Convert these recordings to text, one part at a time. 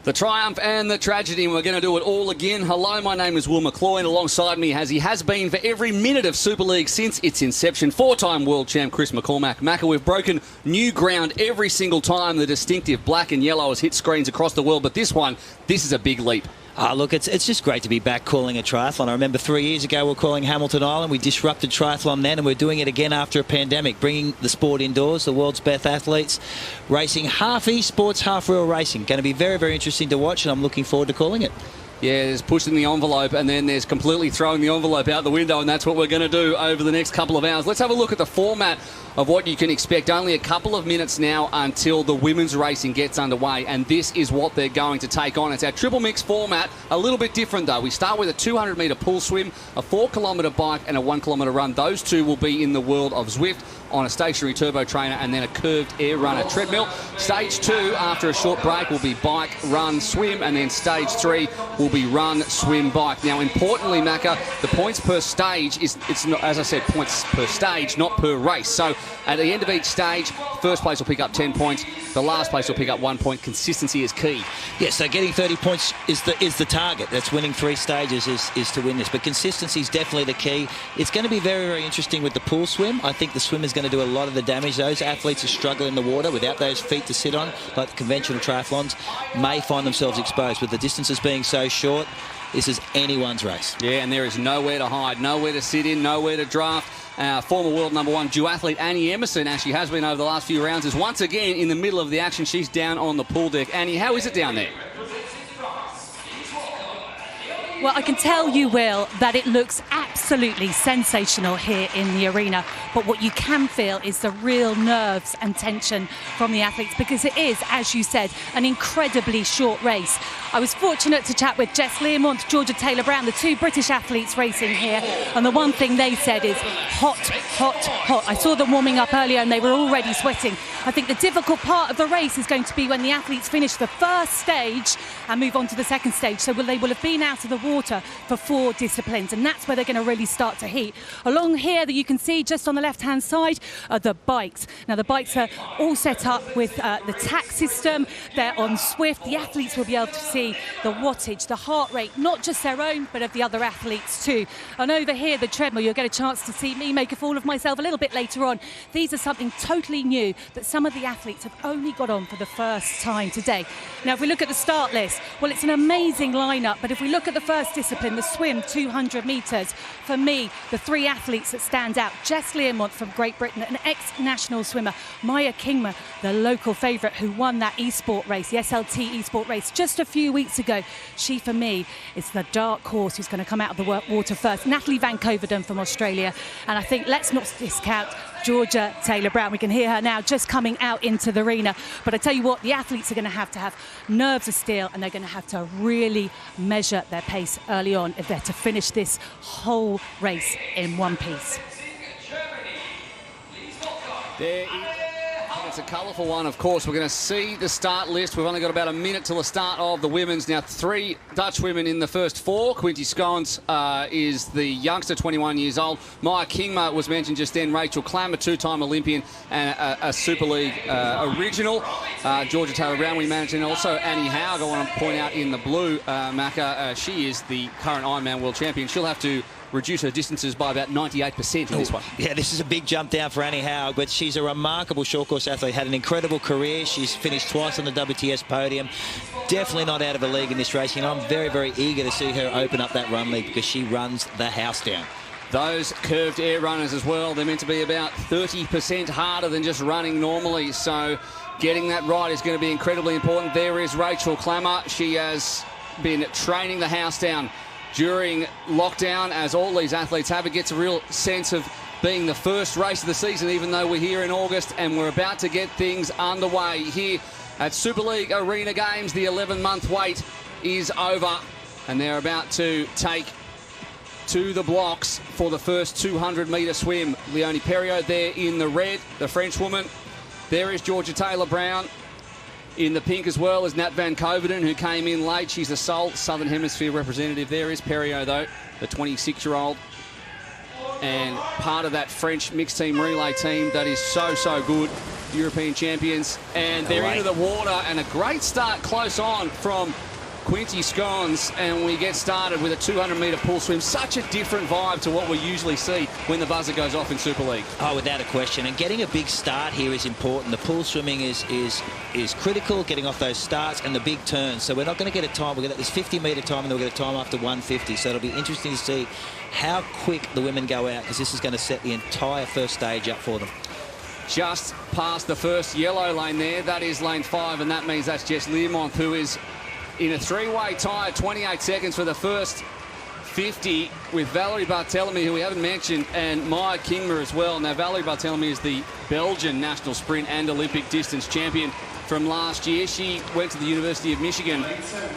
The triumph and the tragedy, and we're going to do it all again. Hello, my name is Will McCloy, alongside me, as he has been for every minute of Super League since its inception, four-time world champ Chris McCormack. Macca, we've broken new ground every single time the distinctive black and yellow has hit screens across the world, but this is a big leap. Look, it's just great to be back calling a triathlon. I remember 3 years ago we were calling Hamilton Island. We disrupted triathlon then, and we're doing it again after a pandemic, bringing the sport indoors, the world's best athletes, racing half esports, half real racing. Going to be very, very interesting to watch, and I'm looking forward to calling it. Yeah, there's pushing the envelope, and then there's completely throwing the envelope out the window, and that's what we're going to do over the next couple of hours. Let's have a look at the format of what you can expect. Only a couple of minutes now until the women's racing gets underway, and this is what they're going to take on. It's our triple mix format, a little bit different though. We start with a 200-metre pool swim, a 4-kilometre bike, and a 1-kilometre run. Those two will be in the world of Zwift on a stationary turbo trainer, and then a curved air runner treadmill. Stage 2, after a short break, will be bike, run, swim, and then stage 3 will be run, swim, bike. Now, importantly, Macca, the points per stage it's not, as I said, points per stage, not per race. So at the end of each stage, first place will pick up 10 points. The last place will pick up 1 point. Consistency is key. Yeah, so getting 30 points is the target. That's winning 3 stages is to win this. But consistency is definitely the key. It's going to be very, very interesting with the pool swim. I think the swim is going to do a lot of the damage. Those athletes who struggle in the water without those feet to sit on, like the conventional triathlons, may find themselves exposed. With the distances being so short, this is anyone's race. Yeah, and there is nowhere to hide, nowhere to sit in, nowhere to draft. Former world #1 duathlete Annie Emerson, as she has been over the last few rounds, is once again in the middle of the action. She's down on the pool deck. Annie, how is it down there? Well, I can tell you, Will, that it looks absolutely sensational here in the arena. But what you can feel is the real nerves and tension from the athletes, because it is, as you said, an incredibly short race. I was fortunate to chat with Jess Learmont, Georgia Taylor-Brown, the 2 British athletes racing here. And the one thing they said is hot, hot, hot. I saw them warming up earlier and they were already sweating. I think the difficult part of the race is going to be when the athletes finish the first stage and move on to the second stage. So they will have been out of the water for 4 disciplines, and that's where they're going to really start to heat. Along here that you can see just on the left-hand side are the bikes. Now the bikes are all set up with the tack system. They're on Zwift. The athletes will be able to see the wattage, the heart rate, not just their own, but of the other athletes too. And over here, the treadmill, you'll get a chance to see me make a fool of myself a little bit later on. These are something totally new that some of the athletes have only got on for the first time today. Now, if we look at the start list, well, it's an amazing lineup, but if we look at the first discipline, the swim, 200 metres, for me, the 3 athletes that stand out: Jess Learmont from Great Britain, an ex-national swimmer; Maya Kingma, the local favourite who won that e-sport race, the SLT e-sport race, just a few weeks ago. She, for me, is the dark horse who's going to come out of the water first. Natalie Van Coverdon from Australia. And I think let's not discount Georgia Taylor-Brown. We can hear her now just coming out into the arena. But I tell you what, the athletes are going to have nerves of steel, and they're going to have to really measure their pace early on if they're to finish this whole race in one piece. It's a colourful one, of course. We're going to see the start list. We've only got about a minute till the start of the women's. Now, 3 Dutch women in the first 4. Quinty Scones is the youngster, 21 years old. Maya Kingma was mentioned just then. Rachel Klamer, 2-time Olympian and a Super League original. Georgia Taylor-Brown, we mentioned. Also, Annie Haug, I want to point out in the blue, Macca. She is the current Ironman world champion. She'll have to reduce her distances by about 98% in this one. Yeah, this is a big jump down for Annie Haug, but she's a remarkable short course athlete, had an incredible career. She's finished twice on the WTS podium. Definitely not out of a league in this race, and I'm very, very eager to see her open up that run league, because she runs the house down. Those curved air runners as well, they're meant to be about 30% harder than just running normally, so getting that right is going to be incredibly important. There is Rachel Klamer. She has been training the house down during lockdown, as all these athletes have. It gets a real sense of being the first race of the season, even though we're here in August, and we're about to get things underway here at Super League Arena Games. The 11-month wait is over, and they're about to take to the blocks for the first 200-metre swim. Leonie Perriot there in the red, the French woman. There is Georgia Taylor-Brown. In the pink as well is Nat Van Coverdon, who came in late. She's the sole Southern Hemisphere representative. There is Perriot, though, the 26-year-old. And part of that French mixed team relay team that is so, so good. European champions. And they're into the water, and a great start close on from Quinty Scones, and we get started with a 200-metre pool swim. Such a different vibe to what we usually see when the buzzer goes off in Super League. Oh, without a question. And getting a big start here is important. The pool swimming is critical, getting off those starts and the big turns. So we're not going to get a time. We'll get this 50-metre time, and then we'll get a time after 150. So it'll be interesting to see how quick the women go out, because this is going to set the entire first stage up for them. Just past the first yellow lane there. That is lane 5, and that means that's Jess Learmonth, who is in a three-way tie at 28 seconds for the first 50 with Valerie Barthelemy, who we haven't mentioned, and Maya Kingma as well. Now, Valerie Barthelemy is the Belgian national sprint and Olympic distance champion from last year. She went to the University of Michigan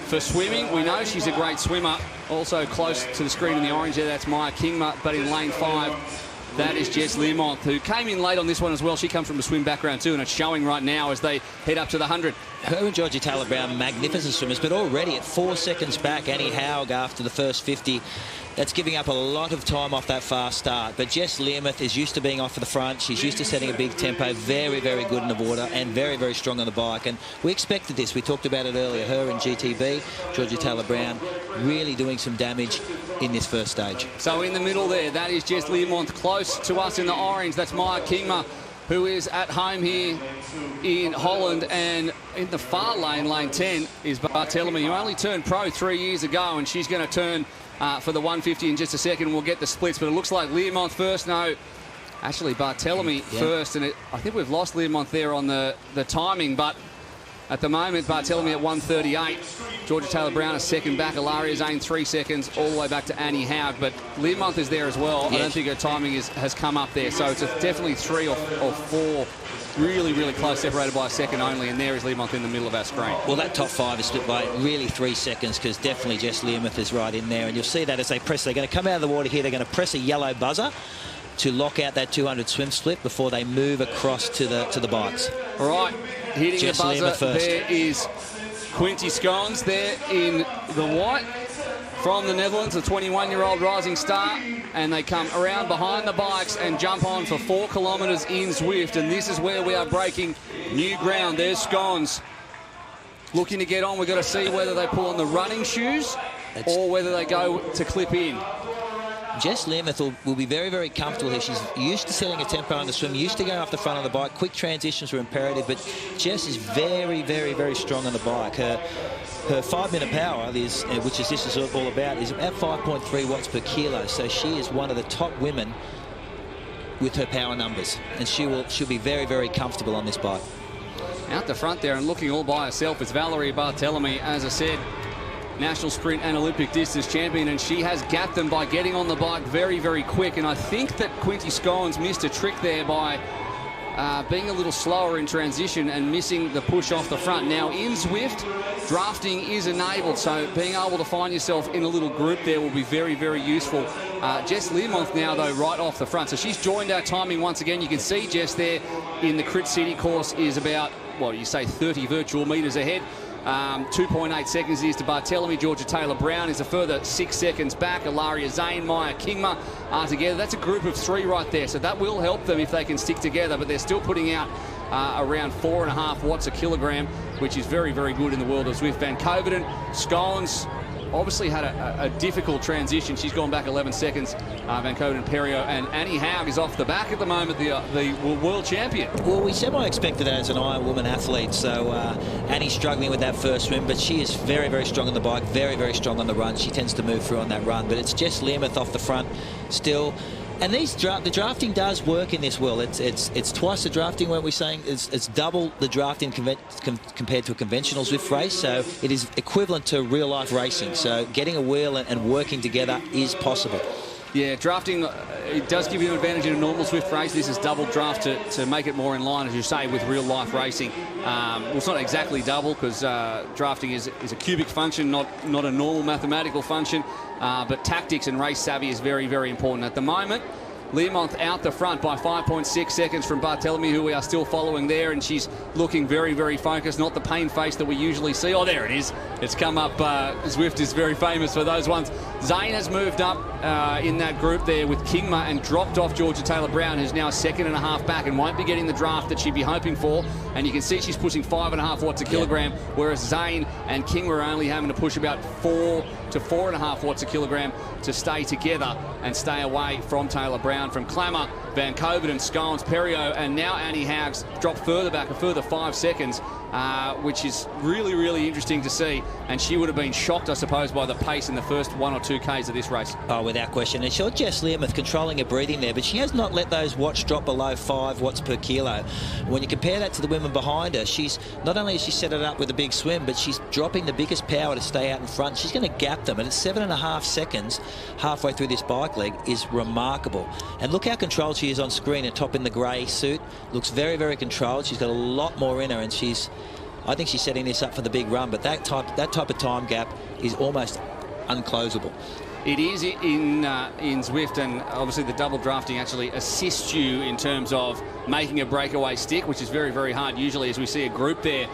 for swimming. We know she's a great swimmer. Also close to the screen in the orange there, that's Maya Kingma, but in lane 5, that is Jess Learmonth, who came in late on this one as well. She comes from a swim background too, and it's showing right now as they head up to the 100. Her and Georgia Taylor-Brown, magnificent swimmers, but already at 4 seconds back, Annie Haug after the first 50. That's giving up a lot of time off that fast start. But Jess Learmonth is used to being off to the front. She's used to setting a big tempo, very, very good in the water, and very, very strong on the bike. And we expected this. We talked about it earlier. Her and GTB, Georgia Taylor-Brown, really doing some damage in this first stage. So in the middle there, that is Jess Learmonth. Close to us in the orange, that's Maya Kingma, who is at home here in Holland. And in the far lane, lane 10, is Barthelemy, who only turned pro 3 years ago, and she's going to turn for the 150 in just a second. We'll get the splits, but it looks like Learmonth first. No, actually Barthelemy first, and I think we've lost Learmonth there on the timing, but at the moment Barthelemy at 1:38. Georgia Taylor-Brown a second back. Ilaria Zane 3 seconds all the way back to Annie Haug, but Learmonth is there as well. I don't think her timing has come up there, so it's definitely 3 or 4 really, really close, separated by a second only, and there is Learmonth in the middle of our screen. Well, that top 5 is split by really 3 seconds, because definitely Jess Learmonth is right in there, and you'll see that as they press. They're going to come out of the water here. They're going to press a yellow buzzer to lock out that 200 swim split before they move across to the bikes. All right, hitting Jess the buzzer first. there is Quinty Scones there in the white from the Netherlands, a 21-year-old rising star, and they come around behind the bikes and jump on for 4 kilometres in Zwift, and this is where we are breaking new ground. There's Scones looking to get on. We've got to see whether they pull on the running shoes or whether they go to clip in. Jess Learmonth will be very, very comfortable here. She's used to setting a tempo on the swim, used to going off the front of the bike. Quick transitions are imperative, but Jess is very, very, very strong on the bike. Her 5-minute power, which is this is all about, is about 5.3 watts per kilo. So she is one of the top women with her power numbers, and she'll be very, very comfortable on this bike. Out the front there and looking all by herself is Valerie Barthelemy, as I said, national sprint and Olympic distance champion, and she has gapped them by getting on the bike very, very quick. And I think that Quinty Scones missed a trick there by being a little slower in transition and missing the push off the front. Now in Zwift, drafting is enabled, so being able to find yourself in a little group there will be very, very useful. Jess Learmonth now, though, right off the front. So she's joined our timing once again. You can see Jess there in the Crit City course is about, what do you say, 30 virtual metres ahead. 2.8 seconds is to Barthelemy. Georgia Taylor-Brown is a further 6 seconds back. Ilaria Zane, Maya Kingma are together. That's a group of 3 right there, so that will help them if they can stick together, but they're still putting out around 4.5 watts a kilogram, which is very, very good in the world of Zwift. Van Koveren, Scones obviously had a difficult transition. She's gone back 11 seconds. Van Koveren, Perio, and Annie Haug is off the back at the moment, the world champion. Well, we semi-expected that as an Iron Woman athlete, so Annie's struggling with that first swim, but she is very, very strong on the bike, very, very strong on the run. She tends to move through on that run, but it's Jess Learmonth off the front still. And the drafting does work in this world. It's twice the drafting, weren't we saying? It's double the drafting compared to a conventional Zwift race. So it is equivalent to real-life racing. So getting a wheel and working together is possible. Yeah, drafting, it does give you an advantage in a normal Zwift race. This is double draft to make it more in line, as you say, with real-life racing. Well, it's not exactly double, because drafting is a cubic function, not a normal mathematical function. But tactics and race savvy is very, very important. At the moment, Learmonth out the front by 5.6 seconds from Barthelemy, who we are still following there, and she's looking very, very focused. Not the pain face that we usually see. Oh, there it is. It's come up. Zwift is very famous for those ones. Zane has moved up in that group there with Kingma and dropped off Georgia Taylor-Brown, who's now a second and a half back and won't be getting the draft that she'd be hoping for. And you can see she's pushing 5.5 watts a kilogram, whereas Zane and Kingma are only having to push about 4 to 4.5 watts a kilogram to stay together and stay away from Taylor-Brown. From Klamer, Van Koveren, Scones, Perriot, and now Annie Haugs dropped further back, a further 5 seconds, which is really, really interesting to see. And she would have been shocked, I suppose, by the pace in the first 1 or 2 Ks of this race. Oh, without question. And sure, Jess Learmonth controlling her breathing there, but she has not let those watts drop below 5 watts per kilo. When you compare that to the women behind her, she's not only has she set it up with a big swim, but she's dropping the biggest power to stay out in front. She's going to gap them, and at 7.5 seconds halfway through this bike leg is remarkable. And look how controlled she is on screen atop in the grey suit. Looks very, very controlled. She's got a lot more in her, and I think she's setting this up for the big run, but that type of time gap is almost unclosable. It is in Zwift, and obviously the double drafting actually assists you in terms of making a breakaway stick, which is very, very hard usually, as we see a group there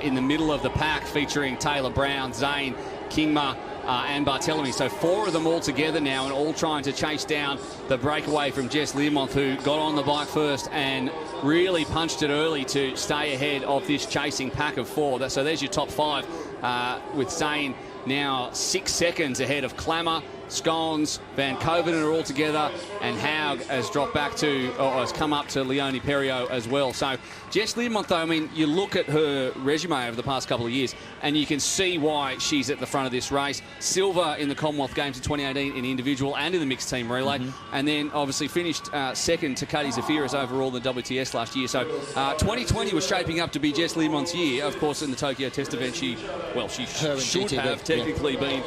in the middle of the pack featuring Taylor-Brown, Zane, Kingma, and Barthelemy. So 4 of them all together now, and all trying to chase down the breakaway from Jess Learmonth, who got on the bike first and really punched it early to stay ahead of this chasing pack of 4. So there's your top 5, with Zane now 6 seconds ahead of Klamer. Scones, Van Koveren are all together, and Haug has dropped back to, or has come up to Leonie Perriot as well. So Jess Learmonth, though, I mean, you look at her resume over the past couple of years, and you can see why she's at the front of this race. Silver in the Commonwealth Games in 2018 in individual and in the mixed team relay, and then obviously finished second to Katie Zafiris overall in the WTS last year. So 2020 was shaping up to be Jess Learmonth's year. Of course, in the Tokyo Test event, she should have technically been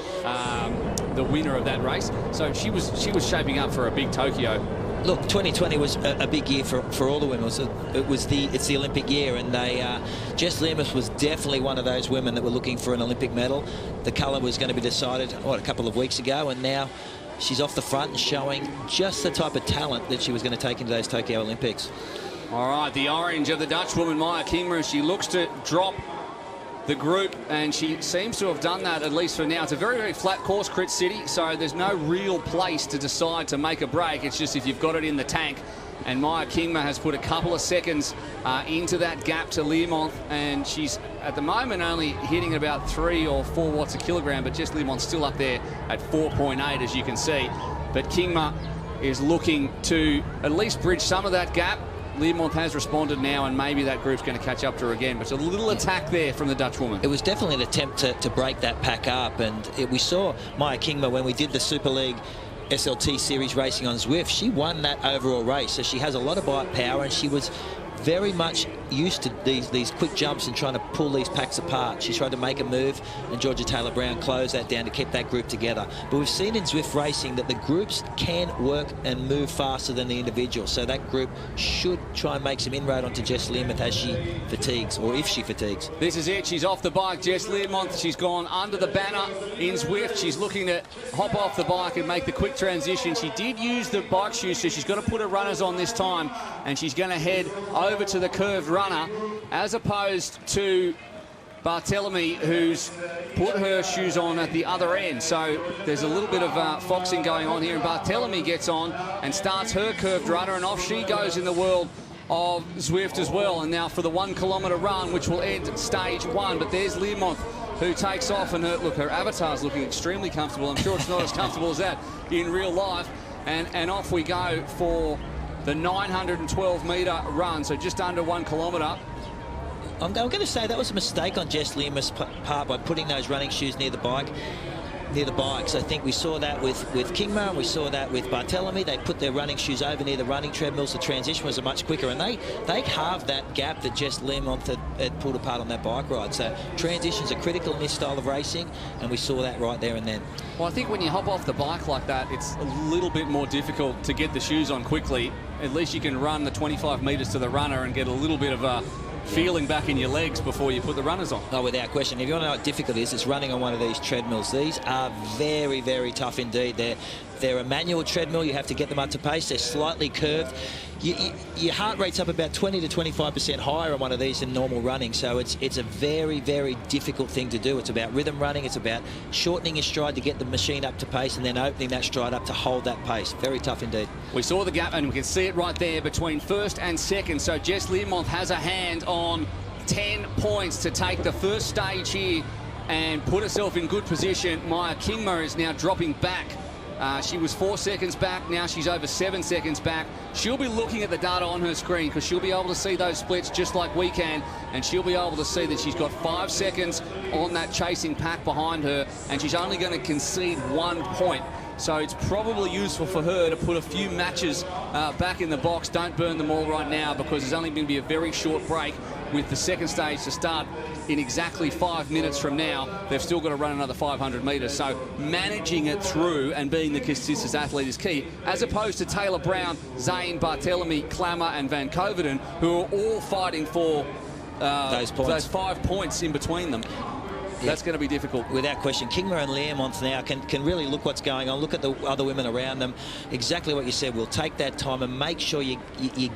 the winner of that race. So she was shaping up for a big Tokyo. Look, 2020 was a big year for all the women. It's the Olympic year, and Jess Learmonth was definitely one of those women that were looking for an Olympic medal. The colour was going to be decided a couple of weeks ago, and now she's off the front and showing just the type of talent that she was going to take into those Tokyo Olympics. All right, the orange of the Dutch woman, Maya Kingma, as she looks to drop the group, and she seems to have done that, at least for now. It's a very, very flat course, Crit City, so there's no real place to decide to make a break. It's just if you've got it in the tank. And Maya Kingma has put a couple of seconds into that gap to Learmonth, and she's at the moment only hitting about 3 or 4 watts a kilogram, but Jess Learmonth's still up there at 4.8, as you can see. But Kingma is looking to at least bridge some of that gap. Learmonth has responded now, and maybe that group's going to catch up to her again. But it's a little attack there from the Dutch woman. It was definitely an attempt to break that pack up, and we saw Maya Kingma when we did the Super League SLT Series racing on Zwift. She won that overall race, so she has a lot of bike power, and she was very much used to these quick jumps and trying to pull these packs apart. She tried to make a move, and Georgia Taylor-Brown closed that down to keep that group together. But we've seen in Zwift racing that the groups can work and move faster than the individuals, so that group should try and make some inroad onto Jess Learmonth as she fatigues, or if she fatigues. This is it. She's off the bike, Jess Learmonth. She's gone under the banner in Zwift. She's looking to hop off the bike and make the quick transition. She did use the bike shoes, so she's got to put her runners on this time, and she's going to head over to the curved runner, as opposed to Barthelemy, who's put her shoes on at the other end. So there's a little bit of foxing going on here, and Barthelemy gets on and starts her curved runner, and off she goes in the world of Zwift as well. And now for the 1 kilometre run, which will end stage 1. But there's Learmonth, who takes off, and her avatar's looking extremely comfortable. I'm sure it's not as comfortable as that in real life. And off we go for the 912 metre run, so just under 1 kilometre. I'm going to say that was a mistake on Jess Learmonth's part by putting those running shoes near the bike. So I think we saw that with Kingma, and we saw that with Barthelemy. They put their running shoes over near the running treadmills. The transition was much quicker, and they halved that gap that Jess Learmonth had pulled apart on that bike ride. So transitions are critical in this style of racing, and we saw that right there and then. Well, I think when you hop off the bike like that, it's a little bit more difficult to get the shoes on quickly. At least you can run the 25 metres to the runner and get a little bit of a feeling back in your legs before you put the runners on. Oh, without question. If you want to know how difficult it is, it's running on one of these treadmills. These are very, very tough indeed. They're they're a manual treadmill, you have to get them up to pace. They're slightly curved. Your heart rate's up about 20 to 25% higher on one of these than normal running, so it's a very, very difficult thing to do. It's about rhythm running, it's about shortening your stride to get the machine up to pace and then opening that stride up to hold that pace. Very tough indeed. We saw the gap and we can see it right there between first and second, so Jess Learmonth has a hand on 10 points to take the first stage here and put herself in good position. Maya Kingma is now dropping back. She was 4 seconds back, now she's over 7 seconds back. She'll be looking at the data on her screen because she'll be able to see those splits just like we can, and she'll be able to see that she's got 5 seconds on that chasing pack behind her, and she's only going to concede 1 point. So it's probably useful for her to put a few matches back in the box. Don't burn them all right now because there's only going to be a very short break with the second stage to start in exactly 5 minutes from now. They've still got to run another 500 metres. So managing it through and being the consistent athlete is key, as opposed to Taylor Brown, Zane, Barthélemy, Klamer and Van Coverdon, who are all fighting for those 5 points in between them. That's going to be difficult. Without question. Kingma and Learmonth now can really look what's going on, look at the other women around them. Exactly what you said. We'll take that time and make sure you're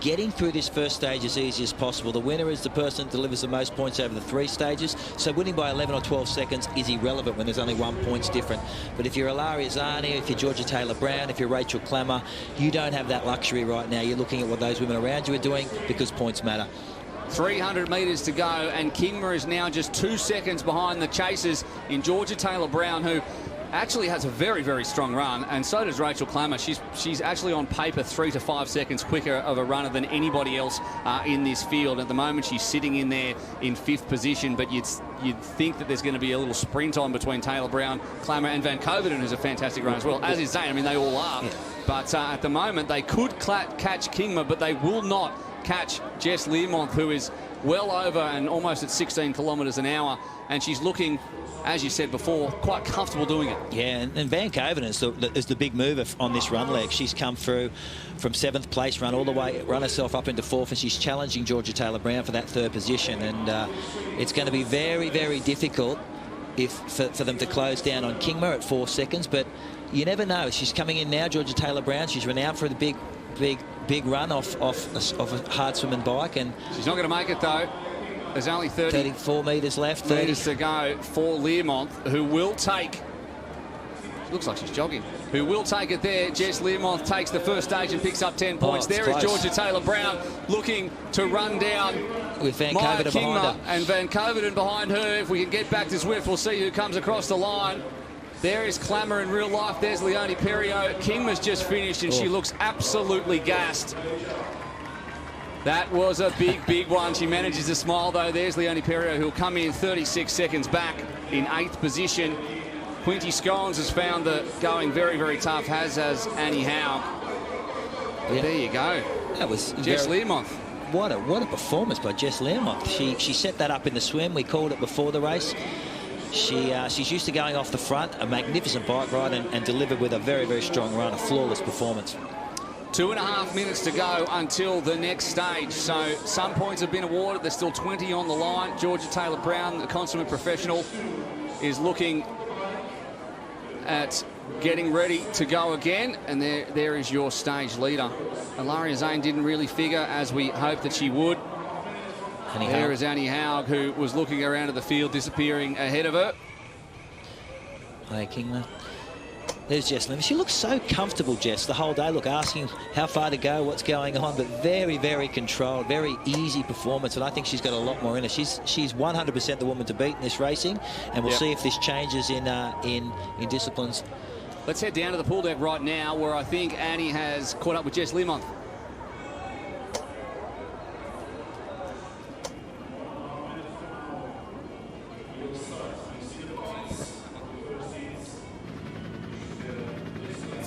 getting through this first stage as easy as possible. The winner is the person that delivers the most points over the 3 stages. So winning by 11 or 12 seconds is irrelevant when there's only 1 point different. But if you're Ilaria Zani, if you're Georgia Taylor-Brown, if you're Rachel Klamer, you don't have that luxury right now. You're looking at what those women around you are doing because points matter. 300 metres to go, and Kingma is now just 2 seconds behind the chasers in Georgia Taylor-Brown, who actually has a very, very strong run, and so does Rachel Klamer. She's actually on paper 3 to 5 seconds quicker of a runner than anybody else in this field. At the moment, she's sitting in there in 5th position, but you'd think that there's going to be a little sprint on between Taylor-Brown, Klamer, and Van Coverdon, who's a fantastic runner as well, as is Zane. I mean, they all are. Yeah. But at the moment, they could catch Kingma, but they will not catch Jess Learmonth, who is well over and almost at 16 kilometres an hour, and she's looking, as you said before, quite comfortable doing it. Yeah, and Van Coverdon is the big mover on this run leg. She's come through from 7th place, run all the way, run herself up into 4th, and she's challenging Georgia Taylor-Brown for that 3rd position. And it's going to be very, very difficult for them to close down on Kingma at 4 seconds, but you never know. She's coming in now, Georgia Taylor-Brown. She's renowned for the big run off a hard swimming bike, and she's not going to make it though. There's only 34 metres left. Metres to go for Learmonth, who will take. Looks like she's jogging. Who will take it there? Jess Learmonth takes the first stage and picks up 10 points. There is Georgia Taylor-Brown looking to run down with Van Coverdon behind her. And Van Coverdon behind her. If we can get back to Swift, we'll see who comes across the line. There is Klamer in real life. There's Leonie Perriot. Kingma's just finished, and she looks absolutely gassed. That was a big, big one. She manages to smile, though. There's Leonie Perriot, who'll come in 36 seconds back in 8th position. Quinty Scones has found the going very, very tough, as has Annie Howe. Yeah. There you go. That was Jess Learmonth. What a performance by Jess Learmonth. She set that up in the swim. We called it before the race. She's used to going off the front, a magnificent bike ride, and delivered with a very, very strong run, a flawless performance. 2.5 minutes to go until the next stage. So some points have been awarded. There's still 20 on the line. Georgia Taylor-Brown, the consummate professional, is looking at getting ready to go again. And there is your stage leader. Ilaria Zane didn't really figure as we hoped that she would. There is Annie Haug, who was looking around at the field, disappearing ahead of her. Hey, Kingma. There's Jess Learmonth. She looks so comfortable, Jess, the whole day. Look, asking how far to go, what's going on, but very, very controlled, very easy performance, and I think she's got a lot more in her. She's 100% the woman to beat in this racing, and we'll see if this changes in disciplines. Let's head down to the pool deck right now, where I think Annie has caught up with Jess Learmonth.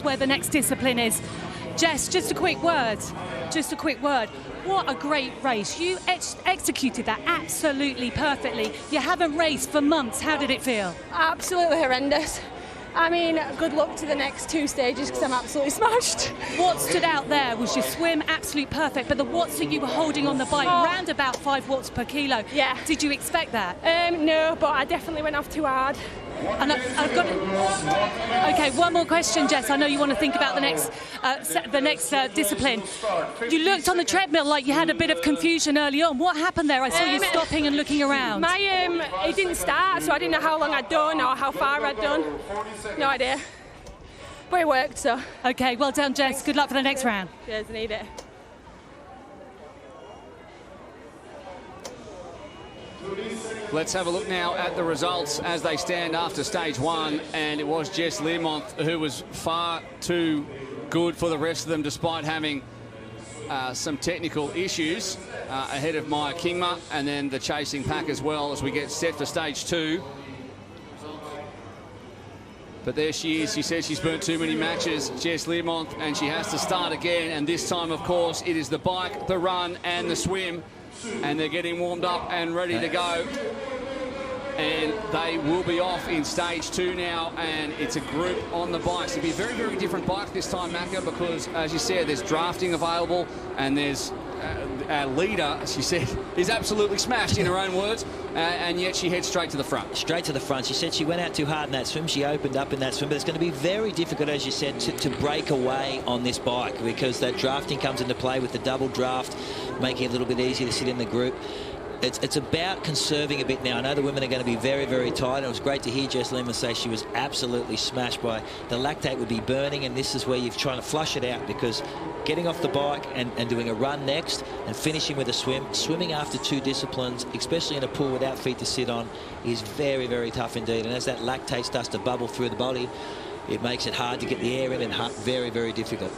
Where the next discipline is. Jess, just a quick word. What a great race. You executed that absolutely perfectly. You haven't raced for months. How did it feel? Absolutely horrendous. I mean, good luck to the next 2 stages because I'm absolutely smashed. What stood out there was your swim, absolute perfect, but the watts that you were holding on the bike, round about 5 watts per kilo. Yeah. Did you expect that? No, but I definitely went off too hard. And I've got it. Okay, one more question, Jess. I know you want to think about the next discipline. You looked on the treadmill like you had a bit of confusion early on. What happened there? I saw you stopping and looking around. It didn't start, so I didn't know how long I'd done or how far I'd done. No idea. But it worked, so. Okay, well done, Jess. Good luck for the next round. Cheers, I need it. Let's have a look now at the results as they stand after stage one, and it was Jess Learmonth who was far too good for the rest of them despite having some technical issues ahead of Maya Kingma and then the chasing pack as well as we get set for stage two. But there she is. She says she's burnt too many matches, Jess Learmonth, and she has to start again. And this time, of course, it is the bike, the run and the swim. And they're getting warmed up and ready to go. And they will be off in stage two now, and it's a group on the bikes. It'll be a very, very different bike this time, Macca, because, as you said, there's drafting available, and there's our leader, she said, is absolutely smashed, in her own words, and yet she heads straight to the front. Straight to the front. She said she went out too hard in that swim. She opened up in that swim, but it's going to be very difficult, as you said, to break away on this bike because that drafting comes into play with the double draft, making it a little bit easier to sit in the group. It's about conserving a bit now. I know the women are going to be very, very tired. It was great to hear Jess Learmonth say she was absolutely smashed by the lactate would be burning, and this is where you're trying to flush it out because getting off the bike and doing a run next and finishing with a swim, swimming after two disciplines, especially in a pool without feet to sit on, is very, very tough indeed. And as that lactate starts to bubble through the body, it makes it hard to get the air in and very, very difficult.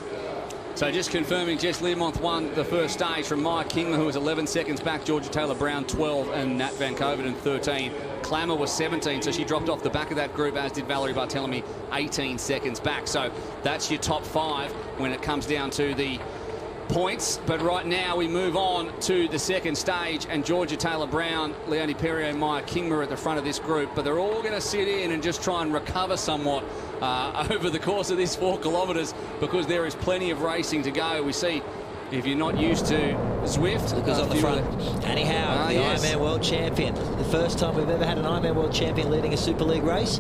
So just confirming, Jess Learmonth won the first stage from Maya Kingma, who was 11 seconds back, Georgia Taylor-Brown 12, and Nat Van Kovenen 13. Klamer was 17, so she dropped off the back of that group, as did Valerie Barthelemy, 18 seconds back. So that's your top five when it comes down to the points. But right now we move on to the second stage, and Georgia Taylor-Brown, Leonie Perrier and Maya Kingma are at the front of this group, but they're all going to sit in and just try and recover somewhat over the course of this 4 kilometres because there is plenty of racing to go. We see, if you're not used to Zwift, look who's on the front. Annie Howe, the Ironman World Champion. The first time we've ever had an Ironman World Champion leading a Super League race.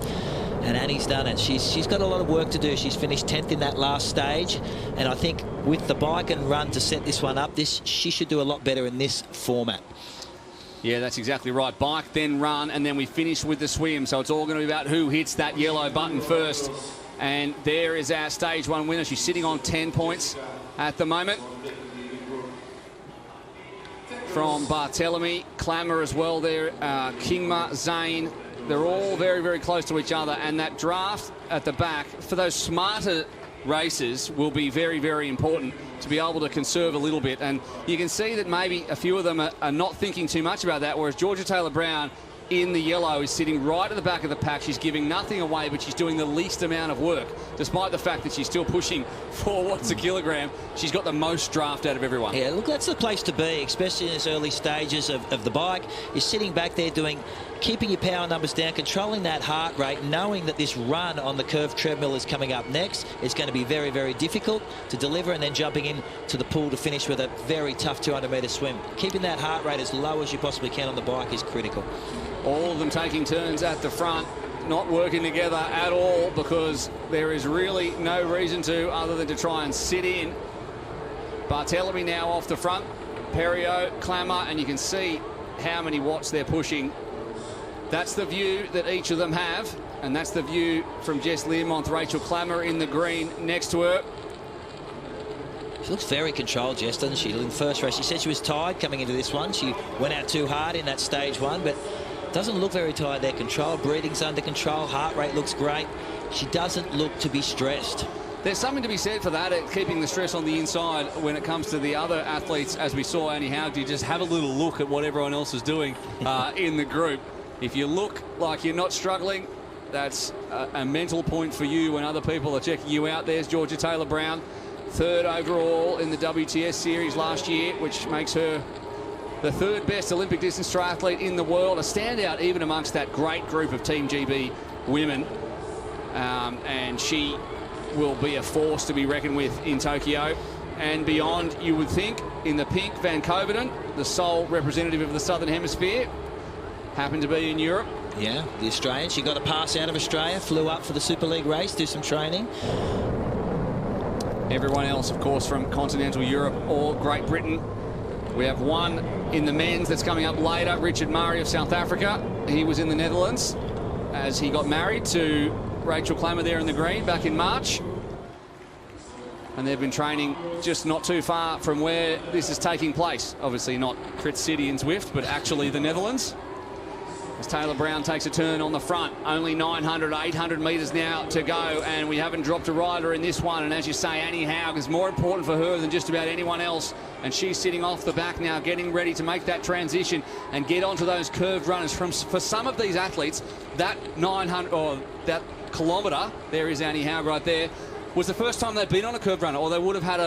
And Annie's done it. She's got a lot of work to do. She's finished 10th in that last stage. And I think with the bike and run to set this one up, she should do a lot better in this format. Yeah, that's exactly right. Bike, then run, and then we finish with the swim. So it's all going to be about who hits that yellow button first. And there is our stage one winner. She's sitting on 10 points at the moment. From Barthelemy, Klamer as well there, Kingma, Zane. They're all very, very close to each other. And that draft at the back, for those smarter races, will be very, very important to be able to conserve a little bit. And you can see that maybe a few of them are not thinking too much about that, whereas Georgia Taylor-Brown in the yellow is sitting right at the back of the pack. She's giving nothing away, but she's doing the least amount of work. Despite the fact that she's still pushing 4 watts a kilogram, she's got the most draft out of everyone. Yeah, look, that's the place to be, especially in these early stages of the bike. You're sitting back there keeping your power numbers down, controlling that heart rate, knowing that this run on the curved treadmill is coming up next. It's going to be very, very difficult to deliver, and then jumping in to the pool to finish with a very tough 200-metre swim. Keeping that heart rate as low as you possibly can on the bike is critical. All of them taking turns at the front, not working together at all because there is really no reason to other than to try and sit in. Barthelemy now off the front, Perrier, Klamer, and you can see how many watts they're pushing. That's the view that each of them have, and that's the view from Jess Learmonth, Rachel Klamer in the green next to her. She looks very controlled, Jess, doesn't she? In the first race, she said she was tired coming into this one. She went out too hard in that stage one, but doesn't look very tired there. Control, breathing's under control, heart rate looks great. She doesn't look to be stressed. There's something to be said for that, keeping the stress on the inside when it comes to the other athletes, as we saw Annie Howe do. Just have a little look at what everyone else is doing in the group. If you look like you're not struggling, that's a mental point for you when other people are checking you out. There's Georgia Taylor-Brown, 3rd overall in the WTS series last year, which makes her the 3rd best Olympic distance triathlete in the world, a standout even amongst that great group of Team GB women. And she will be a force to be reckoned with in Tokyo and beyond, you would think. In the pink, Van Kovenen, the sole representative of the Southern Hemisphere. happened to be in Europe. Yeah, the Australian. She got a pass out of Australia, flew up for the Super League race, do some training. Everyone else, of course, from continental Europe or Great Britain. We have one in the men's that's coming up later, Richard Murray of South Africa. He was in the Netherlands as he got married to Rachel Klamer there in the green back in March. And they've been training just not too far from where this is taking place. Obviously not Prit City in Zwift, but actually the Netherlands. As Taylor Brown takes a turn on the front. Only 900, 800 metres now to go, and we haven't dropped a rider in this one. And as you say, Annie Haug is more important for her than just about anyone else. And she's sitting off the back now, getting ready to make that transition and get onto those curved runners. For some of these athletes, that 900 or that kilometre, there is Annie Haug right there, was the first time they've been on a curved runner, or they would have had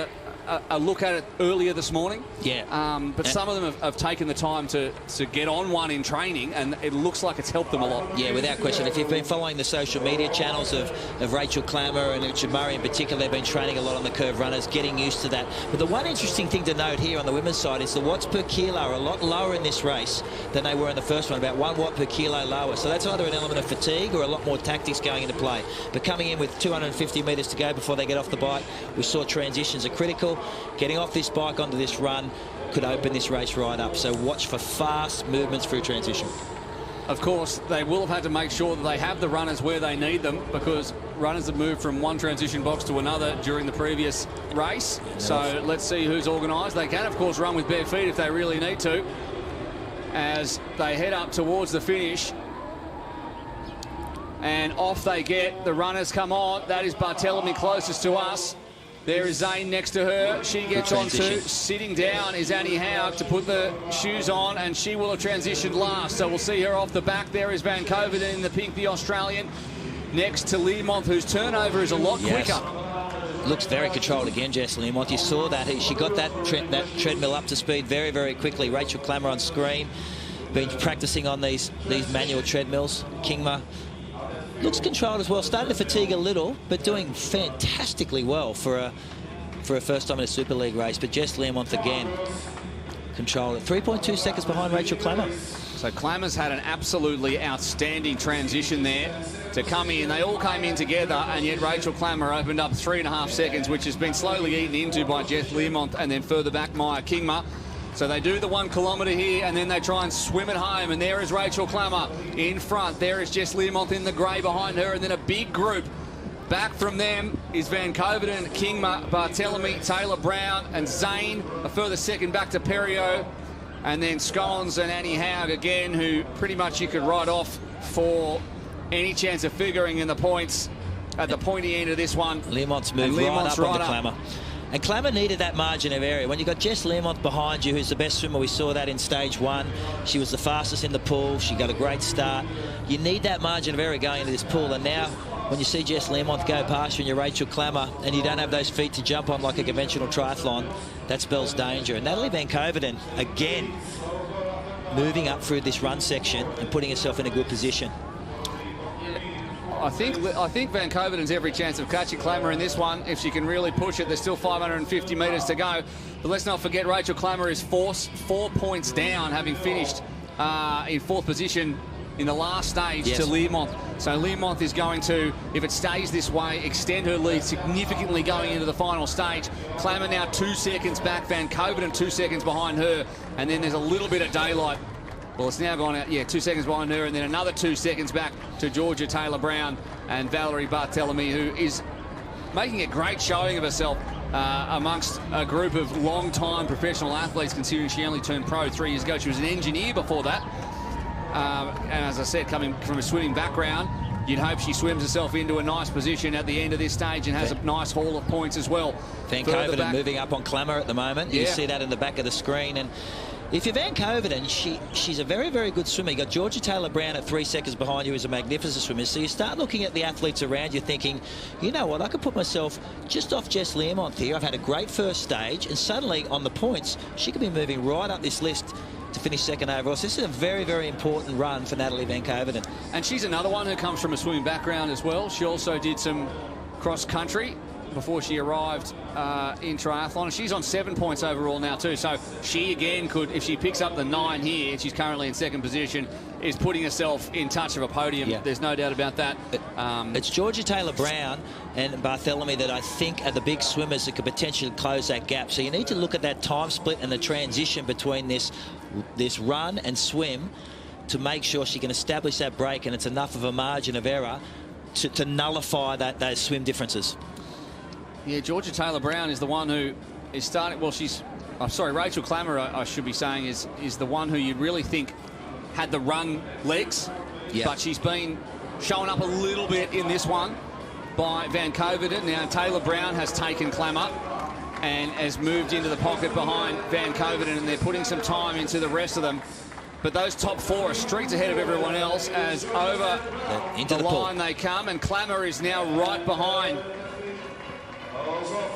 a look at it earlier this morning. Yeah. But some of them have taken the time to get on one in training, and it looks like it's helped them a lot. Yeah, without question. If you've been following the social media channels of Rachel Klamer and Richard Murray in particular, they've been training a lot on the curved runners, getting used to that. But the one interesting thing to note here on the women's side is the watts per kilo are a lot lower in this race than they were in the first one, about 1 watt per kilo lower. So that's either an element of fatigue or a lot more tactics going into play. But coming in with 250 metres to go before they get off the bike, we saw transitions are critical. Getting off this bike onto this run could open this race right up. So watch for fast movements through transition. Of course, they will have had to make sure that they have the runners where they need them, because runners have moved from one transition box to another during the previous race. So let's see who's organised. They can, of course, run with bare feet if they really need to, as they head up towards the finish. And off they get. The runners come on. That is Barthélemy closest to us. There is Zane next to her. She gets on too. Sitting down is Annie Haug to put the shoes on, and she will have transitioned last. So we'll see her off the back. There is Van Coverdon in the pink, the Australian. Next to Learmonth, whose turnover is a lot quicker. Looks very controlled again, Jess Learmonth. You saw that. She got that treadmill up to speed very, very quickly. Rachel Klamer on screen. Been practicing on these manual treadmills. Kingma looks controlled as well, starting to fatigue a little, but doing fantastically well for a first time in a Super League race. But Jess Learmonth again controlled it. 3.2 seconds behind Rachel Klamer. So Klamer's had an absolutely outstanding transition there to come in. They all came in together, and yet Rachel Klamer opened up 3.5 seconds, which has been slowly eaten into by Jess Learmonth, and then further back Maya Kingma. So they do the 1 kilometre here, and then they try and swim it home. And there is Rachel Klamer in front. There is Jess Learmonth in the grey behind her, and then a big group. Back from them is Van Coverdon, Kingma, Barthélemy, Taylor Brown, and Zane. A further second back to Perriot. And then Scones and Annie Haug again, who pretty much you could write off for any chance of figuring in the points at the pointy end of this one. Learmonth's moved right up onto Klamer. And Klamer needed that margin of area. When you've got Jess Learmonth behind you, who's the best swimmer, we saw that in stage 1. She was the fastest in the pool. She got a great start. You need that margin of error going into this pool. And now, when you see Jess Learmonth go past you and you're Rachel Klamer, and you don't have those feet to jump on like a conventional triathlon, that spells danger. And Natalie Van Coverdon, again, moving up through this run section and putting herself in a good position. I think Van Coverdon's every chance of catching Klamer in this one if she can really push it. There's still 550 metres to go. But let's not forget Rachel Klamer is 4 points down, having finished in 4th position in the last stage to Learmonth. So Learmonth is going to, if it stays this way, extend her lead significantly going into the final stage. Klamer now 2 seconds back, Van Coverdon 2 seconds behind her, and then there's a little bit of daylight. Well, it's now gone out, 2 seconds behind her, and then another 2 seconds back to Georgia Taylor Brown and Valerie Barthélemy, who is making a great showing of herself amongst a group of long-time professional athletes, considering she only turned pro 3 years ago. She was an engineer before that. And as I said, coming from a swimming background, you'd hope she swims herself into a nice position at the end of this stage and has a nice haul of points as well. Van Coverdon moving up on Klamer at the moment. You see that in the back of the screen. And if you're Van Coverdon, she's a very, very good swimmer. You got Georgia Taylor Brown at 3 seconds behind you, who's a magnificent swimmer. So you start looking at the athletes around you thinking, you know what, I could put myself just off Jess Learmonth here. I've had a great first stage, and suddenly on the points, she could be moving right up this list to finish second overall. So this is a very, very important run for Natalie Van Coverdon. And she's another one who comes from a swimming background as well. She also did some cross-country before she arrived in triathlon. She's on 7 points overall now too. So she again could, if she picks up the 9 here, she's currently in second position, is putting herself in touch of a podium. Yeah. There's no doubt about that. It's Georgia Taylor-Brown and Bartholomew that I think are the big swimmers that could potentially close that gap. So you need to look at that time split and the transition between this run and swim to make sure she can establish that break, and it's enough of a margin of error to nullify those swim differences. Yeah, Georgia Taylor-Brown is the one who is starting. Well, Rachel Klamer, I should be saying, is the one who you really think had the run legs, but she's been showing up a little bit in this one by Van Coverdon. Now Taylor-Brown has taken Klamer and has moved into the pocket behind Van Coverdon, and they're putting some time into the rest of them. But those top 4 are streets ahead of everyone else as over into the line they come, and Klamer is now right behind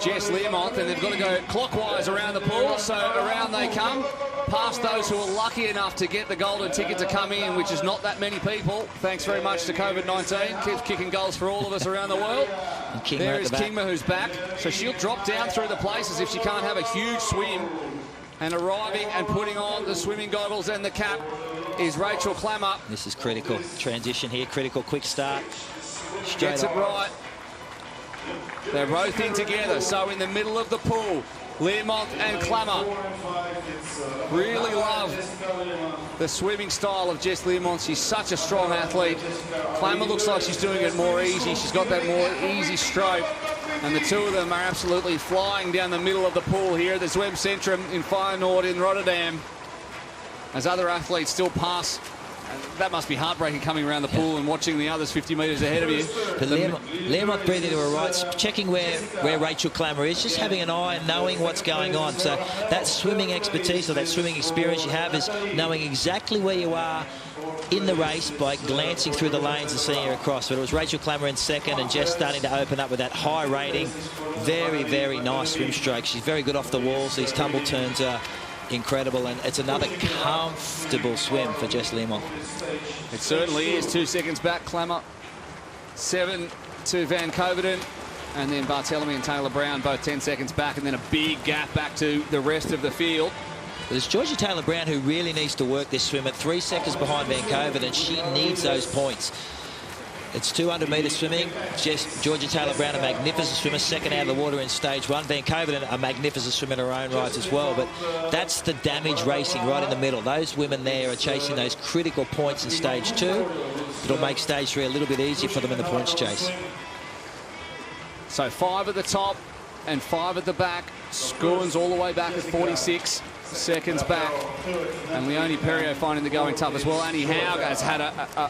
Jess Learmonth, and they've got to go clockwise around the pool, so around they come, past those who are lucky enough to get the golden ticket to come in, which is not that many people. Thanks very much to COVID-19. Keeps kicking goals for all of us around the world. There is Kingma, who's back, so she'll drop down through the places if she can't have a huge swim. And arriving and putting on the swimming goggles and the cap is Rachel Klamer. This is critical. Transition here, critical, quick start. Gets it right. They're both in together, so in the middle of the pool, Learmonth and Klamer. Really love the swimming style of Jess Learmonth. She's such a strong athlete. Klamer looks like she's doing it more easy. She's got that more easy stroke. And the two of them are absolutely flying down the middle of the pool here at the Zwem Centrum in Feyenoord in Rotterdam. As other athletes still pass. That must be heartbreaking coming around the pool and watching the others 50 metres ahead of you. Learmonth breathing to her right, checking where Rachel Klamer is, just having an eye and knowing what's going on. So that swimming expertise or that swimming experience you have is knowing exactly where you are in the race by glancing through the lanes and seeing her across. But it was Rachel Klamer in second and just starting to open up with that high rating. Very, very nice swim stroke. She's very good off the walls. These tumble turns are incredible, and it's another comfortable swim for Jess Learmonth. It certainly is. 2 seconds back, Klamer. 7 to Van Coverdon, and then Bartholomew and Taylor-Brown both 10 seconds back, and then a big gap back to the rest of the field. But it's Georgia Taylor-Brown who really needs to work this swim at 3 seconds behind Van Coverdon. She needs those points. It's 200-metre swimming. Georgia Taylor-Brown, a magnificent swimmer, second out of the water in stage 1. Van Coverdon, a magnificent swimmer in her own right as well. But that's the damage racing right in the middle. Those women there are chasing those critical points in stage 2. It'll make stage 3 a little bit easier for them in the points chase. So 5 at the top and 5 at the back. Skuins all the way back at 46 seconds back, and Leonie Perriot finding the going tough as well. Annie Haug has had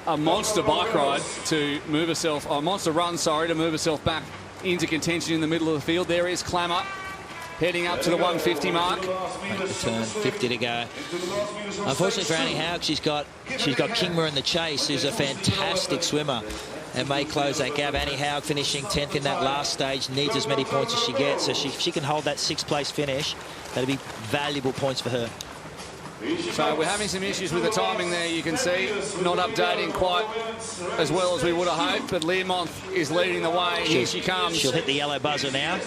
a monster bike ride to move herself, a monster run, sorry, to move herself back into contention in the middle of the field. There is Klamer heading up to the 150 mark. Make the turn, 50 to go. Unfortunately for Annie Haug, she's got Kingma in the chase, who's a fantastic swimmer and may close that gap. Annie Haug finishing 10th in that last stage, needs as many points as she gets, so she can hold that 6th place finish. That'll be valuable points for her. So we're having some issues with the timing there, you can see. Not updating quite as well as we would have hoped, but Learmonth is leading the way. Here she comes. She'll hit the yellow buzzer now,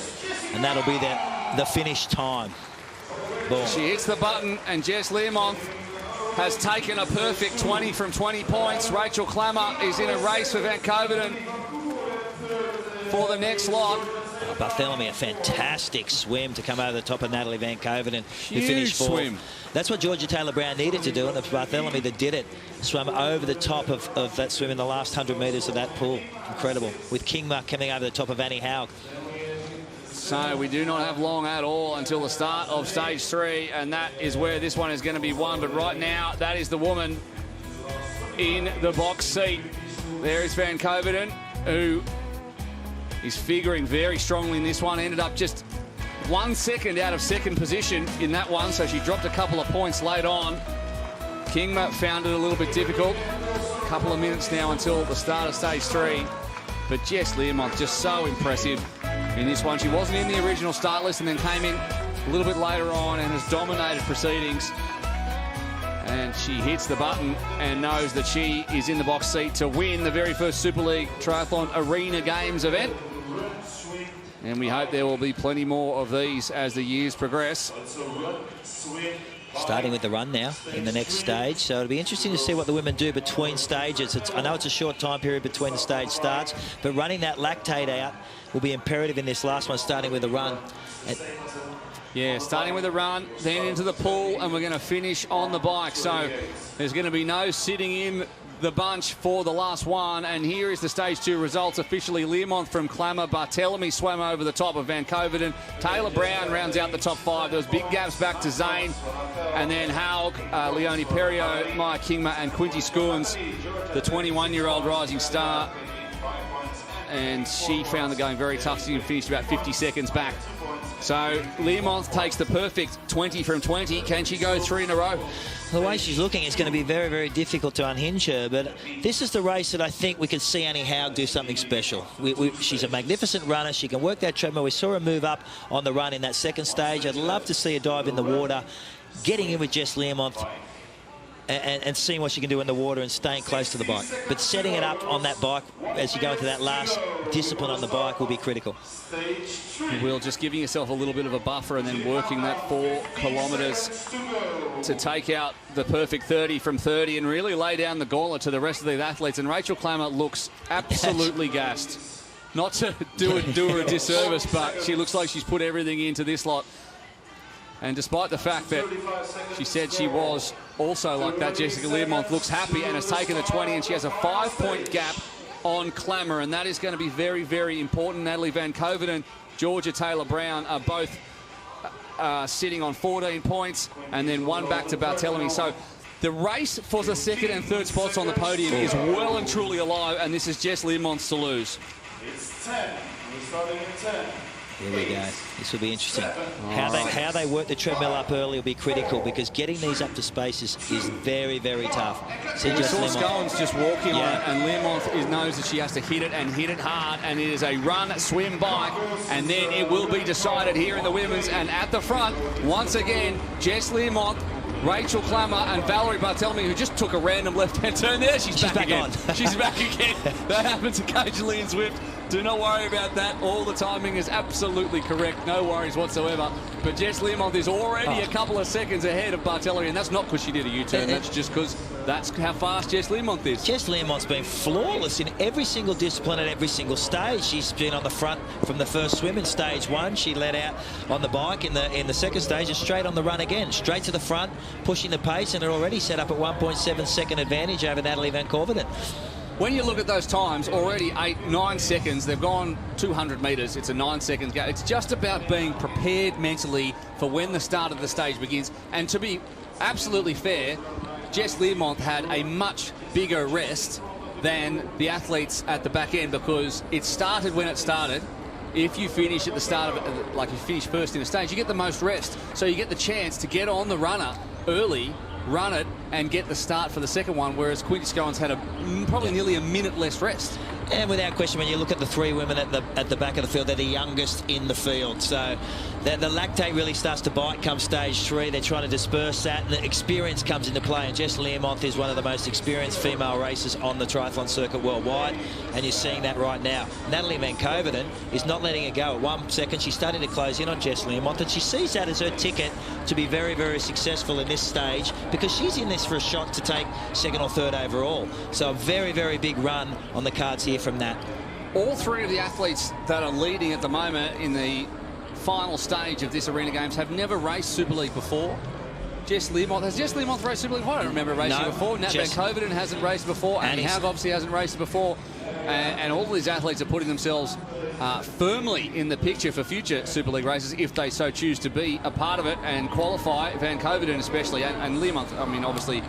and that'll be the finish time. Boom. She hits the button, and Jess Learmonth has taken a perfect 20 from 20 points. Rachel Klamer is in a race with Van Coverdon for the next lot. Bartholomew, a fantastic swim to come over the top of Natalie Van Coverdon, who finished 4th. Swim. That's what Georgia Taylor-Brown needed to do, and it's Bartholomew that did it. Swam over the top of that swim in the last 100 metres of that pool. Incredible. With Kingma coming over the top of Annie Haug. So we do not have long at all until the start of stage 3, and that is where this one is going to be won. But right now, that is the woman in the box seat. There is Van Coverdon, who is figuring very strongly in this one. Ended up just 1 second out of second position in that one, so she dropped a couple of points late on. Kingma found it a little bit difficult. A couple of minutes now until the start of stage 3. But Jess Learmonth just so impressive in this one. She wasn't in the original start list and then came in a little bit later on and has dominated proceedings. And she hits the button and knows that she is in the box seat to win the very first Super League Triathlon Arena Games event. And we hope there will be plenty more of these as the years progress. Starting with the run now in the next stage. So it'll be interesting to see what the women do between stages. I know it's a short time period between the stage starts, but running that lactate out will be imperative in this last one, starting with the run. Yeah, starting with the run, then into the pool, and we're going to finish on the bike. So there's going to be no sitting in the bunch for the last one. And here is the stage 2 results officially. Learmonth from Klamer. Barthélemy swam over the top of Van Coverdon. Taylor Brown rounds out the top 5. There was big gaps back to Zane. And then Haug, Leonie Perriot, Maya Kingma, and Quinty Scoons, the 21-year-old rising star. And she found the going very tough. She finished about 50 seconds back. So Learmonth takes the perfect 20 from 20. Can she go 3 in a row? The way she's looking, it's going to be very, very difficult to unhinge her. But this is the race that I think we could see Annie Haug do something special. She's a magnificent runner. She can work that treadmill. We saw her move up on the run in that second stage. I'd love to see her dive in the water, getting in with Jess Learmonth, and seeing what she can do in the water and staying close to the bike. But setting it up on that bike as you go into that last discipline on the bike will be critical. Will, just giving yourself a little bit of a buffer and then working that 4 kilometres to take out the perfect 30 from 30 and really lay down the gauntlet to the rest of these athletes. And Rachel Klamer looks absolutely gassed. Not to do her a disservice, but she looks like she's put everything into this lot. And despite the fact that she said she was also like that, Jessica Learmonth looks happy and has taken the 20, and she has a 5-point gap on Klamer, and that is going to be very, very important. Natalie Van Coverdon and Georgia Taylor Brown are both sitting on 14 points, and then 1 back to Barthélemy. So the race for the 2nd and 3rd spots on the podium is well and truly alive, and this is Jess Learmonth to lose. It's 10. We're starting at 10. Here we go. This will be interesting. How they work the treadmill up early will be critical, because getting these up to space is very, very tough. See, Scowen's just walking on it, and Learmonth knows that she has to hit it and hit it hard, and it is a run, swim, bike, and then it will be decided here in the women's. And at the front, once again, Jess Learmonth, Rachel Klamer, and Valerie Barthélemy, who just took a random left-hand turn there. She's back again. She's back again. That happens occasionally in Zwift. Do not worry about that. All the timing is absolutely correct. No worries whatsoever. But Jess Learmonth is already a couple of seconds ahead of Barthélemy, and that's not because she did a U-turn. That's just because that's how fast Jess Learmonth is. Jess Learmonth's been flawless in every single discipline at every single stage. She's been on the front from the first swim in stage 1. She led out on the bike in the second stage, and straight on the run again. Straight to the front, pushing the pace, and they're already set up at 1.7 second advantage over Natalie Van Coverdon. When you look at those times, already 9 seconds, they've gone 200 metres. It's a 9-second gap. It's just about being prepared mentally for when the start of the stage begins. And to be absolutely fair, Jess Learmonth had a much bigger rest than the athletes at the back end, because it started when it started. If you finish at the start of it, like you finish first in a stage, you get the most rest. So you get the chance to get on the runner early, run it, and get the start for the second one, whereas Quinty Scowen's had probably nearly a minute less rest. And without question, when you look at the 3 women at the back of the field, they're the youngest in the field. So the lactate really starts to bite come stage 3. They're trying to disperse that, and the experience comes into play. And Jess Learmonth is one of the most experienced female racers on the triathlon circuit worldwide, and you're seeing that right now. Natalie Van Coverdon is not letting it go. At 1 second, she's starting to close in on Jess Learmonth, and she sees that as her ticket to be very, very successful in this stage, because she's in this for a shot to take 2nd or 3rd overall. So a very, very big run on the cards here from that. All 3 of the athletes that are leading at the moment in the final stage of this Arena Games have never raced Super League before. Jess Learmonth, has Jess Learmonth raced Super League? I don't remember racing before. Nat Van Coverdon hasn't raced before. Annie Haug obviously hasn't raced before. And all of these athletes are putting themselves firmly in the picture for future Super League races, if they so choose to be a part of it and qualify. Van Coverdon especially, and Learmonth, I mean, obviously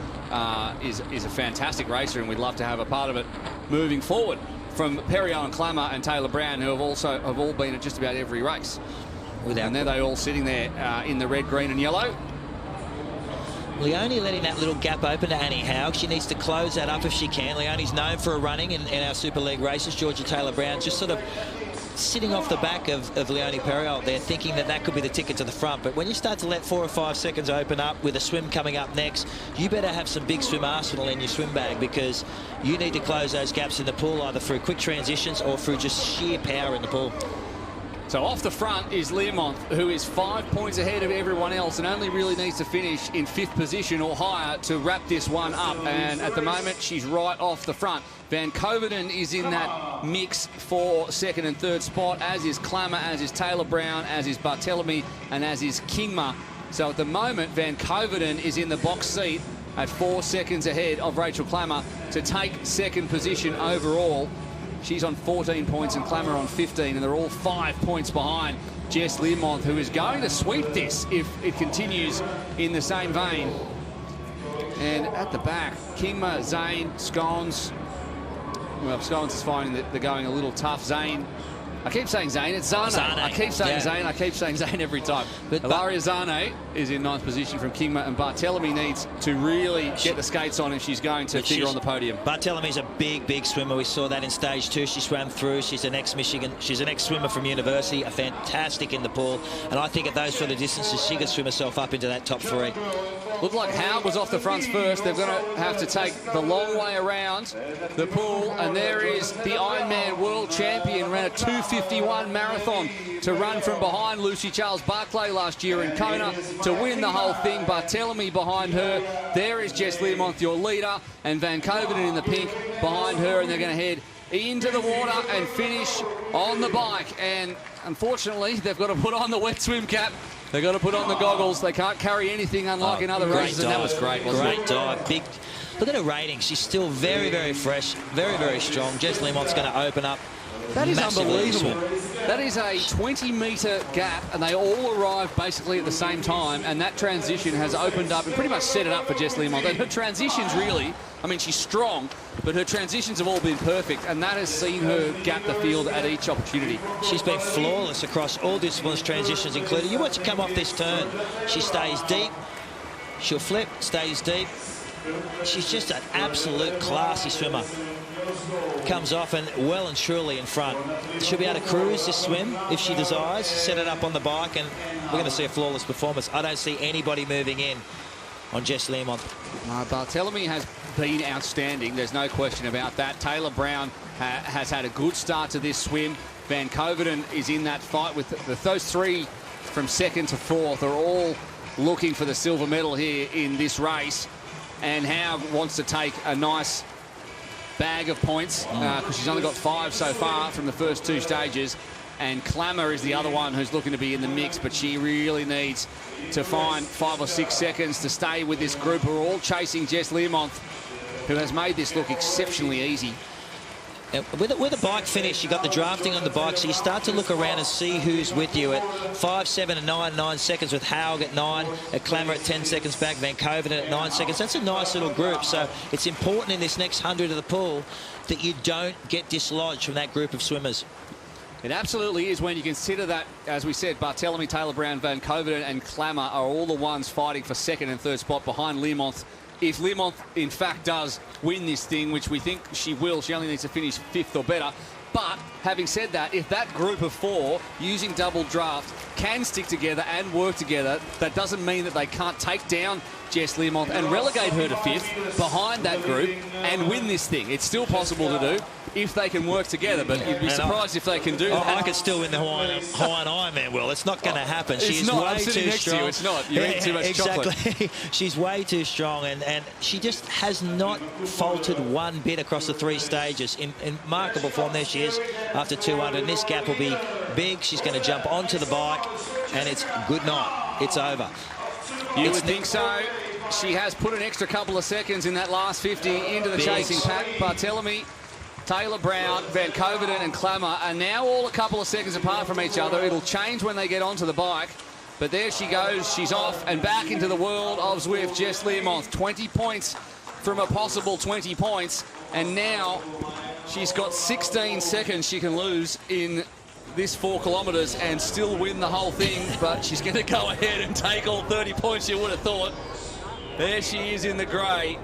is a fantastic racer, and we'd love to have a part of it moving forward. From Perriot and Klamer and Taylor Brown, who have all been at just about every race. And there they all sitting there in the red, green and yellow. Leonie letting that little gap open to Annie Haug. She needs to close that up if she can. Leonie's known for her running in our Super League races. Georgia Taylor Brown just sort of sitting off the back of Leonie Perriot there, thinking that could be the ticket to the front. But when you start to let 4 or 5 seconds open up with a swim coming up next, you better have some big swim arsenal in your swim bag, because you need to close those gaps in the pool, either through quick transitions or through just sheer power in the pool. So off the front is Learmonth, who is 5 points ahead of everyone else and only really needs to finish in 5th position or higher to wrap this one up. And at the moment, she's right off the front. Van Coverdon is in that mix for 2nd and 3rd spot, as is Klamer, as is Taylor Brown, as is Barthelemy, and as is Kingma. So at the moment, Van Coverdon is in the box seat at 4 seconds ahead of Rachel Klamer to take 2nd position overall. She's on 14 points and Klamer on 15, and they're all 5 points behind Jess Learmonth, who is going to sweep this if it continues in the same vein. And at the back, Kingma, Zane, Scones. Well, Scones is finding that they're going a little tough. Zane, I keep saying Zane, it's Zane. I keep saying Zane, I keep saying Zane every time. But Ilaria Zane is in 9th position from Kingma, and Barthelemy needs to really get the skates on if she's going to figure on the podium. Barthelemy's a big swimmer. We saw that in stage 2. She swam through. She's an ex-Michigan. She's an ex-swimmer from university, a fantastic in the pool. And I think at those sort of distances, she could swim herself up into that top 3. Looked like Howard was off the fronts first. They're going to have to take the long way around the pool. And there is the Ironman world champion, ran a 2:51 marathon to run from behind Lucy Charles-Barclay last year in Kona to win the whole thing. Barthelemy behind her. There is Jess Learmonth, your leader, and Van Coverdon in the pink behind her. And they're going to head into the water and finish on the bike. And unfortunately, they've got to put on the wet swim cap. They've got to put on the goggles. They can't carry anything unlike in other races, and that was great, wasn't it? Great dive. Big. Look at her rating. She's still very fresh, very strong. Jess Learmonth's going to open up. That is unbelievable. That is a 20-metre gap, and they all arrived basically at the same time, and that transition has opened up and pretty much set it up for Jess Learmonth. And her transitions really, I mean, she's strong, but her transitions have all been perfect, and that has seen her gap the field at each opportunity. She's been flawless across all disciplines, transitions included. You watch her come off this turn. She stays deep. She'll flip, stays deep. She's just an absolute classy swimmer. Comes off and well and truly in front. She'll be able to cruise this swim if she desires, set it up on the bike, and we're going to see a flawless performance. I don't see anybody moving in on Jess Learmonth. Barthelemy has been outstanding. There's no question about that. Taylor Brown has had a good start to this swim. Van Coverdon is in that fight with those 3 from 2nd to 4th are all looking for the silver medal here in this race. And Howe wants to take a nice bag of points because she's only got 5 so far from the first 2 stages. And Klamer is the other one who's looking to be in the mix, but she really needs to find 5 or 6 seconds to stay with this group who are all chasing Jess Learmonth, who has made this look exceptionally easy. With a bike finish, you got the drafting on the bike, so you start to look around and see who's with you at 5, 7, and 9 seconds, with Howard at 9, at Klamer at 10 seconds back, Van Coverdon at 9 seconds. That's a nice little group, so it's important in this next 100 of the pool that you don't get dislodged from that group of swimmers. It absolutely is when you consider that, as we said, Barthelemy, Taylor Brown, Van Coverdon and Klamer are all the ones fighting for 2nd and 3rd spot behind Learmonth. If Learmonth, in fact, does win this thing, which we think she will, she only needs to finish 5th or better. But having said that, if that group of 4 using double draft can stick together and work together, that doesn't mean that they can't take down Jess Learmonth and relegate her to 5th behind that group and win this thing. It's still possible to do if they can work together, but you'd be surprised if they can do that. I could still win the Hawaiian Ironman. Well, it's not going to happen. She's way too strong. It's not. You're eating too much chocolate. Exactly. She's way too strong, and she just has not faltered one bit across the 3 stages. In remarkable form, there she is after 200, and this gap will be big. She's going to jump onto the bike, and it's good night. It's over. You would think so. She has put an extra couple of seconds in that last 50 into the chasing pack. Barthelemy, Taylor Brown, Van Coverdon and Klamer are now all a couple of seconds apart from each other. It'll change when they get onto the bike. But there she goes. She's off and back into the world of Zwift. Jess Learmonth, 20 points from a possible 20 points. And now she's got 16 seconds she can lose in this 4 kilometres and still win the whole thing. But she's going to go ahead and take all 30 points, you would have thought. There she is in the grey.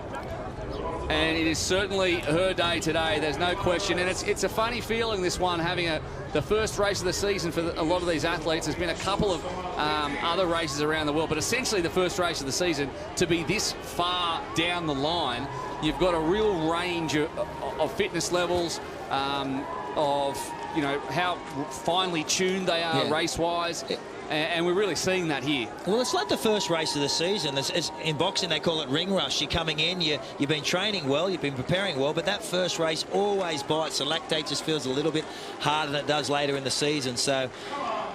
And it is certainly her day today, there's no question. And it's a funny feeling, this one, having the first race of the season for a lot of these athletes. There's been a couple of other races around the world, but essentially the first race of the season to be this far down the line. You've got a real range of fitness levels, of you know, how finely tuned they are race-wise. And we're really seeing that here. Well, it's like the first race of the season. It's in boxing, they call it ring rush. You're coming in, you've been training well, you've been preparing well, but that first race always bites. The lactate just feels a little bit harder than it does later in the season. So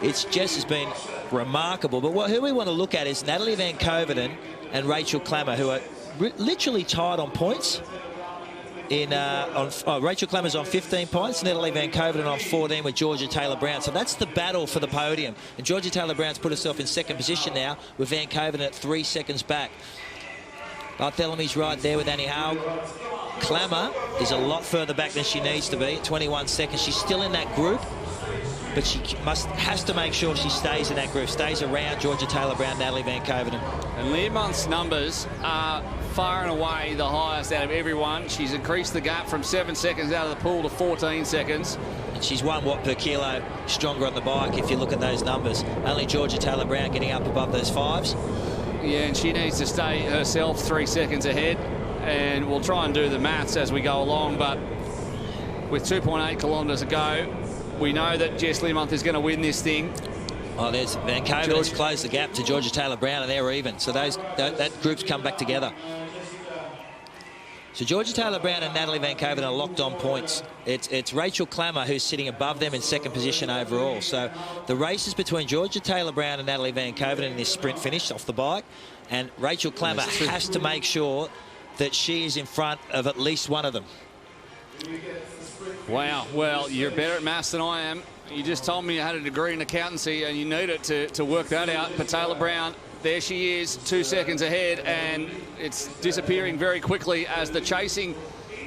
Jess has been remarkable. But who we want to look at is Natalie Van Coveren and Rachel Klamer, who are literally tied on points. Rachel Klamer's on 15 points, Natalie Van Coveren on 14 with Georgia Taylor-Brown. So that's the battle for the podium. And Georgia Taylor-Brown's put herself in second position now with Van Coveren at 3 seconds back. Barthelomy's right there with Annie Haug. Klamer is a lot further back than she needs to be at 21 seconds. She's still in that group, but she has to make sure she stays in that group, stays around Georgia Taylor-Brown, Natalie Van Coveren. And Learmont's numbers are far and away the highest out of everyone. She's increased the gap from 7 seconds out of the pool to 14 seconds. And she's 1 watt per kilo stronger on the bike if you look at those numbers. Only Georgia Taylor-Brown getting up above those 5s. Yeah, and she needs to stay herself 3 seconds ahead. And we'll try and do the maths as we go along, but with 2.8 kilometres to go, we know that Jess Learmont is going to win this thing. Oh, there's Van Coven's closed the gap to Georgia Taylor-Brown, and they're even. So that group's come back together. So Georgia Taylor-Brown and Natalie Van Coveren are locked on points. It's Rachel Klamer who's sitting above them in second position overall. So the race is between Georgia Taylor-Brown and Natalie Van Coveren in this sprint finish off the bike. And Rachel Klamer has to make sure that she is in front of at least one of them. Wow, well, you're better at maths than I am. You just told me you had a degree in accountancy and you need it to work that out. But Taylor-Brown, there she is, 2 seconds ahead, and it's disappearing very quickly as the chasing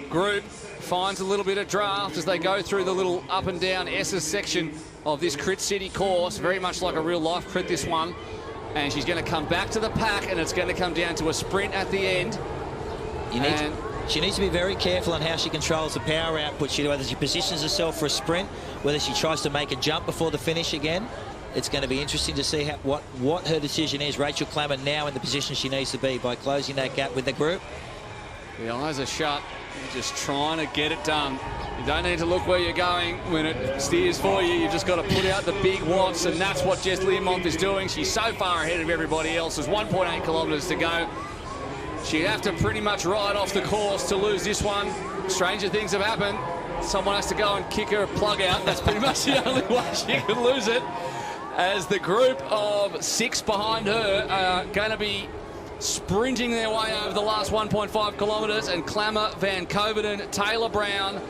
group finds a little bit of draft as they go through the little up and down S's section of this Crit City course, very much like a real life crit, this one. And she's going to come back to the pack, and it's going to come down to a sprint at the end. She needs to be very careful on how she controls the power output. Whether she positions herself for a sprint, whether she tries to make a jump before the finish again. It's going to be interesting to see what her decision is. Rachel Klamer now in the position she needs to be by closing that gap with the group. The eyes are shut. You're just trying to get it done. You don't need to look where you're going when it steers for you. You've just got to put out the big watts, and that's what Jess Learmont is doing. She's so far ahead of everybody else. There's 1.8 kilometres to go. She'd have to pretty much ride off the course to lose this one. Stranger things have happened. Someone has to go and kick her plug out. That's pretty much the only way she can lose it. As the group of 6 behind her are going to be sprinting their way over the last 1.5 kilometres, and Klamer, Van Coveren, Taylor-Brown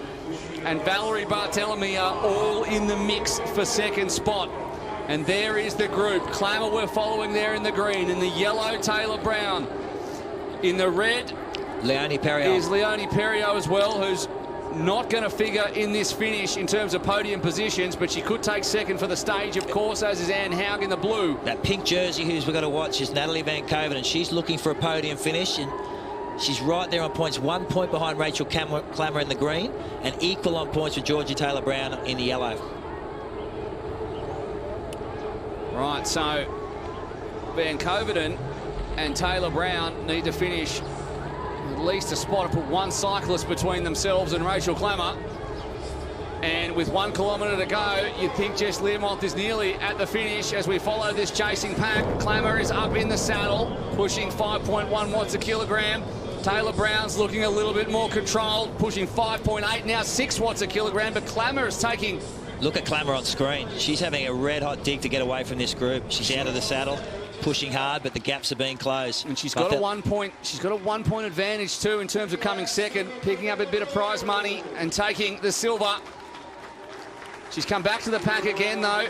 and Valerie Barthelemy are all in the mix for second spot. And there is the group. Klamer we're following there in the green. In the yellow, Taylor-Brown. In the red Leonie Perriot is Leonie Perriot as well, who's not going to figure in this finish in terms of podium positions, but she could take second for the stage, of course, as is Anne Haug in the blue. That pink jersey who's we've got to watch is Natalie Van Coveren, and she's looking for a podium finish, and she's right there on points, 1 point behind Rachel Klamer in the green, and equal on points with Georgia Taylor-Brown in the yellow. Right, so Van Coveren and Taylor-Brown need to finish at least a spot to put one cyclist between themselves and Rachel Klamer. And with 1 kilometre to go, you'd think Jess Learmont is nearly at the finish as we follow this chasing pack. Klamer is up in the saddle, pushing 5.1 watts a kilogram. Taylor-Brown's looking a little bit more controlled, pushing 5.8, now 6 watts a kilogram, but Klamer is taking... Look at Klamer on screen. She's having a red-hot dig to get away from this group. She's out of the saddle, pushing hard, but the gaps are being closed. And she's got a 1 point. She's got a 1 point advantage too in terms of coming second, picking up a bit of prize money and taking the silver. She's come back to the pack again though.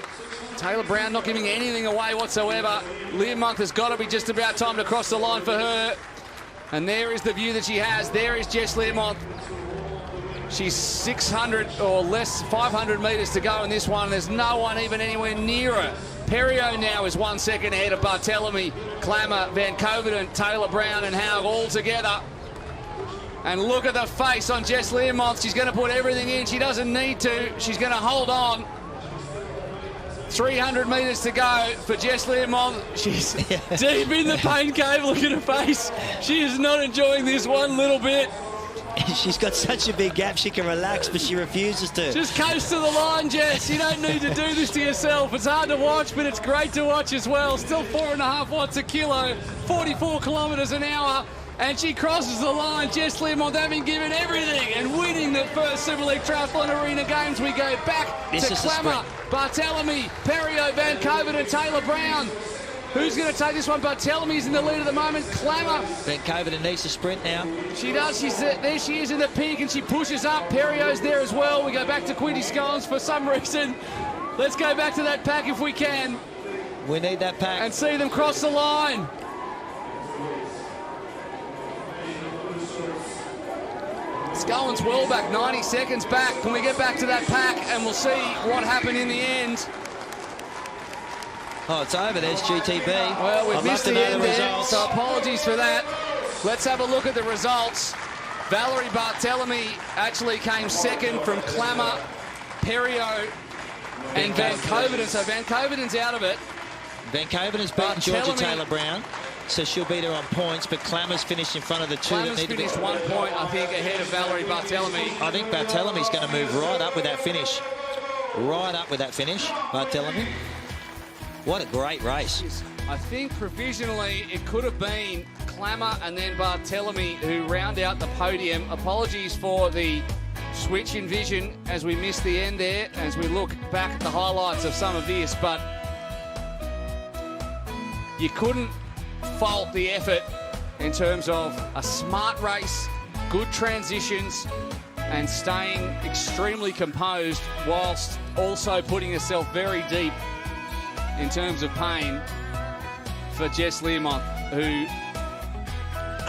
Taylor-Brown not giving anything away whatsoever. Learmont has got to be just about time to cross the line for her. And there is the view that she has. There is Jess Learmont. She's 600 or less, 500 metres to go in this one. There's no one even anywhere near her. Perriot now is 1 second ahead of Barthelemy, Klamer, Van Coveren, Taylor-Brown and Haug all together. And look at the face on Jess Learmont. She's going to put everything in. She doesn't need to. She's going to hold on. 300 metres to go for Jess Learmont. She's deep in the pain cave. Look at her face. She is not enjoying this one little bit. She's got such a big gap, she can relax, but she refuses to. Just coast to the line, Jess. You don't need to do this to yourself. It's hard to watch, but it's great to watch as well. Still 4.5 watts a kilo, 44 kilometres an hour. And she crosses the line. Jess Learmonth having given everything and winning the first Super League Triathlon Arena Games. We go back to Klamer, Barthélemy, Perriot, Van Covert and Taylor Brown. Who's going to take this one? Barthélemy's in the lead at the moment. Klamer. Van Covert needs to sprint now. She does. There she is in the peak and she pushes up. Perriot's there as well. We go back to Quinty Scollins for some reason. Let's go back to that pack if we can. We need that pack. And see them cross the line. Scollins well back, 90 seconds back. Can we get back to that pack and we'll see what happened in the end. Oh, it's over. There's GTB. Well, we've missed the end there, so apologies for that. Let's have a look at the results. Valerie Barthélemy actually came second from Klamer, Perriot and Van Covert. So Van Covert's out of it. Van Covert has beaten Georgia Taylor Brown, so she'll beat her on points, but Klamer's finished in front of the two. Klamer's finished 1 point, I think, ahead of Valerie Barthélemy. I think Barthélemy's going to move right up with that finish. Right up with that finish, Barthélemy. What a great race. I think provisionally it could have been Klamer and then Barthélemy who round out the podium. Apologies for the switch in vision as we missed the end there, as we look back at the highlights of some of this, but you couldn't fault the effort in terms of a smart race, good transitions, and staying extremely composed whilst also putting herself very deep in terms of pain for Jess Learmonth, who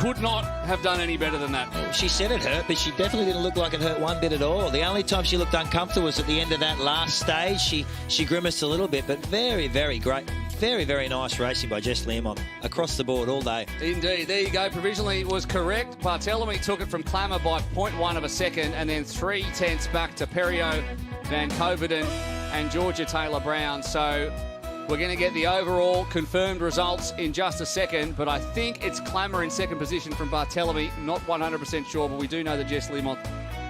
could not have done any better than that. She said it hurt, but she definitely didn't look like it hurt one bit at all. The only time she looked uncomfortable was at the end of that last stage. She grimaced a little bit, but very, very great. Very, very nice racing by Jess Learmonth across the board all day. Indeed. There you go. Provisionally was correct. Barthélemy took it from Klamer by 0.1 of a second and then 3/10 back to Perriot, Van Covert and Georgia Taylor Brown. So we're going to get the overall confirmed results in just a second, but I think it's Klamer in second position from Barthélemy. Not 100% sure, but we do know that Jess Learmonth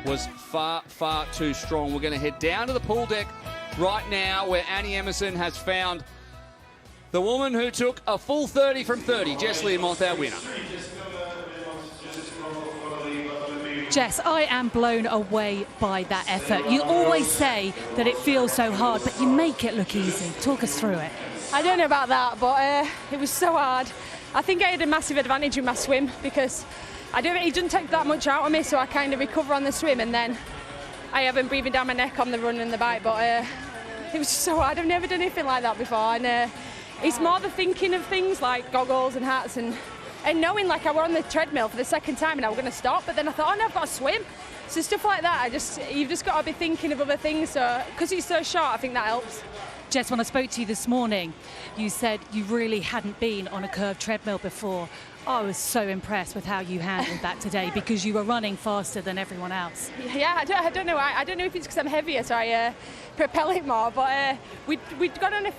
was far, far too strong. We're going to head down to the pool deck right now where Annie Emerson has found the woman who took a full 30 from 30, Jess Learmonth, our winner. Jess, I am blown away by that effort. You always say that it feels so hard, but you make it look easy. Talk us through it. I don't know about that, but it was so hard. I think I had a massive advantage with my swim because it doesn't take that much out of me, so I kind of recover on the swim and then I have been breathing down my neck on the run and the bike, but it was just so hard. I've never done anything like that before, and it's more the thinking of things like goggles and hats and knowing like I were on the treadmill for the second time and I was going to stop, but then I thought, oh no, I've got to swim. So stuff like that, you've just got to be thinking of other things. So because it's so short, I think that helps. Jess, when I spoke to you this morning, you said you really hadn't been on a curved treadmill before. I was so impressed with how you handled that today because you were running faster than everyone else. Yeah, I don't know. I don't know if it's because I'm heavier, so I propel it more. But we'd gone on a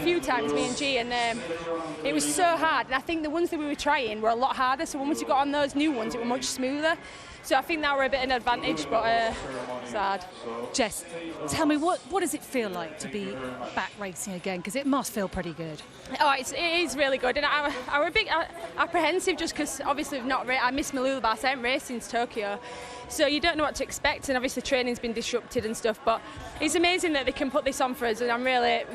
few times, me and G, and it was so hard. And I think the ones that we were trying were a lot harder. So once we got on those new ones, it were much smoother. So I think that were a bit of an advantage, but it's hard. Jess, tell me, what does it feel like to be back racing again? Because it must feel pretty good. Oh, it is really good. And I were a bit apprehensive just because obviously I missed my Lulabas. I haven't raced since Tokyo. So you don't know what to expect, and obviously training's been disrupted and stuff, but it's amazing that they can put this on for us, and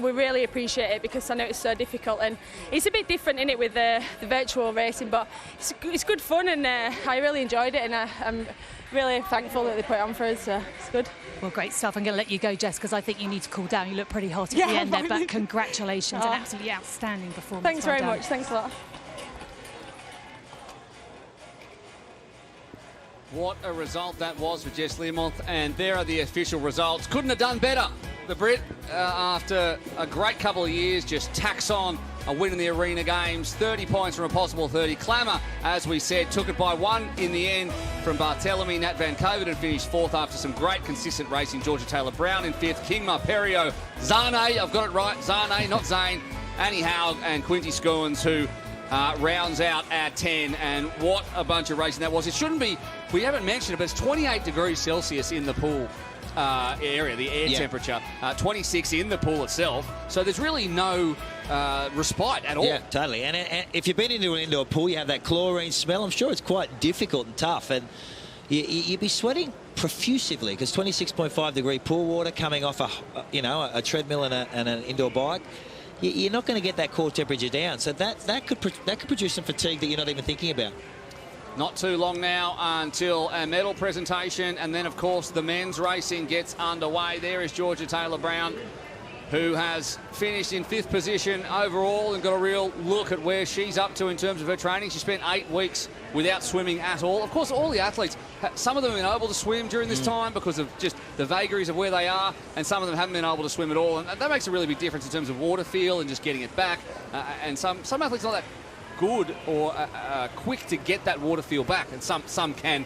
we really appreciate it because I know it's so difficult, and it's a bit different in it with the virtual racing, but it's good fun, and I really enjoyed it, and I'm really thankful that they put it on for us, so it's good. Well, great stuff. I'm going to let you go, Jess, because I think you need to cool down. You look pretty hot at the end there, but congratulations, an absolutely outstanding performance. Thanks very much. Thanks a lot. What a result that was for Jess Learmonth, and there are the official results. Couldn't have done better. The Brit, after a great couple of years, just tacks on a win in the Arena Games, 30 points from a possible 30. Klamer, as we said, took it by 1 in the end from Barthélemy. Nat Van Covert and finished 4th after some great consistent racing. Georgia Taylor Brown in 5th. Kingma, Perriot, Zane, I've got it right, Zane, not Zane, Annie Haug and Quinty Scollins, who rounds out at 10, and what a bunch of racing that was. It shouldn't be, we haven't mentioned it, but it's 28 degrees Celsius in the pool area, the air temperature, 26 in the pool itself, so there's really no respite at all. Yeah, totally. And if you've been into an indoor pool, you have that chlorine smell. I'm sure it's quite difficult and tough, and you'd be sweating profusely because 26.5 degree pool water coming off a treadmill and an indoor bike. You're not going to get that core temperature down, so that could produce some fatigue that you're not even thinking about. Not too long now until a medal presentation, and then of course the men's racing gets underway. There is Georgia Taylor-Brown, who has finished in 5th position overall and got a real look at where she's up to in terms of her training. She spent 8 weeks without swimming at all. Of course, all the athletes, some of them have been able to swim during this time because of just the vagaries of where they are, and some of them haven't been able to swim at all, and that makes a really big difference in terms of water feel and just getting it back. And some athletes are not that good or quick to get that water feel back, and some can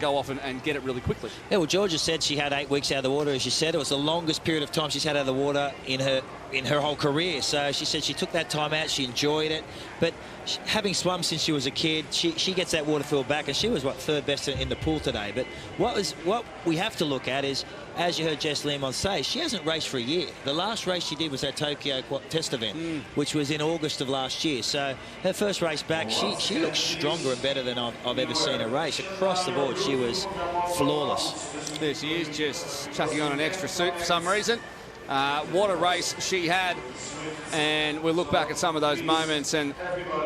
go off and get it really quickly. Yeah, well, Georgia said she had 8 weeks out of the water. As she said, it was the longest period of time she's had out of the water in her whole career. So she said she took that time out, she enjoyed it, but having swum since she was a kid, she gets that water feel back, and she was 3rd best in the pool today. But what we have to look at is, as you heard Jess Lemon say, she hasn't raced for a year. The last race she did was that Tokyo test event, which was in August of last year. So her first race back, she looks stronger and better than I've ever seen her race. Across the board, she was flawless. There she is, just chucking on an extra suit for some reason. What a race she had, and we'll look back at some of those moments, and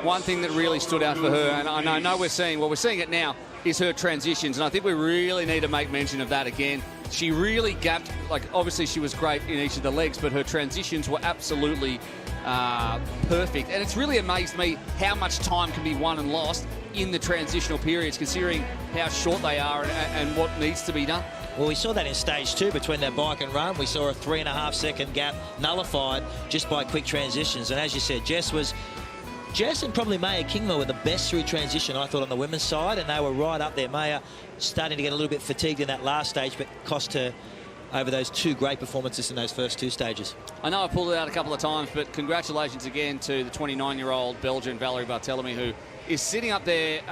one thing that really stood out for her, and I know we're seeing it now, is her transitions, and I think we really need to make mention of that again. She really gapped, like obviously she was great in each of the legs, but her transitions were absolutely perfect, and it's really amazed me how much time can be won and lost in the transitional periods, considering how short they are and what needs to be done. Well, we saw that in stage 2 between that bike and run. We saw a 3.5 second gap nullified just by quick transitions. And as you said, Jess and probably Maya Kingma were the best through transition, I thought, on the women's side, and they were right up there. Maya starting to get a little bit fatigued in that last stage, but cost her over those 2 great performances in those first 2 stages. I know I pulled it out a couple of times, but congratulations again to the 29-year-old Belgian Valerie Barthelemy, who is sitting up there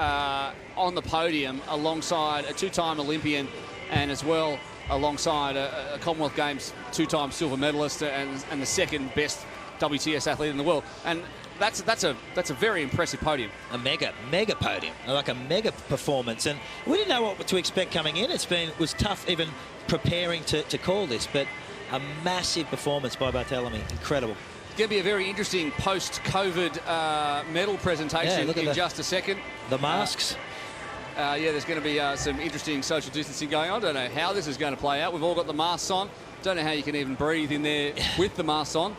on the podium alongside a 2-time Olympian, and as well alongside a Commonwealth Games 2-time silver medalist and the 2nd best WTS athlete in the world. And that's a very impressive podium. A mega podium, like a mega performance. And we didn't know what to expect coming in. It was tough even preparing to call this, but a massive performance by Barthelemy. Incredible. It's going to be a very interesting post-COVID medal presentation in just a second. The masks. Yeah, there's going to be some interesting social distancing going on. I don't know how this is going to play out. We've all got the masks on. Don't know how you can even breathe in there with the masks on.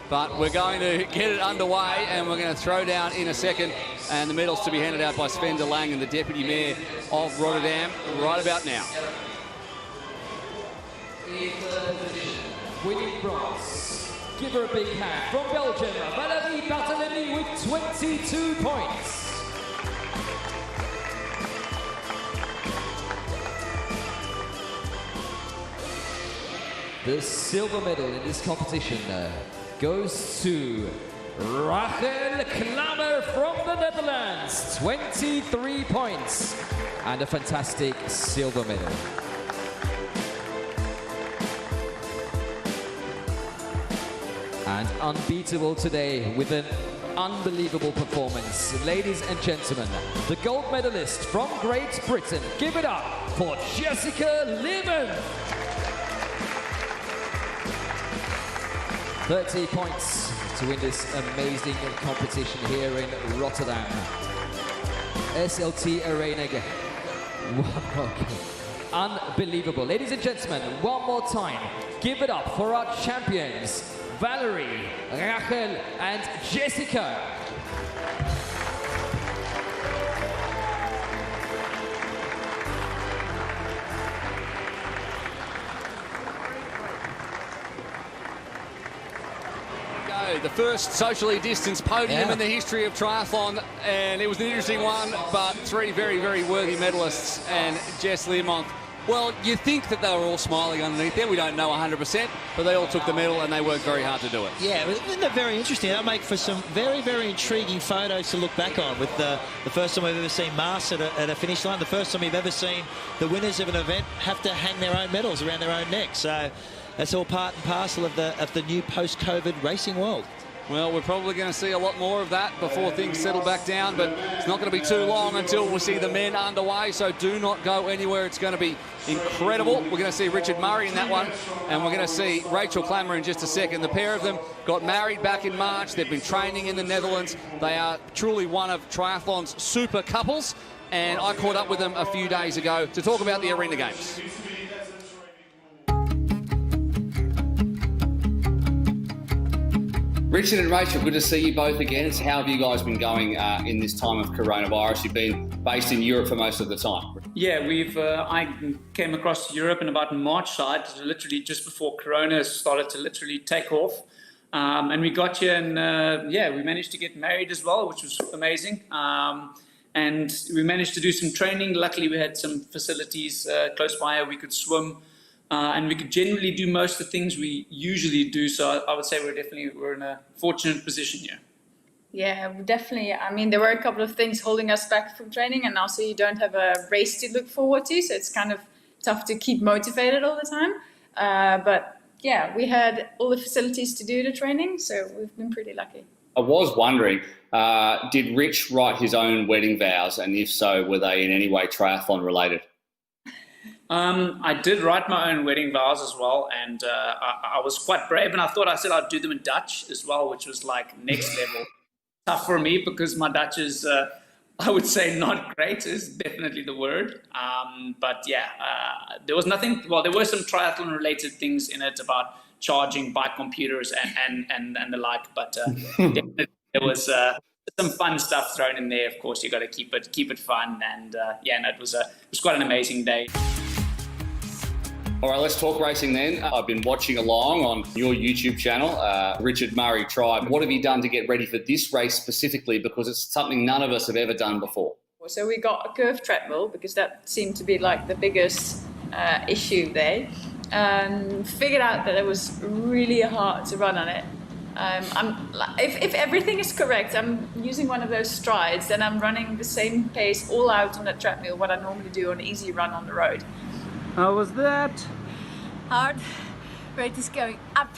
But we're going to get it underway, and we're going to throw down in a second. And the medals to be handed out by Sven de Lange and the Deputy Mayor of Rotterdam right about now. Winning bronze. Give her a big hand from Belgium, Valerie Barthelemy with 22 points. The silver medal in this competition goes to Rachel Klamer from the Netherlands, 23 points, and a fantastic silver medal. And unbeatable today with an unbelievable performance. Ladies and gentlemen, the gold medalist from Great Britain, give it up for Jessica Lemon. 30 points to win this amazing competition here in Rotterdam. SLT Arena Games. Wow. Unbelievable. Ladies and gentlemen, one more time, give it up for our champions, Valerie, Rachel, and Jessica. The first socially distanced podium in the history of triathlon, and it was an interesting one, but 3 very, very worthy medalists, and Jess Learmonth Well, you think that they were all smiling underneath there. We don't know 100%, but they all took the medal and they worked very hard to do it. Yeah, isn't that very interesting? That'll make for some very, very intriguing photos to look back on, with the first time we've ever seen masks at a finish line, the first time we've ever seen the winners of an event have to hang their own medals around their own neck. So that's all part and parcel of the new post-COVID racing world. Well, we're probably going to see a lot more of that before things settle back down, but it's not going to be too long until we see the men underway, so do not go anywhere. It's going to be incredible. We're going to see Richard Murray in that one, and we're going to see Rachel Klamer in just a second. The pair of them got married back in March. They've been training in the Netherlands. They are truly one of triathlon's super couples, and I caught up with them a few days ago to talk about the Arena Games. Richard and Rachel, good to see you both again. How have you guys been going in this time of coronavirus? You've been based in Europe for most of the time. Yeah, I came across Europe in about March side, literally just before Corona started to literally take off. And we got here and we managed to get married as well, which was amazing. And we managed to do some training. Luckily, we had some facilities close by where we could swim. And we could generally do most of the things we usually do. So I would say we're in a fortunate position here. Yeah, definitely. I mean, there were a couple of things holding us back from training, and also you don't have a race to look forward to. So it's kind of tough to keep motivated all the time. But yeah, we had all the facilities to do the training. So we've been pretty lucky. I was wondering, did Rich write his own wedding vows? And if so, were they in any way triathlon related? I did write my own wedding vows as well, and I was quite brave, and I said I'd do them in Dutch as well, which was like next level. Tough for me because my Dutch is, I would say, not great is definitely the word. But yeah, there was nothing, well, there were some triathlon related things in it about charging bike computers and the like, but definitely there was some fun stuff thrown in there. Of course, you got to keep it fun, and it was quite an amazing day. All right, let's talk racing then. I've been watching along on your YouTube channel, Richard Murray Tribe. What have you done to get ready for this race specifically? Because it's something none of us have ever done before. So we got a curved treadmill because that seemed to be like the biggest issue there. Figured out that it was really hard to run on it. If everything is correct, I'm using one of those strides, and I'm running the same pace all out on the treadmill, what I normally do on an easy run on the road. How was that? Hard. Rate is going up.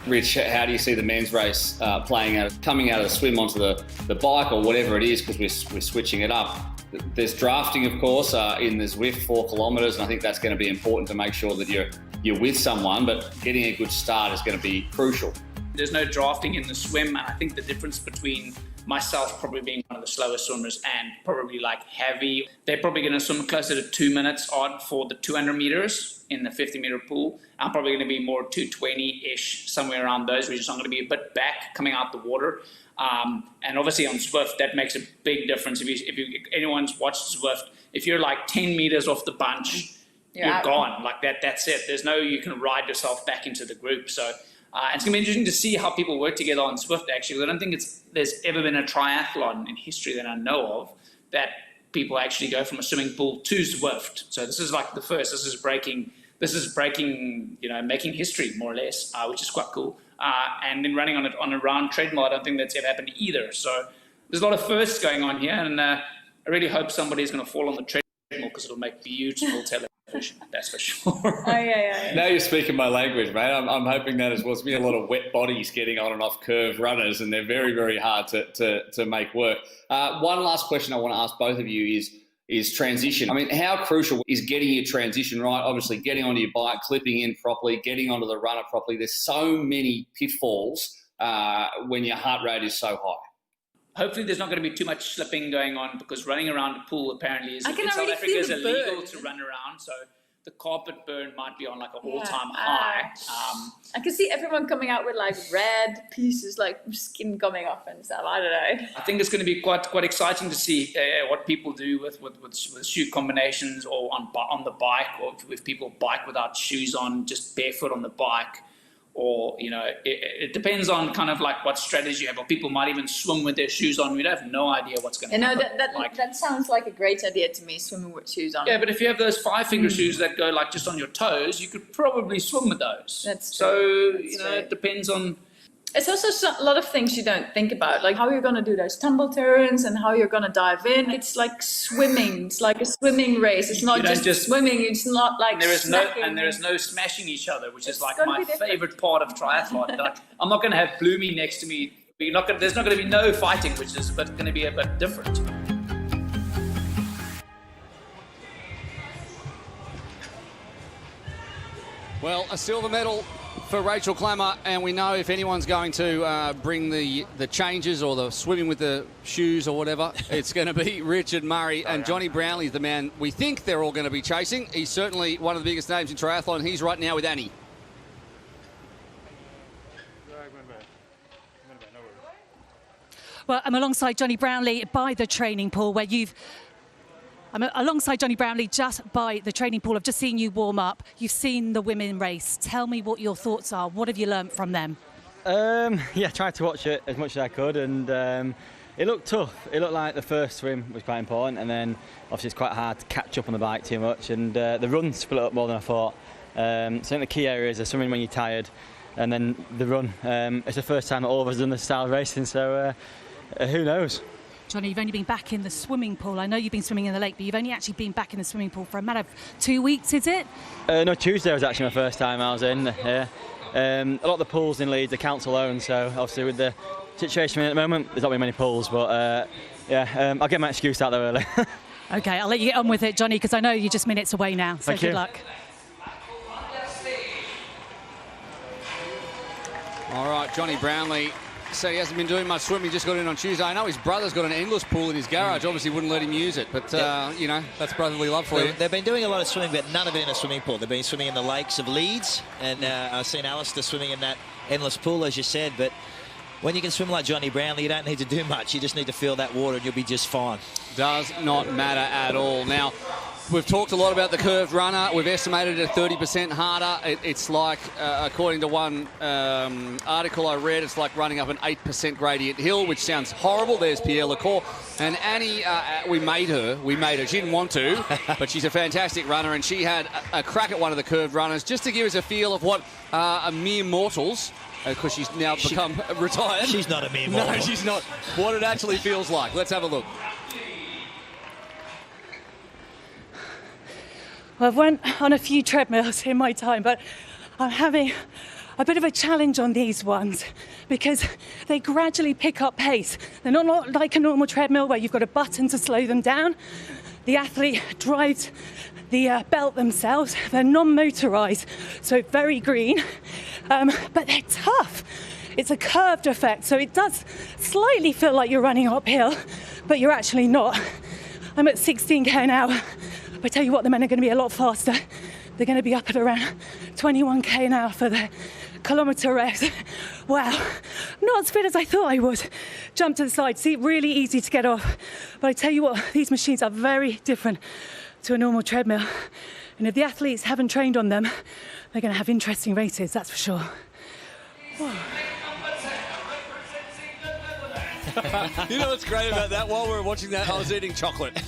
Rich, how do you see the men's race coming out of the swim onto the bike or whatever it is, because we're switching it up? There's drafting, of course, in the Zwift 4 kilometres, and I think that's going to be important to make sure that you're with someone, but getting a good start is going to be crucial. There's no drafting in the swim, and I think the difference between myself probably being one of the slower swimmers and probably like heavy, they're probably going to swim closer to 2 minutes odd for the 200 meters in the 50-meter pool. I'm probably going to be more 220-ish, somewhere around those, which is I'm going to be a bit back coming out the water. And obviously on Zwift, that makes a big difference. If anyone's watched Zwift, if you're like 10 meters off the bunch, you're gone. Like that's it. There's no, you can ride yourself back into the group. So it's going to be interesting to see how people work together on Zwift, actually. I don't think there's ever been a triathlon in history that I know of that people actually go from a swimming pool to Zwift. So this is like the first. This is breaking, making history, more or less, which is quite cool. And then running on a round treadmill, I don't think that's ever happened either. So there's a lot of firsts going on here, and I really hope somebody's going to fall on the treadmill because it'll make beautiful television. That's for sure. Oh, yeah. Now you're speaking my language, mate. I'm hoping that as well. It's been a lot of wet bodies getting on and off curved runners, and they're very, very hard to make work. One last question I want to ask both of you is transition. I mean, how crucial is getting your transition right? Obviously, getting onto your bike, clipping in properly, getting onto the runner properly. There's so many pitfalls when your heart rate is so high. Hopefully there's not going to be too much slipping going on, because running around the pool apparently in South Africa is illegal to run around. So the carpet burn might be on like an all-time high. I can see everyone coming out with like red pieces, like skin coming off and stuff. I don't know. I think it's going to be quite exciting to see what people do with shoe combinations, or on the bike, or if people bike without shoes on, just barefoot on the bike, or it depends on kind of like what strategy you have. Or people might even swim with their shoes on. We have no idea what's going to happen. That sounds like a great idea to me, swimming with shoes on. Yeah, but if you have those 5-finger shoes that go like just on your toes, you could probably swim with those. That's true. That's So true. it depends on. It's also a lot of things you don't think about, like how you're going to do those tumble turns and how you're going to dive in. It's like swimming. It's like a swimming race. It's not just swimming. It's not like There is snacking. no smashing each other, which is like gonna my be different. favorite part of triathlon. Like, I'm not going to have Bloomy next to me. There's not going to be no fighting, which is going to be a bit different. Well, a silver medal for Rachel Klamer, and we know if anyone's going to bring the changes or the swimming with the shoes or whatever, it's going to be Richard Murray. And Jonny Brownlee is the man we think they're all going to be chasing. He's certainly one of the biggest names in triathlon. He's right now with Annie. Well, I'm alongside Jonny Brownlee by the training pool I'm alongside Jonny Brownlee just by the training pool. I've just seen you warm up. You've seen the women race. Tell me what your thoughts are. What have you learnt from them? Yeah, tried to watch it as much as I could, and it looked tough. It looked like the first swim was quite important, and then obviously it's quite hard to catch up on the bike too much, and the run split up more than I thought. So I think the key areas are swimming when you're tired, and then the run. It's the first time that all of us have done this style of racing, so who knows? Jonny, you've only been back in the swimming pool. I know you've been swimming in the lake, but you've only actually been back in the swimming pool for a matter of 2 weeks, is it? No, Tuesday was actually my first time I was in. Yeah. A lot of the pools in Leeds are council owned, so obviously with the situation at the moment, there's not been many pools, but I'll get my excuse out there early. OK, I'll let you get on with it, Jonny, because I know you're just minutes away now, so Thank good you. luck. All right, Jonny Brownlee. So he hasn't been doing much swimming, he just got in on Tuesday. I know his brother's got an endless pool in his garage, obviously wouldn't let him use it, but, that's brotherly love for you. They've been doing a lot of swimming, but none of it in a swimming pool. They've been swimming in the lakes of Leeds, and I've seen Alistair swimming in that endless pool, as you said, but when you can swim like Jonny Brownlee, you don't need to do much. You just need to feel that water and you'll be just fine. Does not matter at all. Now, we've talked a lot about the curved runner. We've estimated it 30% harder. It's like, according to one article I read, it's like running up an 8% gradient hill, which sounds horrible. There's Pierre Lecour. And Annie, we made her. She didn't want to, but she's a fantastic runner, and she had a crack at one of the curved runners just to give us a feel of what mere mortals, because she's now become retired. She's not a mere mortal. No, she's not. What it actually feels like. Let's have a look. Well, I've went on a few treadmills in my time, but I'm having a bit of a challenge on these ones because they gradually pick up pace. They're not like a normal treadmill where you've got a button to slow them down. The athlete drives the belt themselves. They're non-motorised, so very green, but they're tough. It's a curved effect, so it does slightly feel like you're running uphill, but you're actually not. I'm at 16k an hour. But I tell you what, the men are going to be a lot faster. They're going to be up at around 21k an hour for the Kilometer Run. Wow, not as fit as I thought I would. Jump to the side, see, really easy to get off. But I tell you what, these machines are very different to a normal treadmill. And if the athletes haven't trained on them, they're going to have interesting races, that's for sure. Whoa. You know what's great about that? While we were watching that, I was eating chocolate.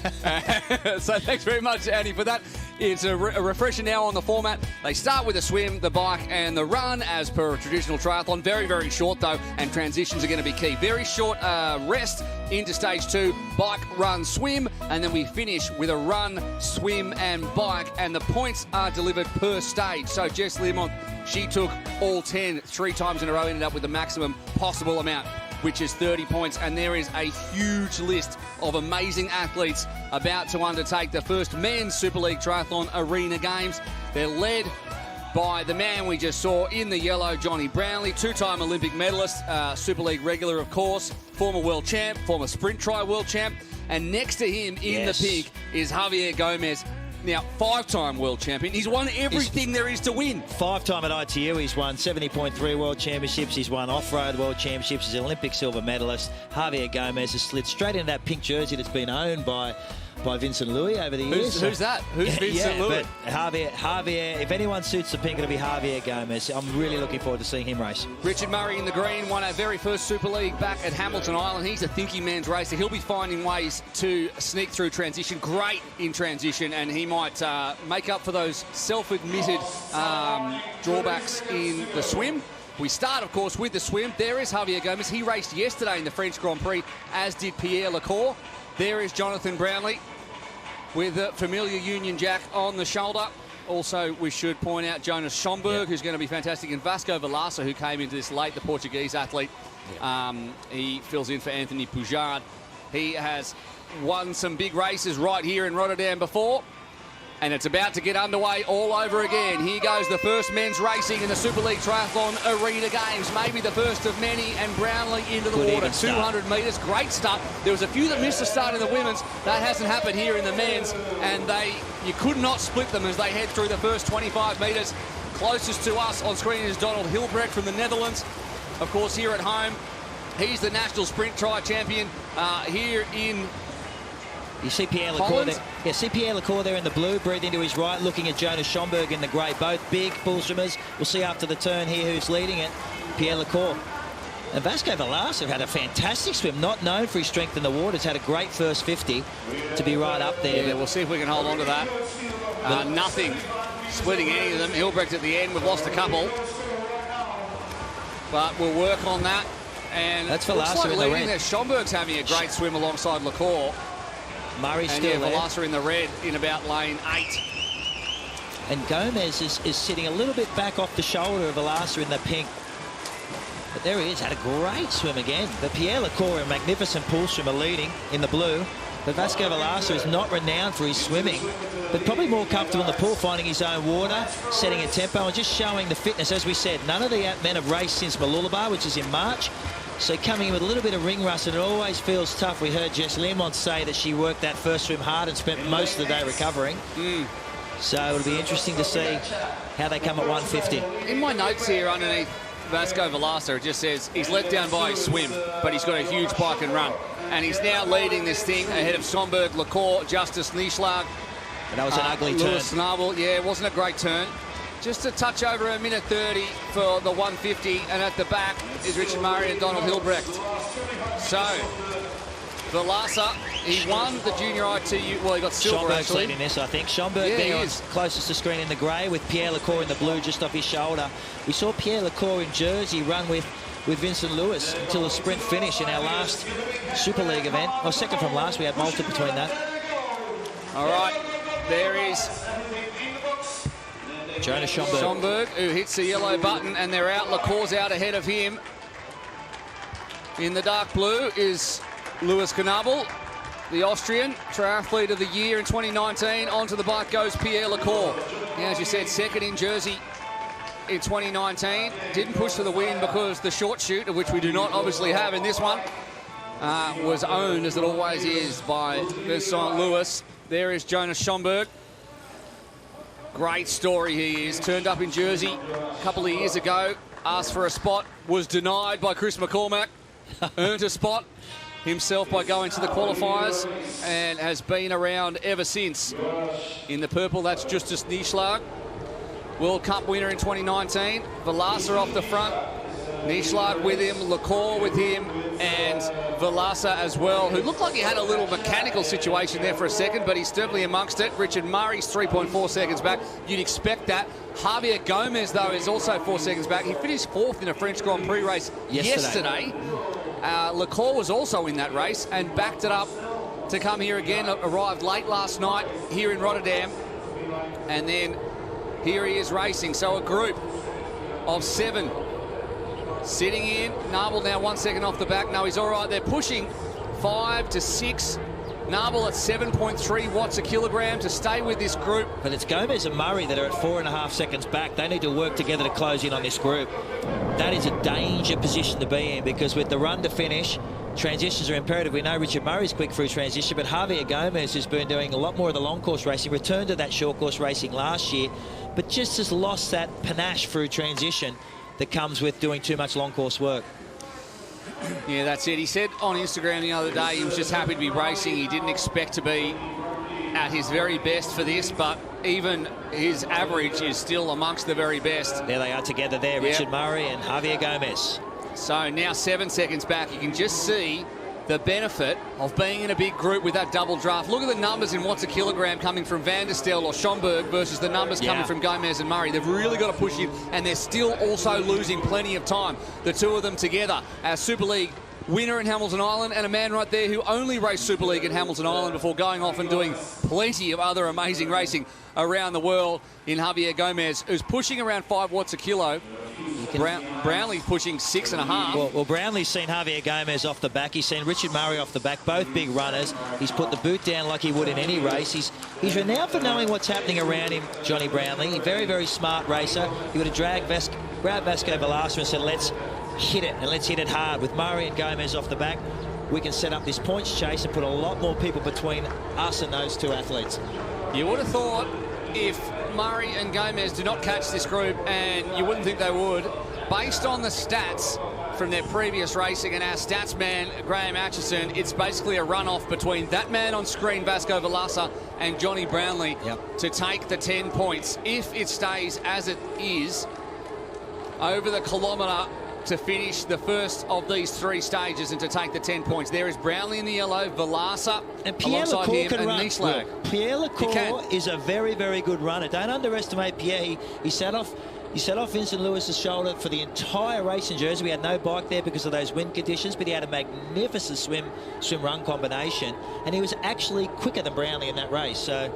So thanks very much, Annie, for that. It's a refresher now on the format. They start with the swim, the bike, and the run, as per a traditional triathlon. Very, very short, though, and transitions are going to be key. Very short rest into stage 2, bike, run, swim, and then we finish with a run, swim, and bike, and the points are delivered per stage. So Jess Learmont, she took all 10 3 times in a row, ended up with the maximum possible amount, which is 30 points, and there is a huge list of amazing athletes about to undertake the first men's Super League Triathlon Arena Games. They're led by the man we just saw in the yellow, Jonny Brownlee, 2-time Olympic medalist, Super League regular, of course, former world champ, former sprint tri world champ, and next to him in the pink is Javier Gomez. Now, 5-time world champion. He's won everything there is to win. 5-time at ITU. He's won 70.3 World Championships. He's won off-road World Championships. He's an Olympic silver medalist. Javier Gomez has slid straight into that pink jersey that's been owned by by Vincent Louis over the years. Who's that? Who's Vincent Louis? But Javier, if anyone suits the pink, it'll be Javier Gomez. I'm really looking forward to seeing him race. Richard Murray in the green won our very first Super League back at Hamilton Island. He's a thinking man's racer. He'll be finding ways to sneak through transition. Great in transition, and he might make up for those self-admitted drawbacks in the swim. We start, of course, with the swim. There is Javier Gomez. He raced yesterday in the French Grand Prix, as did Pierre Lecour. There is Jonathan Brownlee with a familiar Union Jack on the shoulder. Also, we should point out Jonas Schomburg, who's going to be fantastic, and Vasco Valasa, who came into this late, the Portuguese athlete. He fills in for Anthony Poujard. He has won some big races right here in Rotterdam before, and it's about to get underway all over again. Here goes the first men's racing in the Super League Triathlon Arena Games. Maybe the first of many, and Brownlee into the water. 200 metres, great start. There was a few that missed the start in the women's. That hasn't happened here in the men's, and you could not split them as they head through the first 25 metres. Closest to us on screen is Donald Hilbrecht from the Netherlands. Of course, here at home, he's the national sprint tri champion here in... You see Pierre Lecour there. Yeah, see Pierre Lecour there in the blue, breathing to his right, looking at Jonas Schomburg in the grey. Both big bull swimmers. We'll see after the turn here who's leading it. Pierre Lecour. And Vasco Valasa had a fantastic swim, not known for his strength in the water. He's had a great first 50 to be right up there. Yeah, we'll see if we can hold on to that. Nothing splitting any of them. Hilbrecht at the end, we've lost a couple. But we'll work on that. And that's looks Valasa like in the leading red. there. Schomburg's having a great swim alongside Lecour. Murray's and still there. Valasa in the red in about lane 8. And Gomez is sitting a little bit back off the shoulder of Valasa in the pink. But there he is, had a great swim again. But Pierre Lecour, a magnificent pool swimmer, leading in the blue. But Vasco Valasa is not renowned for his swimming, but probably more comfortable in the pool, finding his own water, setting a tempo, and just showing the fitness. As we said, none of the men have raced since Mooloolaba, which is in March. So coming in with a little bit of ring rust, and it always feels tough. We heard Jess Lemont say that she worked that first swim hard and spent most of the day recovering. So it'll be interesting to see how they come at 150. In my notes here underneath Vasco Valasa, it just says he's let down by his swim, but he's got a huge bike and run. And he's now leading this thing ahead of Schomburg, Lecour, Justus Nieschlag. And that was an ugly turn. Lewis Schnabel. Yeah, it wasn't a great turn. Just a touch over a minute 30 for the 150, and at the back is Richard Murray and Donald Hilbrecht. So, Valasa, he won the junior ITU, well, he got silver Schomburg's actually. leading this, I think. Schomburg there is closest to screen in the grey, with Pierre Lecour in the blue just off his shoulder. We saw Pierre Lecour in Jersey run with Vincent Lewis until the sprint finish in our last Super League event. Or second from last, we had Malta between that. All right, there is Jonas Schomburg. Schomburg, who hits the yellow button, and they're out. Lecour's out ahead of him. In the dark blue is Lewis Schnabel, the Austrian triathlete of the year in 2019. Onto the bike goes Pierre Lecour. Now, as you said, second in Jersey in 2019. Didn't push for the win because the short shoot, of which we do not obviously have in this one, was owned, as it always is, by Vincent Lewis. There is Jonas Schomburg. Great story he is. Turned up in Jersey a couple of years ago, asked for a spot, was denied by Chris McCormack, earned a spot himself by going to the qualifiers, and has been around ever since. In the purple, that's Justus Nieschlag, World Cup winner in 2019. Valasa off the front, Nieschlag with him, Lecour with him, and Valasa as well, who looked like he had a little mechanical situation there for a second, but he's certainly amongst it. Richard Murray's 3.4 seconds back. You'd expect that. Javier Gomez, though, is also 4 seconds back. He finished 4th in a French Grand Prix race yesterday. Lecour was also in that race and backed it up to come here again. Arrived late last night here in Rotterdam, and then here he is racing. So a group of 7 sitting in. Schnabel now 1 second off the back. No, he's all right. They're pushing 5 to 6. Schnabel at 7.3 watts a kilogram to stay with this group. But it's Gomez and Murray that are at 4.5 seconds back. They need to work together to close in on this group. That is a danger position to be in, because with the run to finish, transitions are imperative. We know Richard Murray's quick through transition, but Javier Gomez has been doing a lot more of the long course racing, returned to that short course racing last year, but just has lost that panache through transition that comes with doing too much long course work. Yeah, that's it. He said on Instagram the other day he was just happy to be racing. He didn't expect to be at his very best for this, but even his average is still amongst the very best. There they are together there, Richard Murray and Javier Gomez. So now 7 seconds back. You can just see the benefit of being in a big group with that double draft. Look at the numbers in watts a kilogram coming from Van der Stel or Schomburg versus the numbers coming from Gomez and Murray. They've really got to push in, and they're still also losing plenty of time, the two of them together. As Super League winner in Hamilton Island, and a man right there who only raced Super League in Hamilton Island before going off and doing plenty of other amazing racing around the world in Javier Gomez, who's pushing around 5 watts a kilo. Brownlee's pushing 6.5. Well, Brownlee's seen Javier Gomez off the back. He's seen Richard Murray off the back, both big runners. He's put the boot down like he would in any race. He's renowned for knowing what's happening around him, Jonny Brownlee. Very, very smart racer. He would have grabbed Vasco Velasquez and said, let's hit it, and let's hit it hard. With Murray and Gomez off the back, we can set up this points chase and put a lot more people between us and those two athletes. You would have thought if Murray and Gomez do not catch this group, and you wouldn't think they would, based on the stats from their previous racing and our stats man, Graham Atchison, it's basically a run-off between that man on screen, Vasco Velasquez, and Jonny Brownlee to take the 10 points. If it stays as it is over the kilometre to finish the first of these 3 stages and to take the 10 points. There is Brownlee in the yellow, Velasquez alongside him, and Nieschlag. Pierre Lecour is a very, very good runner. Don't underestimate Pierre. He sat off Vincent Lewis's shoulder for the entire race in Jersey. We had no bike there because of those wind conditions, but he had a magnificent swim-run combination, and he was actually quicker than Brownlee in that race. So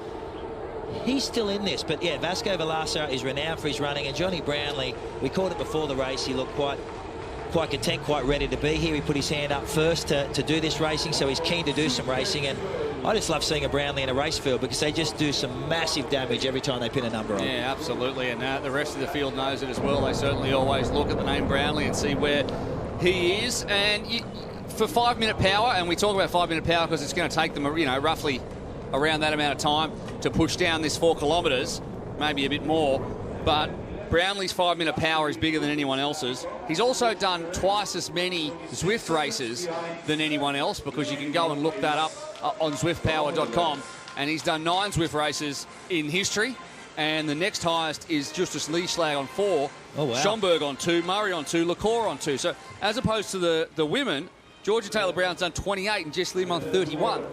he's still in this. But yeah, Vasco Velasquez is renowned for his running, and Jonny Brownlee, we called it before the race, he looked quite content, quite ready to be here. He put his hand up first to do this racing, so he's keen to do some racing. And I just love seeing a Brownlee in a race field because they just do some massive damage every time they pin a number on. Yeah, absolutely, and the rest of the field knows it as well. They certainly always look at the name Brownlee and see where he is. And for 5-minute power, and we talk about 5-minute power because it's going to take them, roughly around that amount of time to push down this 4 kilometres, maybe a bit more, but Brownlee's 5-minute power is bigger than anyone else's. He's also done twice as many Zwift races than anyone else, because you can go and look that up on zwiftpower.com, and he's done 9 Zwift races in history, and the next highest is Justus Nieschlag on 4, Schomburg on 2, Murray on 2, Lecour on 2. So as opposed to the women, Georgia Taylor-Brown's done 28 and Jess Lim on 31.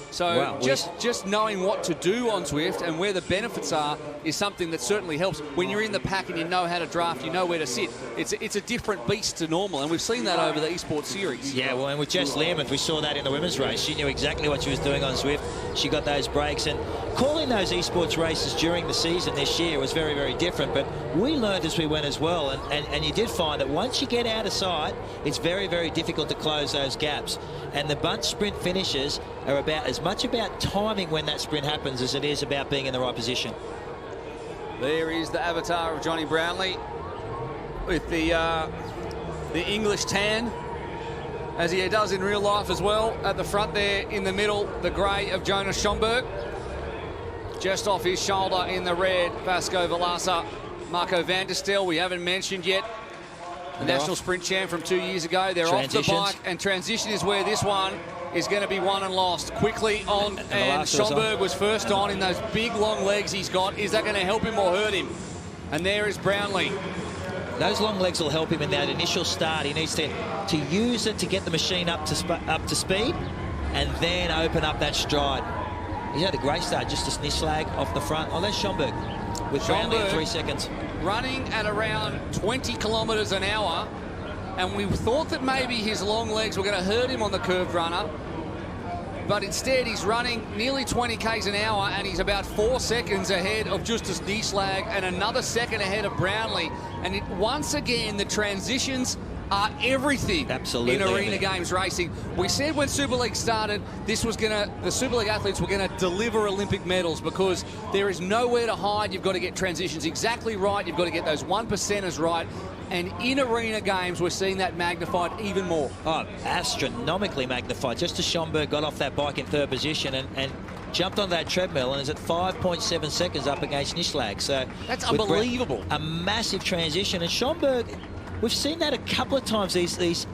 So just knowing what to do on Zwift and where the benefits are is something that certainly helps. When you're in the pack and you know how to draft, you know where to sit. It's a different beast to normal, and we've seen that over the eSports series. Yeah, well, and with Jess Learmonth, we saw that in the women's race. She knew exactly what she was doing on Zwift. She got those breaks, and calling those eSports races during the season this year was very, very different. But we learned as we went as well, and you did find that once you get out of sight, it's very, very difficult to close those gaps. And the bunch sprint finishes are about as much about timing when that sprint happens as it is about being in the right position. There is the avatar of Jonny Brownlee with the English tan, as he does in real life as well. At the front there, in the middle, the grey of Jonas Schomburg. Just off his shoulder in the red, Vasco Velasquez. Marco van der Stel, we haven't mentioned yet. The national sprint champ from 2 years ago. They're off the bike, and transition is where this one is going to be won and lost. Quickly on, and Schomburg was first on in those big long legs he's got. Is that going to help him or hurt him? And there is Brownlee. Those long legs will help him in that initial start. He needs to use it to get the machine up to speed, and then open up that stride. He had a great start, just a Nieschlag off the front. Oh, that's Schomburg with Brownlee in 3 seconds. Running at around 20 kilometres an hour, and we thought that maybe his long legs were going to hurt him on the curved runner, but instead he's running nearly 20 k's an hour, and he's about 4 seconds ahead of Justus Nieschlag and another second ahead of Brownlee. And once again, the transitions are everything in Arena Games racing. We said when Super League started, the Super League athletes were going to deliver Olympic medals, because there is nowhere to hide. You've got to get transitions exactly right. You've got to get those 1%ers right. And in Arena Games, we're seeing that magnified even more. Oh, astronomically magnified. Just as Schomburg got off that bike in 3rd position and jumped on that treadmill and is at 5.7 seconds up against Nieschlag. So that's unbelievable. A massive transition. And Schomburg, we've seen that a couple of times, these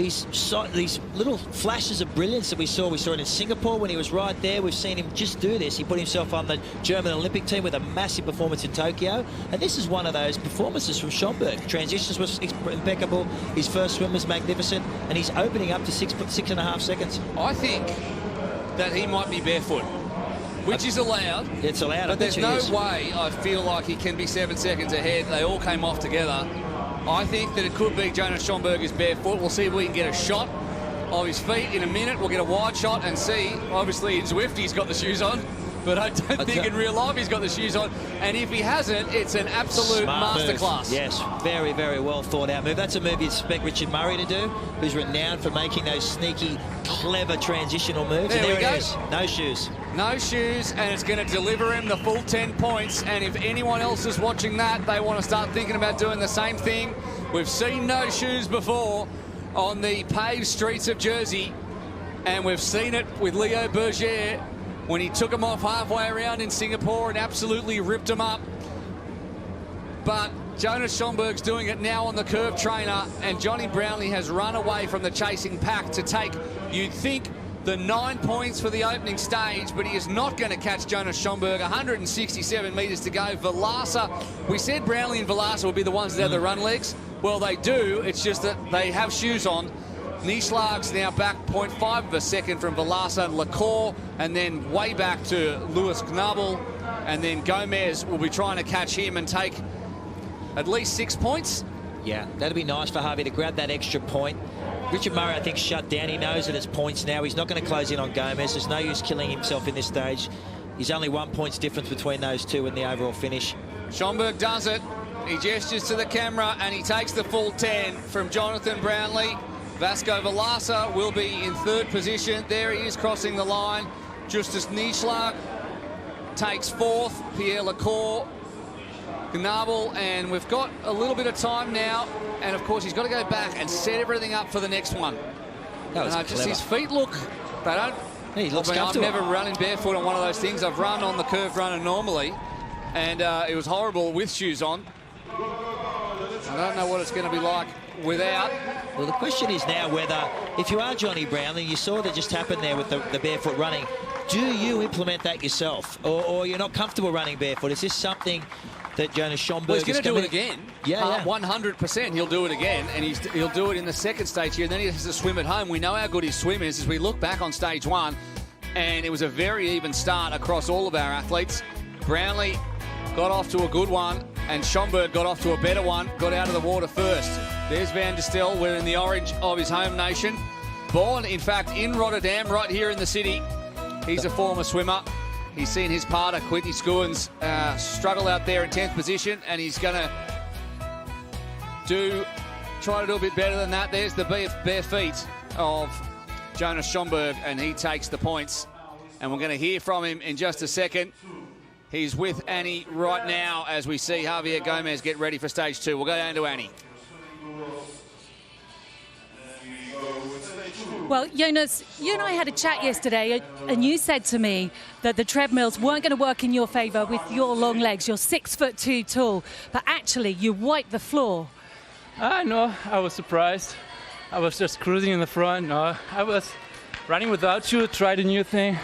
these little flashes of brilliance that we saw. We saw it in Singapore when he was right there. We've seen him just do this. He put himself on the German Olympic team with a massive performance in Tokyo. And this is one of those performances from Schomburg. Transitions was impeccable. His first swim was magnificent. And he's opening up to 6.5 seconds. I think that he might be barefoot, which is allowed. It's allowed. But there's no way I feel like he can be 7 seconds ahead. They all came off together. I think that it could be Jonas Schomburg is barefoot. We'll see if we can get a shot of his feet in a minute. We'll get a wide shot and see. Obviously in Zwift he's got the shoes on, but I don't think in real life he's got the shoes on. And if he hasn't, it's an absolute masterclass. Yes, very, very well thought out move. That's a move you'd expect Richard Murray to do, who's renowned for making those sneaky, clever transitional moves. There we go. It is. No shoes. No shoes, and it's going to deliver him the full 10 points. And if anyone else is watching that, they want to start thinking about doing the same thing. We've seen no shoes before on the paved streets of Jersey, and we've seen it with Leo Berger when he took them off halfway around in Singapore and absolutely ripped them up. But Jonas Schomburg's doing it now on the curve trainer, and Jonny Brownlee has run away from the chasing pack to take, you'd think, the 9 points for the opening stage, but he is not going to catch Jonas Schomburg. 167 metres to go. Velasa, we said Brownlee and Velasa would be the ones that have the run legs. Well, they do. It's just that they have shoes on. Nieschlag's now back 0.5 of a second from Velasa and Lacour, and then way back to Lewis Knabel, and then Gomez will be trying to catch him and take at least 6 points. Yeah, that'd be nice for Javier to grab that extra point. Richard Murray, I think, shut down. He knows that it's points now. He's not going to close in on Gomez. There's no use killing himself in this stage. He's only 1 point difference between those two in the overall finish. Schomburg does it. He gestures to the camera and he takes the full 10 from Jonathan Brownlee. Vasco Velasa will be in third position. There he is crossing the line. Justus Nieschlag takes fourth. Pierre Lacour, Gnabel, and we've got a little bit of time now. And of course, he's got to go back and set everything up for the next one. That was just his feet look, they don't. He looks I've never run in barefoot on one of those things. I've run on the curved runner normally, and it was horrible with shoes on. I don't know what it's going to be like without. Well, the question is now whether, if you are Jonny Brownlee, you saw that just happened there with the barefoot running, do you implement that yourself? Or you're not comfortable running barefoot? Is this something that Jonas Schomburg he's going to do it again? Yeah, 100% he'll do it again, and he'll do it in the second stage here, and then he has to swim at home. We know how good his swim is as we look back on stage one, and it was a very even start across all of our athletes. Brownlee got off to a good one, and Schomburg got off to a better one, got out of the water first. There's Van der Stel wearing the orange of his home nation. Born, in fact, in Rotterdam, right here in the city. He's a former swimmer. He's seen his partner, Quinty Skuins, struggle out there in 10th position, and he's going to try to do a bit better than that. There's the bare feet of Jonas Schomburg, and he takes the points. And we're going to hear from him in just a second. He's with Annie right now as we see Javier Gomez get ready for stage two. We'll go down to Annie. Well, Jonas, you and I had a chat yesterday, and you said to me that the treadmills weren't going to work in your favour with your long legs. You're 6'2" tall, but actually you wiped the floor. No, I was surprised. I was just cruising in the front. No, I was running without you, tried a new thing,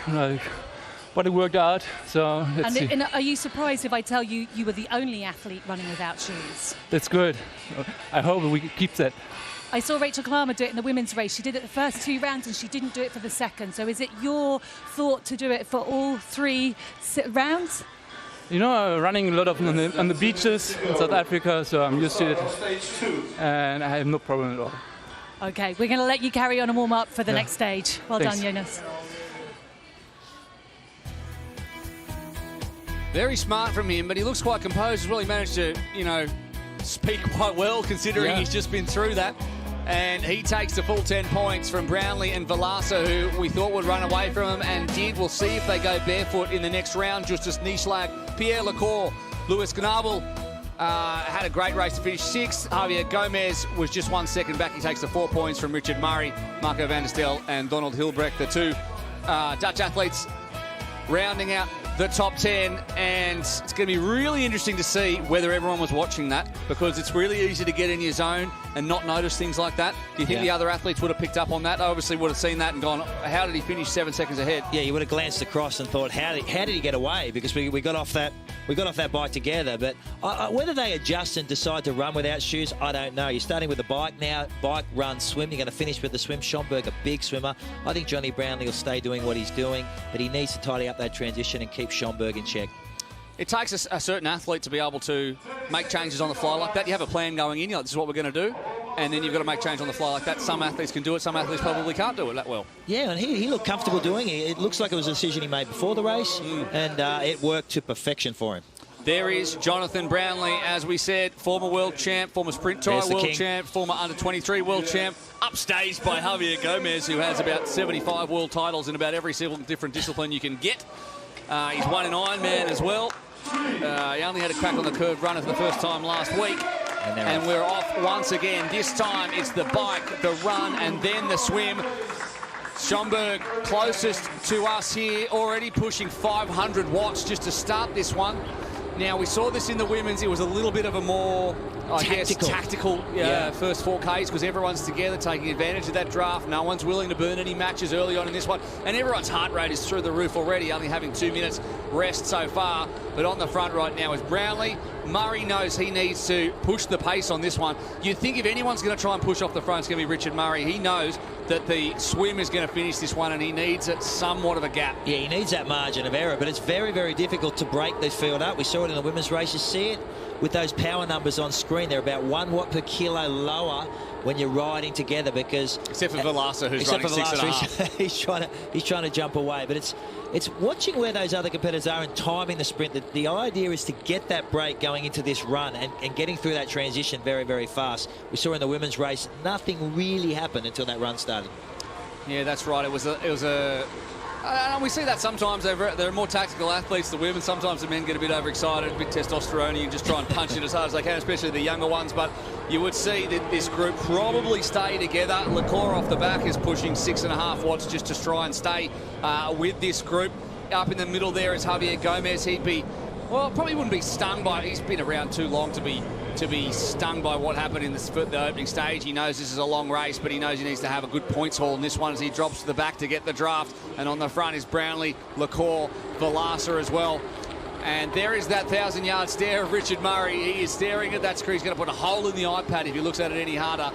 but it worked out. So let's see. And are you surprised if I tell you you were the only athlete running without shoes? That's good. I hope we can keep that. I saw Rachel Klamer do it in the women's race. She did it the first 2 rounds and she didn't do it for the second. So is it your thought to do it for all 3 rounds? You know, running a lot on the beaches in South Africa, so I'm used to it. And I have no problem at all. Okay, we're going to let you carry on and warm up for the next stage. Well Thanks. done, Jonas. Very smart from him, but he looks quite composed as well. He managed to, speak quite well considering he's just been through that. And he takes the full 10 points from Brownlee and Velasa, who we thought would run away from him and did. We'll see if they go barefoot in the next round. Justus Nieschlag, Pierre Lacour, Lewis Gnabel had a great race to finish 6th. Javier Gomez was just 1 second back. He takes the 4 points from Richard Murray, Marco van der Stel and Donald Hilbrecht, the 2 Dutch athletes rounding out the top 10, and it's going to be really interesting to see whether everyone was watching that, because it's really easy to get in your zone and not notice things like that. Do you think the other athletes would have picked up on that? They obviously would have seen that and gone, how did he finish 7 seconds ahead? Yeah, you would have glanced across and thought, how did he get away? Because we got off that bike together. But whether they adjust and decide to run without shoes, I don't know. You're starting with the bike now, bike, run, swim. You're going to finish with the swim. Schomburg, a big swimmer. I think Jonny Brownlee will stay doing what he's doing, but he needs to tidy up that transition and keep Schomburg in check. It takes a certain athlete to be able to make changes on the fly like that. You have a plan going in, you're like, this is what we're going to do, and then you've got to make change on the fly like that. Some athletes can do it, some athletes probably can't do it that well. Yeah, and he looked comfortable doing it. It looks like it was a decision he made before the race, and it worked to perfection for him. There is Jonathan Brownlee, as we said, former world champ, former sprint tire world champ, former under-23 world champ, upstaged by Javier Gomez, who has about 75 world titles in about every single different discipline you can get. He's won an Ironman as well. He only had a crack on the curved runner for the first time last week. And we're off once again. This time it's the bike, the run, and then the swim. Schomburg closest to us here, already pushing 500 watts just to start this one. Now, we saw this in the women's. It was a little bit of a more, tactical first 4Ks, because everyone's together taking advantage of that draft. No one's willing to burn any matches early on in this one. And everyone's heart rate is through the roof already, only having 2 minutes rest so far. But on the front right now is Brownlee. Murray knows he needs to push the pace on this one. You'd think if anyone's going to try and push off the front, it's going to be Richard Murray. He knows that the swim is going to finish this one, and he needs somewhat of a gap. Yeah, he needs that margin of error, but it's very, very difficult to break this field up. We saw it in the women's race. You see it with those power numbers on screen. They're about 1 watt per kilo lower when you're riding together, because except for Velasa, who's running 6.5. he's trying to jump away, but it's watching where those other competitors are and timing the sprint. The idea is to get that break going into this run and getting through that transition very, very fast. We saw in the women's race, nothing really happened until that run started. Yeah, that's right. It was a we see that sometimes. They're more tactical athletes, the women. Sometimes the men get a bit overexcited, a bit testosterone, and just try and punch it as hard as they can, especially the younger ones. But you would see that this group probably stay together. Lacour off the back is pushing 6.5 watts just to try and stay with this group. Up in the middle there is Javier Gomez. He'd be, well, probably wouldn't be stung by it. He's been around too long to be stung by what happened in the opening stage. He knows this is a long race, but he knows he needs to have a good points haul in this one as he drops to the back to get the draft. And on the front is Brownlee, Lacour, Velasa as well. And there is that 1,000-yard stare of Richard Murray. He is staring at that screen. He's going to put a hole in the iPad if he looks at it any harder.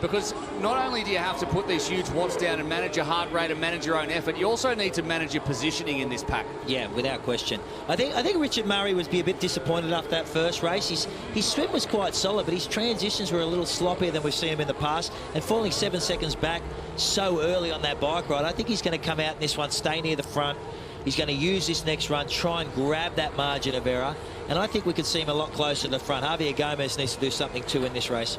Because not only do you have to put these huge watts down and manage your heart rate and manage your own effort, you also need to manage your positioning in this pack. Yeah, without question. I think Richard Murray would be a bit disappointed after that first race. His swim was quite solid, but his transitions were a little sloppier than we've seen him in the past. And falling 7 seconds back so early on that bike ride, I think he's going to come out in this one, stay near the front. He's going to use this next run, try and grab that margin of error. And I think we could see him a lot closer to the front. Javier Gomez needs to do something too in this race.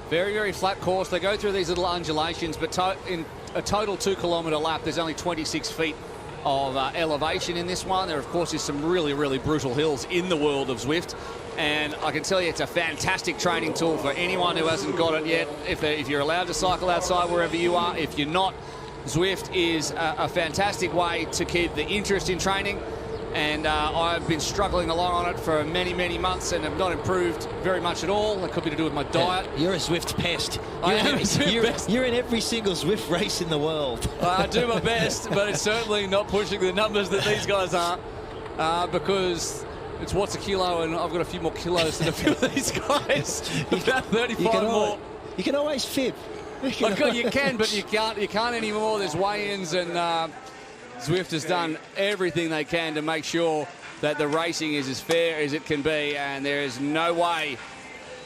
Very, very flat course. They go through these little undulations, but in a total 2-kilometre lap, there's only 26 feet of elevation in this one. There, of course, is some really, really brutal hills in the world of Zwift. And I can tell you it's a fantastic training tool for anyone who hasn't got it yet. If you're allowed to cycle outside wherever you are, if you're not, Zwift is a fantastic way to keep the interest in training. And I've been struggling along on it for many, many months and have not improved very much at all. That could be to do with my diet. You're a Zwift pest. You're in every single Zwift race in the world. I do my best, but it's certainly not pushing the numbers that these guys are, because it's what's a kilo, and I've got a few more kilos than a few of these guys. About 35 more. You can always fib. You can, but you can't anymore. There's weigh-ins, and Zwift has done everything they can to make sure that the racing is as fair as it can be, and there is no way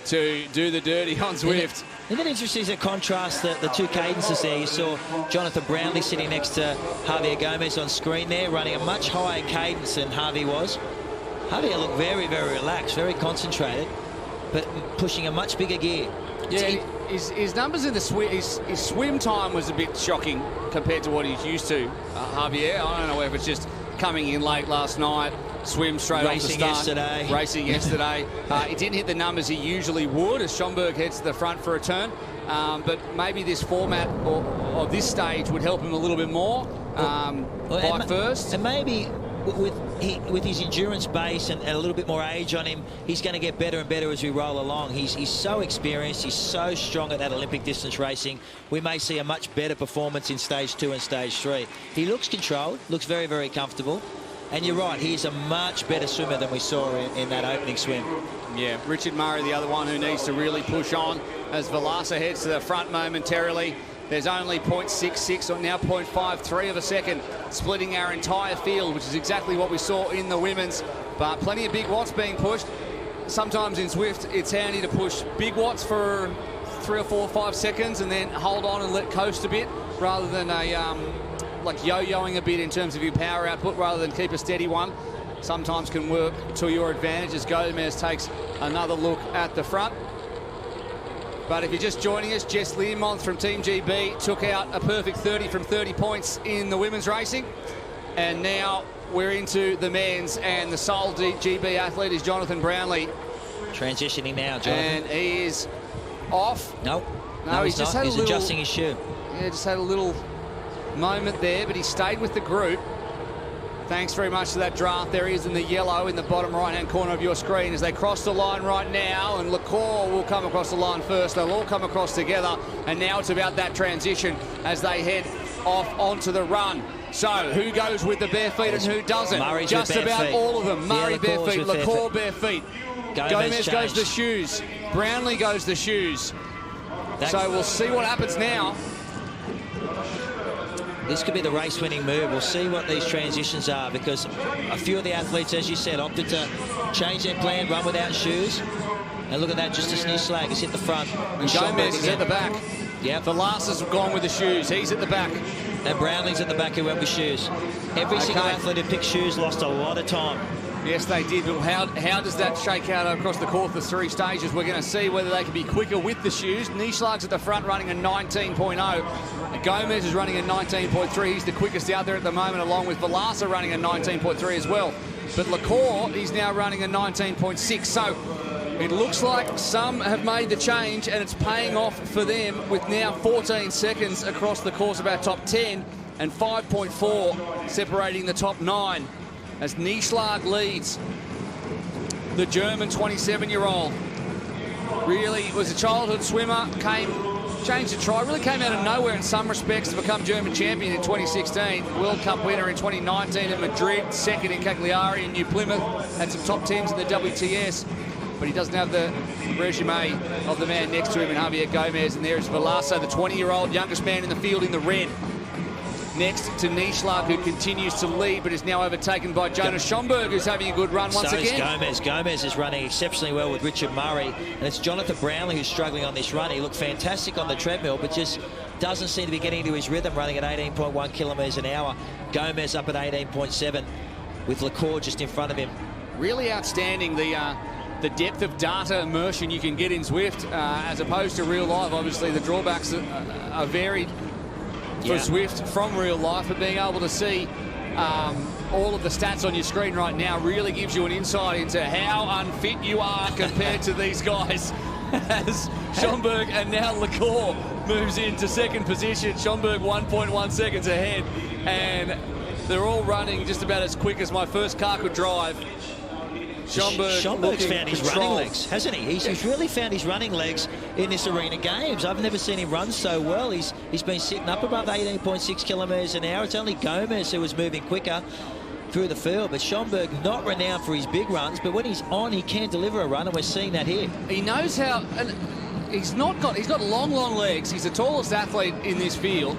to do the dirty on Zwift. Isn't it interesting to contrast the two cadences there? You saw Jonathan Brownlee sitting next to Javier Gomez on screen there, running a much higher cadence than Javi was. Javier looked very, very relaxed, very concentrated, but pushing a much bigger gear. Yeah, his numbers in the swim, his swim time was a bit shocking compared to what he's used to, Javier. I don't know if it's just coming in late last night, swim straight off the start. Racing yesterday. He didn't hit the numbers he usually would as Schomburg heads to the front for a turn. But maybe this format or this stage would help him a little bit more. Bike first. And maybe with with his endurance base and a little bit more age on him, he's going to get better and better as we roll along. He's so experienced. He's so strong at that Olympic distance racing. We may see a much better performance in stage 2 and stage 3. He looks controlled, looks very, very comfortable. And you're right, he's a much better swimmer than we saw in that opening swim. Yeah, Richard Murray, the other one who needs to really push on as Velasa heads to the front momentarily. There's only 0.66 or now 0.53 of a second splitting our entire field, which is exactly what we saw in the women's. But plenty of big watts being pushed. Sometimes in Zwift, it's handy to push big watts for 3 or 4 or 5 seconds and then hold on and let coast a bit, rather than like yo-yoing a bit in terms of your power output, rather than keep a steady one. Sometimes can work to your advantage as Gomez takes another look at the front. But if you're just joining us, Jess Learmonth from Team GB took out a perfect 30 from 30 points in the women's racing. And now we're into the men's, and the sole GB athlete is Jonathan Brownlee. Transitioning now, Jonathan. And he is off. No, he's just not. had He's adjusting his shoe. Yeah, just had a little moment there, but he stayed with the group. Thanks very much to that draft. There he is in the yellow in the bottom right-hand corner of your screen as they cross the line right now, and LaCour will come across the line first. They'll all come across together, and now it's about that transition as they head off onto the run. So, who goes with the bare feet and who doesn't? Murray's just with bare about feet. all of them. Murray bare feet, LaCour bare feet. Gomez goes the shoes. Brownlee goes the shoes. So we'll see what happens now. This could be the race-winning move. We'll see what these transitions are, because a few of the athletes, as you said, opted to change their plan, run without shoes. And look at that, just as Slag has hit the front. And Gomez is at the back. Yeah. Velasa's gone with the shoes. He's at the back. And Brownlee's at the back, who went with shoes. Every single athlete who picked shoes lost a lot of time. Yes, they did. But how does that shake out across the course of 3 stages? We're going to see whether they can be quicker with the shoes. Nieschlag's at the front running a 19.0. Gomez is running a 19.3. He's the quickest out there at the moment, along with Velasa running a 19.3 as well. But LaCour, he's now running a 19.6. So it looks like some have made the change, and it's paying off for them with now 14 seconds across the course of our top 10 and 5.4 separating the top 9. As Nieschlag leads the German 27-year-old. Really was a childhood swimmer, changed the try, really came out of nowhere in some respects to become German champion in 2016. World Cup winner in 2019 at Madrid, second in Cagliari and New Plymouth, had some top 10s in the WTS, but he doesn't have the resume of the man next to him in Javier Gomez. And there is Velasa, the 20-year-old youngest man in the field in the red. Next to Nieschlag, who continues to lead, but is now overtaken by Jonas Schomburg, who's having a good run once again. Gomez. Gomez is running exceptionally well with Richard Murray, and it's Jonathan Brownlee who's struggling on this run. He looked fantastic on the treadmill, but just doesn't seem to be getting into his rhythm, running at 18.1 kilometres an hour. Gomez up at 18.7 with LaCour just in front of him. Really outstanding, the depth of data immersion you can get in Zwift as opposed to real life. Obviously, the drawbacks are varied for Zwift from real life, but being able to see all of the stats on your screen right now really gives you an insight into how unfit you are compared to these guys. As Schomburg and now LaCour moves into second position. Schomburg 1.1 seconds ahead, and they're all running just about as quick as my first car could drive. Schomburg's found his running legs, hasn't he? He's really found his running legs in this Arena Games. I've never seen him run so well. He's been sitting up above 18.6 kilometres an hour. It's only Gomez who was moving quicker through the field, but Schomburg not renowned for his big runs, but when he's on, he can deliver a run, and we're seeing that here. He knows how, and he's got long legs. He's the tallest athlete in this field.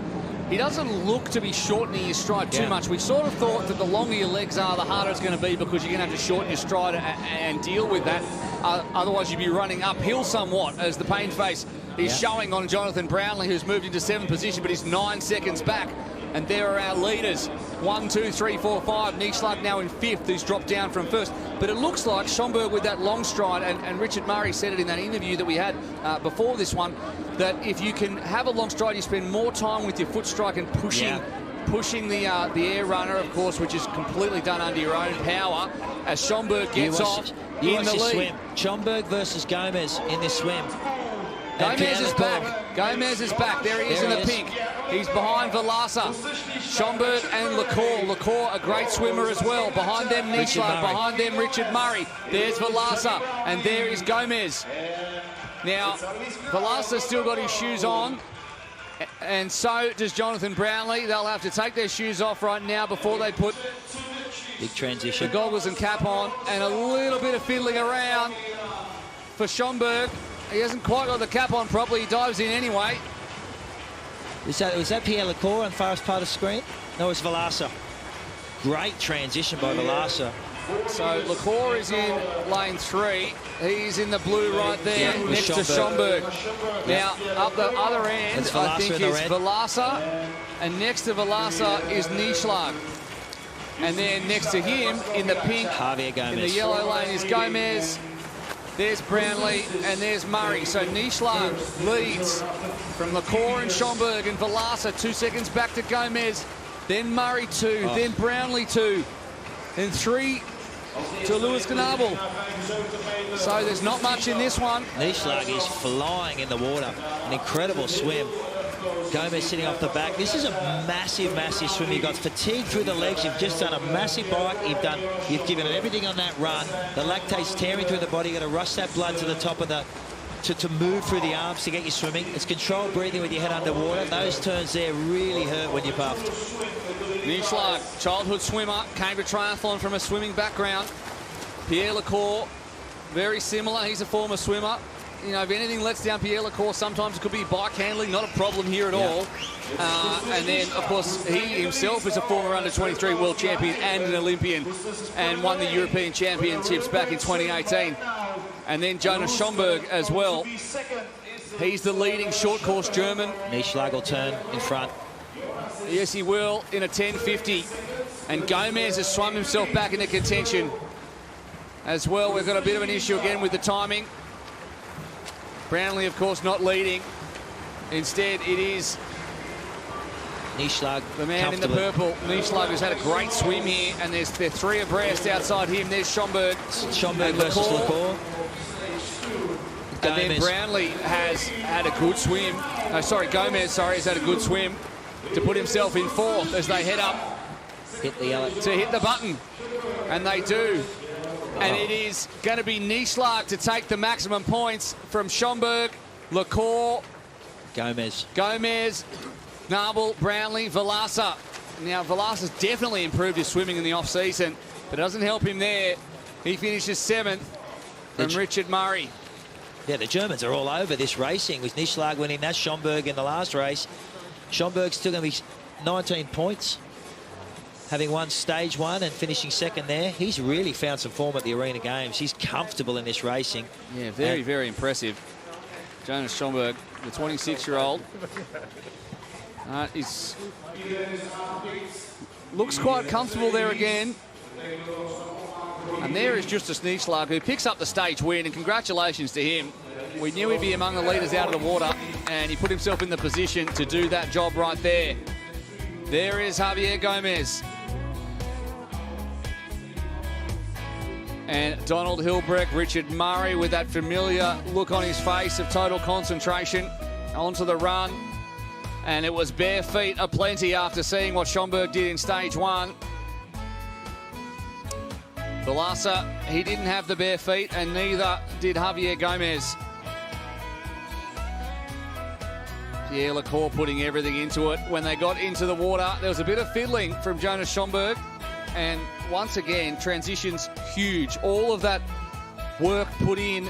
He doesn't look to be shortening his stride too much. We sort of thought that the longer your legs are, the harder it's going to be, because you're going to have to shorten your stride and deal with that. Otherwise, you'd be running uphill somewhat, as the pain face is showing on Jonathan Brownlee, who's moved into 7th position, but he's 9 seconds back. And there are our leaders. 1, 2, 3, 4, 5. Nieschlag now in 5th, who's dropped down from 1st. But it looks like Schomburg with that long stride, and Richard Murray said it in that interview that we had before this one, that if you can have a long stride, you spend more time with your foot strike and pushing the air runner, of course, which is completely done under your own power, as Schomburg gets off in the lead. Swim. Schomburg versus Gomez in this swim. Gomez is back. Gomez is back. There he is in the pink. He's behind Velasa, Schomburg and Lacour. Lacour, a great swimmer as well. Behind them, Nieschlag. Behind them, Richard Murray. There's Velasa, and there is Gomez. Now, Velasa's still got his shoes on, and so does Jonathan Brownlee. They'll have to take their shoes off right now before they put big transition, the goggles and cap on, and a little bit of fiddling around for Schomburg. He hasn't quite got the cap on properly. He dives in anyway. Was that Pierre Lacour on the farthest part of the screen? No, it's Velasa. Great transition by Velasa. So Lacour is in lane 3. He's in the blue right there, next to Schomburg. Now, up the other end, I think is Velasa, and next to Velasa is Nieschlag. And then next to him, in the pink, Javier Gomez. In the yellow lane is Gomez. There's Brownlee, and there's Murray. So Nieschlag leads from Lacour and Schomburg, and Velasa 2 seconds back to Gomez. Then Murray 2, then Brownlee 2, then 3 to Lewis Knabel. So there's not much in this one. Nieschlag is flying in the water. An incredible swim. Gomez sitting off the back. This is a massive, massive swim. You've got fatigue through the legs. You've just done a massive bike. You've given it everything on that run. The lactate's tearing through the body. You've got to rush that blood to the top of the... To move through the arms to get you swimming. It's controlled breathing with your head underwater. Those turns there really hurt when you're puffed. Nieschlag, childhood swimmer, came to triathlon from a swimming background. Pierre Lacour, very similar. He's a former swimmer. You know, if anything lets down Pierre Lacour, sometimes it could be bike handling, not a problem here at all. And then, of course, he himself is a former under-23 world champion and an Olympian, and won the European Championships back in 2018. And then Jonas Schomburg as well. He's the leading short course German. Nieschlag will turn in front. Yes, he will, in a 10.50. And Gomez has swum himself back into contention as well. We've got a bit of an issue again with the timing. Brownlee, of course, not leading. Instead, it is Nieschlag, the man in the purple. Nieschlag, who's had a great swim here, and they're 3 abreast outside him. There's Schomburg. Schomburg versus Lacour. And then Brownlee has had a good swim. Oh, sorry, Gomez, has had a good swim to put himself in 4th as they head up to hit the button. And they do. And it is going to be Nieschlag to take the maximum points from Schomburg, Lacour, Gomez, Knabel, Brownlee, Velasa. Now, Velasa's definitely improved his swimming in the off-season, but it doesn't help him there. He finishes 7th from Richard Murray. Yeah, the Germans are all over this racing, with Nieschlag winning that, Schomburg in the last race. Schomburg's still going to be 19 points, having won stage 1 and finishing 2nd there. He's really found some form at the Arena Games. He's comfortable in this racing. Yeah, very, very impressive. Jonas Schomburg, the 26-year-old. Looks quite comfortable there again. And there is Justus Nieschlag, who picks up the stage win, and congratulations to him. We knew he'd be among the leaders out of the water, and he put himself in the position to do that job right there. There is Javier Gomez. And Donald Hilbrecht, Richard Murray with that familiar look on his face of total concentration onto the run. And it was bare feet aplenty after seeing what Schomburg did in stage 1. Velasa, he didn't have the bare feet, and neither did Javier Gomez. Pierre Lacour putting everything into it. When they got into the water, there was a bit of fiddling from Jonas Schomburg. And once again, transitions huge. All of that work put in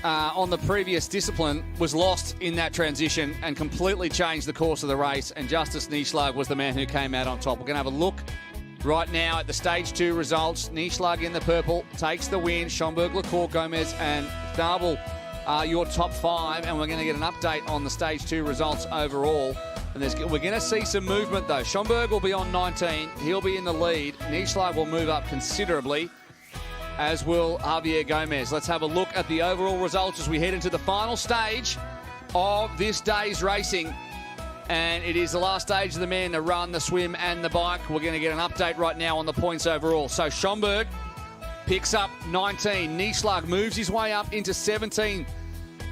on the previous discipline was lost in that transition and completely changed the course of the race. And Justus Nieschlag was the man who came out on top. We're going to have a look right now at the stage 2 results. Nieschlag in the purple takes the win. Schomburg, Lacour, Gomez and Knabel are your top 5, and we're going to get an update on the stage 2 results overall. And we're going to see some movement though. Schomburg will be on 19. He'll be in the lead. Nieschlag will move up considerably, as will Javier Gomez. Let's have a look at the overall results as we head into the final stage of this day's racing. And it is the last stage of the men to run, the swim and the bike. We're going to get an update right now on the points overall. So Schomburg picks up 19. Nieschlag moves his way up into 17.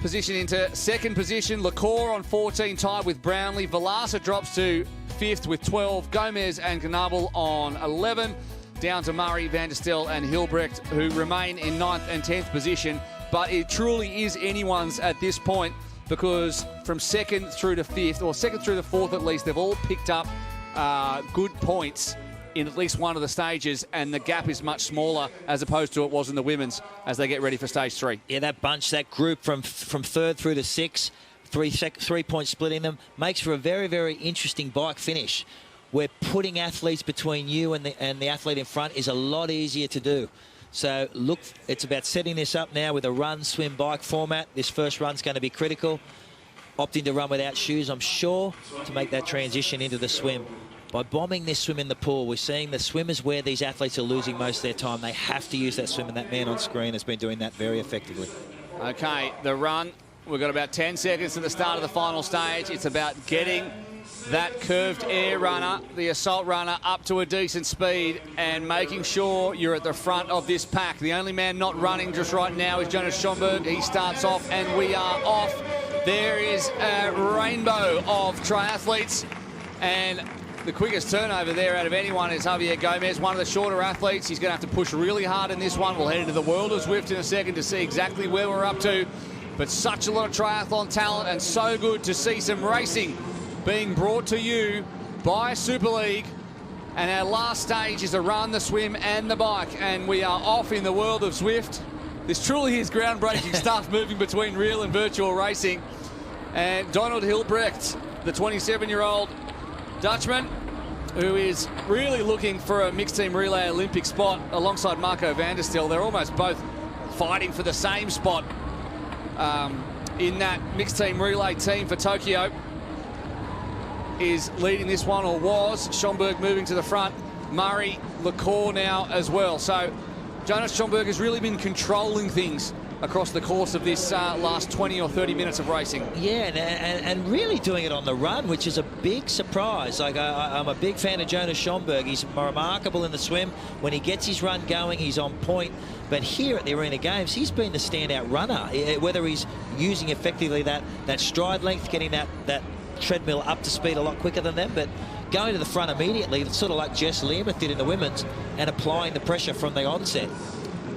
position into second position. Lacour on 14, tied with Brownlee. Valasa drops to 5th with 12. Gomez and Gnabel on 11. Down to Murray, Van der Stel and Hilbrecht, who remain in 9th and 10th position. But it truly is anyone's at this point, because from 2nd through to 5th, or 2nd through to 4th at least, they've all picked up good points in at least one of the stages, and the gap is much smaller as opposed to it was in the women's as they get ready for stage 3. Yeah, that bunch, that group from 3rd through to 6th, 3 points splitting them, makes for a very, very interesting bike finish, where putting athletes between you and the athlete in front is a lot easier to do. So look, it's about setting this up now with a run, swim, bike format. This first run's going to be critical. Opting to run without shoes, I'm sure, to make that transition into the swim. By bombing this swim in the pool, we're seeing the swim is where these athletes are losing most of their time. They have to use that swim, and that man on screen has been doing that very effectively. Okay, the run. We've got about 10 seconds to the start of the final stage. It's about getting that curved air runner, the assault runner, up to a decent speed and making sure you're at the front of this pack. The only man not running just right now is Jonas Schomburg. He starts off and we are off. There is a rainbow of triathletes, and the quickest turnover there out of anyone is Javier Gomez, one of the shorter athletes. He's going to have to push really hard in this one. We'll head into the World of Zwift in a second to see exactly where we're up to. But such a lot of triathlon talent, and so good to see some racing being brought to you by Super League. And our last stage is the run, the swim and the bike, and we are off in the World of Zwift. This truly is groundbreaking stuff, moving between real and virtual racing. And Donald Hilbrecht, the 27-year-old Dutchman, who is really looking for a mixed team relay Olympic spot alongside Marco van der Stel. They're almost both fighting for the same spot in that mixed team relay team for Tokyo. Is leading this one, or was. Schomburg moving to the front. Murray, Lacour now as well. So Jonas Schomburg has really been controlling things across the course of this last 20 or 30 minutes of racing. Yeah, and really doing it on the run, which is a big surprise. Like I'm a big fan of Jonas Schomburg. He's remarkable in the swim. When he gets his run going, he's on point. But here at the Arena Games, he's been the standout runner. Whether he's using effectively that stride length, getting that treadmill up to speed a lot quicker than them, but going to the front immediately, it's sort of like Jess Learmonth did in the women's, and applying the pressure from the onset.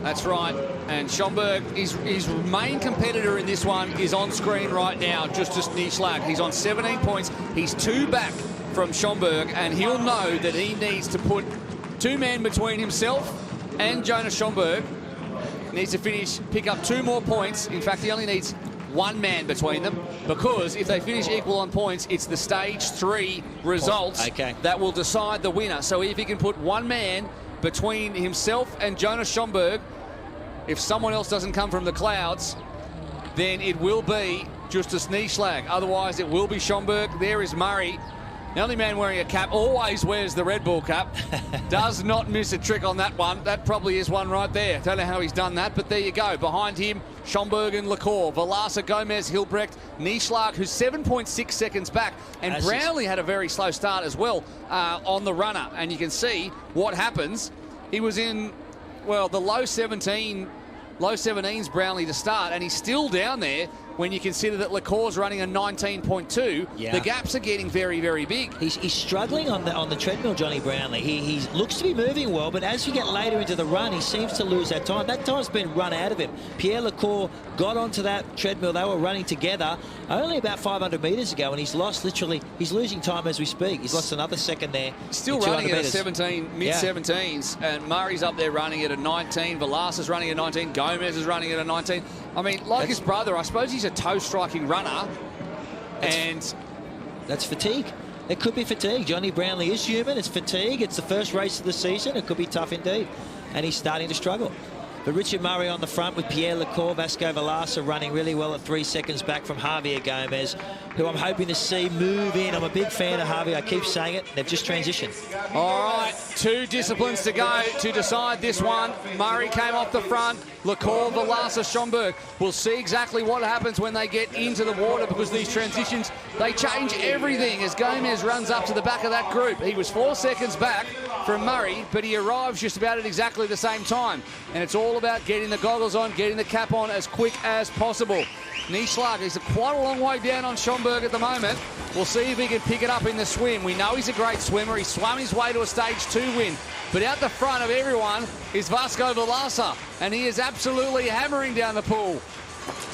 That's right, and Schomburg, his main competitor in this one is on screen right now, Justus Nieschlag. He's on 17 points. He's 2 back from Schomburg, and he'll know that he needs to put 2 men between himself and Jonas Schomburg. Needs to pick up 2 more points. In fact, he only needs 1 man between them, because if they finish equal on points, it's the stage 3 results that will decide the winner. So if he can put 1 man between himself and Jonas Schomburg, if someone else doesn't come from the clouds, then it will be Justus Nieschlag. Otherwise, it will be Schomburg. There is Murray. The only man wearing a cap, always wears the Red Bull cap. Does not miss a trick on that one. That probably is one right there. Don't know how he's done that, but there you go. Behind him, Schomburg and Lacour. Valasa, Gomez, Hilbrecht, Nieschlag, who's 7.6 seconds back. And Brownlee had a very slow start as well on the runner. And you can see what happens. He was in, well, the low 17s Brownlee to start, and he's still down there when you consider that Lacour's running a 19.2. Yeah. The gaps are getting very, very big. He's struggling on the treadmill, Jonny Brownlee. He looks to be moving well, but as you get later into the run, he seems to lose that time. That time's been run out of him. Pierre Lacour got onto that treadmill. They were running together only about 500 metres ago, and he's losing time as we speak. He's lost another second there. Still running at a 17, mid-17s, and Murray's up there running at a 19. Valasa's running at 19. Gomez is running at a 19. I mean, like his brother, I suppose he's a toe-striking runner, and that's fatigue. It could be fatigue. Jonny Brownlee is human. It's fatigue. It's the first race of the season. It could be tough indeed, and he's starting to struggle. But Richard Murray on the front with Pierre Lacour, Vasco Valasa running really well at 3 seconds back from Javier Gomez, who I'm hoping to see move in. I'm a big fan of Javier. I keep saying it. They've just transitioned. All right, 2 disciplines to go to decide this one. Murray came off the front. Lacour, Valasa, Schomburg. We'll see exactly what happens when they get into the water, because these transitions, they change everything as Gomez runs up to the back of that group. He was 4 seconds back from Murray, but he arrives just about at exactly the same time. And it's all all about getting the goggles on, getting the cap on as quick as possible. Nieschlag is quite a long way down on Schomburg at the moment. We'll see if he can pick it up in the swim. We know he's a great swimmer. He swam his way to a stage 2 win. But out the front of everyone is Vasco Valasa, and he is absolutely hammering down the pool.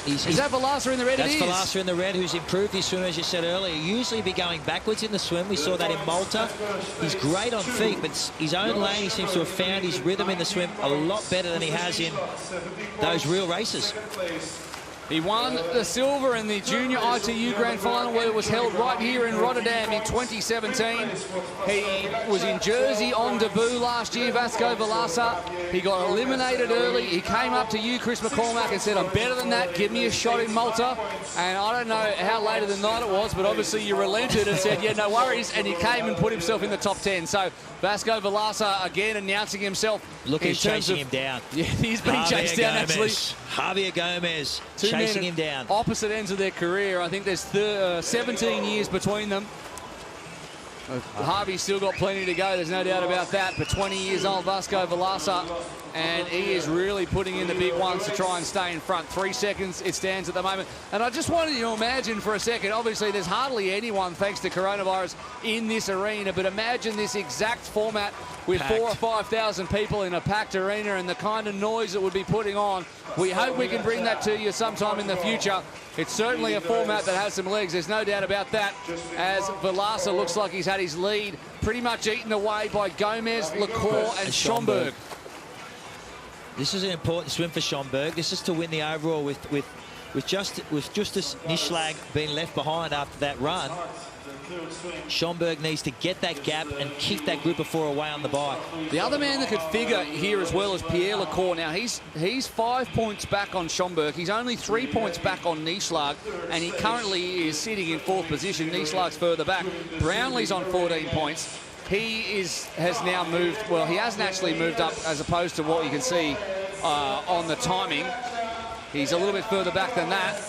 Is that Valasa in the red? That's it is. Valasa in the red, who's improved his swim, as you said earlier. Usually be going backwards in the swim. We saw that in Malta. He's great on feet, but his own lane, he seems to have found his rhythm in the swim a lot better than he has in those real races. He won the silver in the Junior ITU Grand Final, where it was held right here in Rotterdam in 2017. He was in Jersey on debut last year, Vasco Valasa. He got eliminated early. He came up to you, Chris McCormack, and said, I'm better than that. Give me a shot in Malta. And I don't know how late of the night it was, but obviously you relented and said, yeah, no worries. And he came and put himself in the top 10. So Vasco Valasa again announcing himself. Look, he's chasing him down. Yeah, he's being chased down, actually. Javier Gomez chasing him down. Opposite ends of their career. I think there's 17 years between them. Harvey's still got plenty to go, there's no doubt about that, but 20 years old Vasco Valasa, and he is really putting in the big ones to try and stay in front. 3 seconds it stands at the moment. And I just wanted you to imagine for a second, obviously there's hardly anyone, thanks to coronavirus, in this arena, but imagine this exact format with packed. 4,000 or 5,000 people in a packed arena and the kind of noise it would be putting on. We hope we can bring that to you sometime in the future. It's certainly a format that has some legs, there's no doubt about that, as Valasa looks like he's had his lead pretty much eaten away by Gomez, Lacour and Schomburg. This is an important swim for Schomburg. This is to win the overall with Justus Nieschlag being left behind after that run. Schomburg needs to get that gap and keep that group of 4 away on the bike. The other man that could figure here as well is Pierre Lacour. Now, he's 5 points back on Schomburg. He's only 3 points back on Nieschlag, and he currently is sitting in 4th position. Nieschlag's further back. Brownlee's on 14 points. He has now moved, well, he hasn't actually moved up as opposed to what you can see on the timing. He's a little bit further back than that.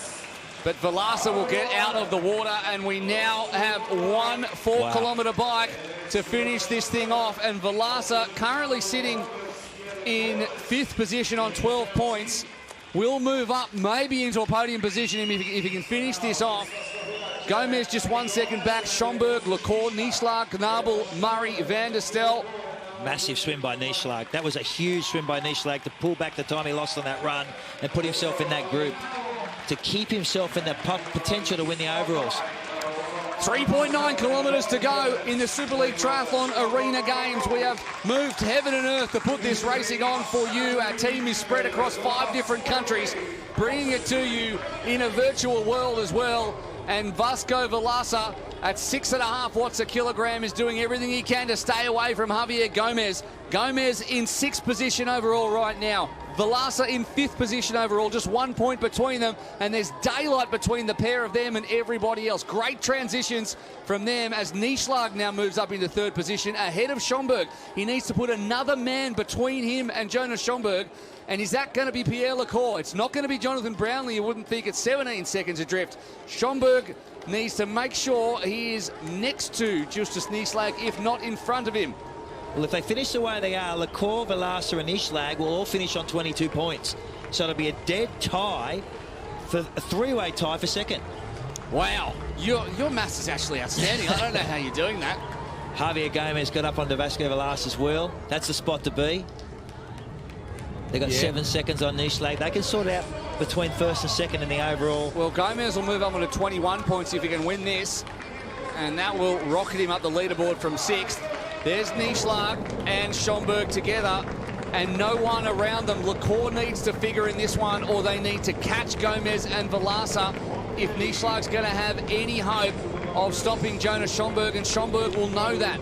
But Valasa will get out of the water, and we now have one 4-kilometre bike to finish this thing off. And Valasa, currently sitting in 5th position on 12 points, will move up maybe into a podium position if he can finish this off. Gomez just 1 second back. Schomburg, Lacour, Nieschlag, Knabel, Murray, Van der Stel. Massive swim by Nieschlag. That was a huge swim by Nieschlag to pull back the time he lost on that run and put himself in that group, to keep himself in the potential to win the overalls. 3.9 kilometres to go in the Super League Triathlon Arena Games. We have moved heaven and earth to put this racing on for you. Our team is spread across 5 different countries, bringing it to you in a virtual world as well. And Vasco Valasa at 6.5 watts a kilogram is doing everything he can to stay away from Javier Gomez. Gomez in 6th position overall right now. Valasa in 5th position overall, just 1 point between them, and there's daylight between the pair of them and everybody else. Great transitions from them as Nieschlag now moves up into 3rd position ahead of Schomburg. He needs to put another man between him and Jonas Schomburg. And is that going to be Pierre Lacour? It's not going to be Jonathan Brownlee. You wouldn't think it's 17 seconds adrift. Schomburg needs to make sure he is next to Justus Nieschlag, if not in front of him. Well, if they finish the way they are, Lacour, Valasa and Nieschlag will all finish on 22 points. So it'll be a dead tie, for a 3-way tie for 2nd. Wow, your maths is actually outstanding. I don't know how you're doing that. Javier Gomez got up onto Vasco Valasa's wheel. That's the spot to be. They've got 7 seconds on Nieschlag. They can sort out between 1st and 2nd in the overall. Well, Gomez will move up to 21 points if he can win this. And that will rocket him up the leaderboard from 6th. There's Nieschlag and Schomburg together, and no one around them. Lacour needs to figure in this one, or they need to catch Gomez and Valasa if Nieschlag's going to have any hope of stopping Jonas Schomburg, and Schomburg will know that.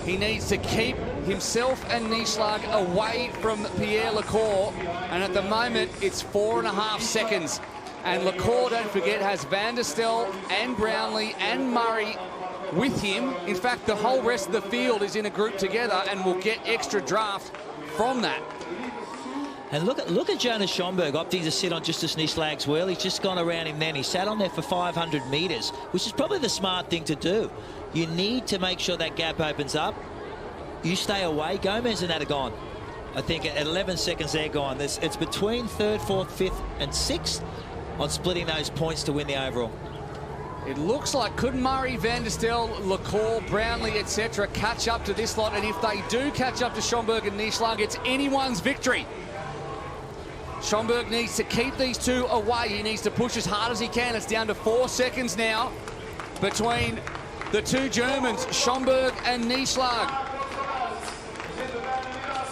He needs to keep himself and Nieschlag away from Pierre Lacour, and at the moment it's 4.5 seconds. And Lacour, don't forget, has Van der Stel and Brownlee and Murray with him. In fact, the whole rest of the field is in a group together and will get extra draft from that. And look at Jonas Schomburg opting to sit on Justus Nieschlag's wheel. He's just gone around him then. He sat on there for 500 metres, which is probably the smart thing to do. You need to make sure that gap opens up. You stay away. Gomez and that are gone. I think at 11 seconds they're gone. It's between 3rd, 4th, 5th and 6th on splitting those points to win the overall. It looks like could Murray, Van der Stel, Lacour, Brownlee, etc. catch up to this lot, and if they do catch up to Schomburg and Nieschlag, it's anyone's victory. Schomburg needs to keep these two away. He needs to push as hard as he can. It's down to 4 seconds now between the two Germans, Schomburg and Nieschlag.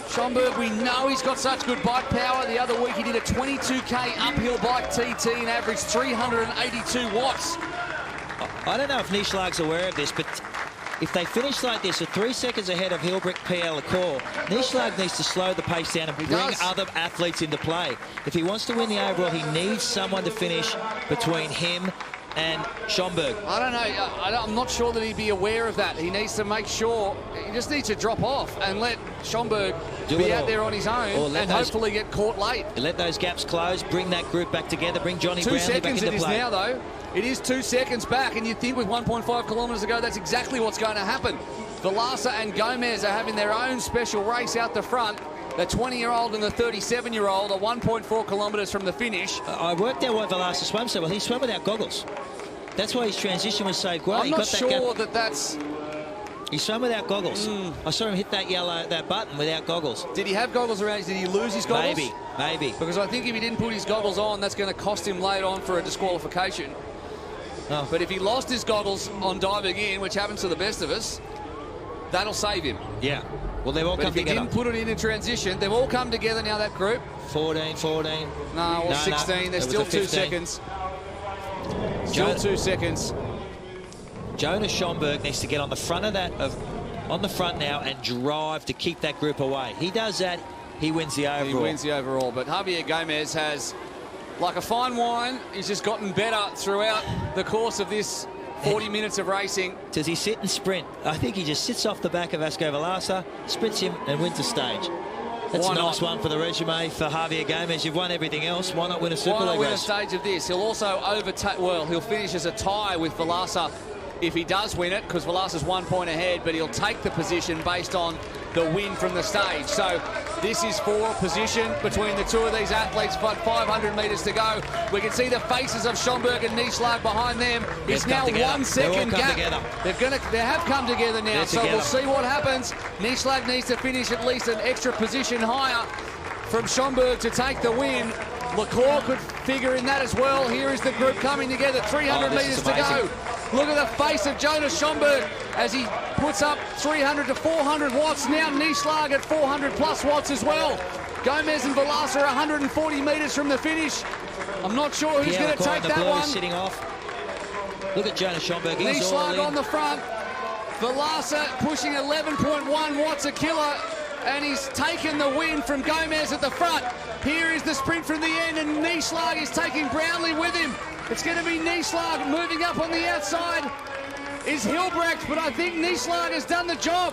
Schomburg, we know he's got such good bike power. The other week he did a 22k uphill bike TT and averaged 382 watts. I don't know if Nieschlag's aware of this, but if they finish like this, at 3 seconds ahead of Hilbrick, PL, Lacour, Nieschlag needs to slow the pace down and bring other athletes into play. If he wants to win the overall, he needs someone to finish between him and Schomburg. I don't know. I'm not sure that he'd be aware of that. He needs to make sure, he just needs to drop off and let Schomburg be out there on his own and hopefully get caught late. Let those gaps close, bring that group back together, bring Jonny Brownlee back into play. 2 seconds it is now, though. It is 2 seconds back, and you'd think with 1.5 kilometres to go, that's exactly what's going to happen. Velasa and Gomez are having their own special race out the front. The 20-year-old and the 37-year-old are 1.4 kilometres from the finish. I worked out why Velasa swam so well. He swam without goggles. That's why his transition was so great. I'm not sure that's... He swam without goggles. I saw him hit that button without goggles. Did he have goggles around? Did he lose his goggles? Maybe. Because I think if he didn't put his goggles on, that's going to cost him later on for a disqualification. Oh. But if he lost his goggles on diving in, which happens to the best of us, that'll save him. Yeah. Well, they've all come together. If he didn't put it in transition, they've all come together now, that group. 14. No, 16. There's still 2 seconds. Still 2 seconds. Jonas Schomburg needs to get on the front of that, on the front now, and drive to keep that group away. He does that, he wins the overall. He wins the overall. But Javier Gomez has, like a fine wine, he's just gotten better throughout the course of this 40 minutes of racing. Does he sit and sprint? I think he just sits off the back of Vasco Velasa, sprints him, and wins the stage. That's a nice one for the resume for Javier Gomez. You've won everything else. Why not win a Super League race? Why not win a stage of this? He'll also overtake, well, he'll finish as a tie with Velasa if he does win it, because Velasa's 1 point ahead, but he'll take the position based on the win from the stage. So this is for position between the two of these athletes, but 500 metres to go. We can see the faces of Schomburg and Nieschlag behind them. It's now 1 second gap. They have come together now, so we'll see what happens. Nieschlag needs to finish at least an extra position higher from Schomburg to take the win. Lacour could figure in that as well. Here is the group coming together, 300 metres to go. Look at the face of Jonas Schomburg as he puts up 300 to 400 watts. Now Nieschlag at 400 plus watts as well. Gomez and Velasa are 140 metres from the finish. I'm not sure who's going to take that one. Sitting off. Look at Jonas Schomburg. Nieschlag on the front. Velasa pushing 11.1 watts a kilo, and he's taken the win from Gomez at the front. Here is the sprint from the end, and Nieschlag is taking Brownlee with him. It's going to be Nieschlag moving up on the outside. Is Hilbrecht, but I think Nieschlag has done the job.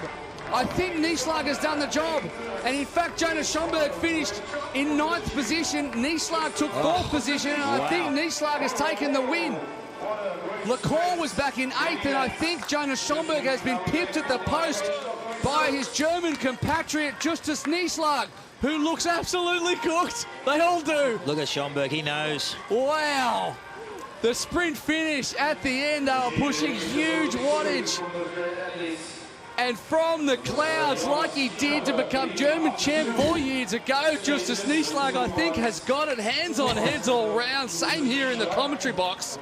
And in fact, Jonas Schomburg finished in 9th position. Nieschlag took 4th position, and I think Nieschlag has taken the win. Lacour was back in 8th, and I think Jonas Schomburg has been pipped at the post by his German compatriot, Justus Nieschlag, who looks absolutely cooked. They all do. Look at Schomburg, he knows. Wow. The sprint finish at the end, they were pushing huge wattage. And from the clouds, like he did to become German champ 4 years ago, Justus Nieschlag, I think, has got it hands on heads all round. Same here in the commentary box.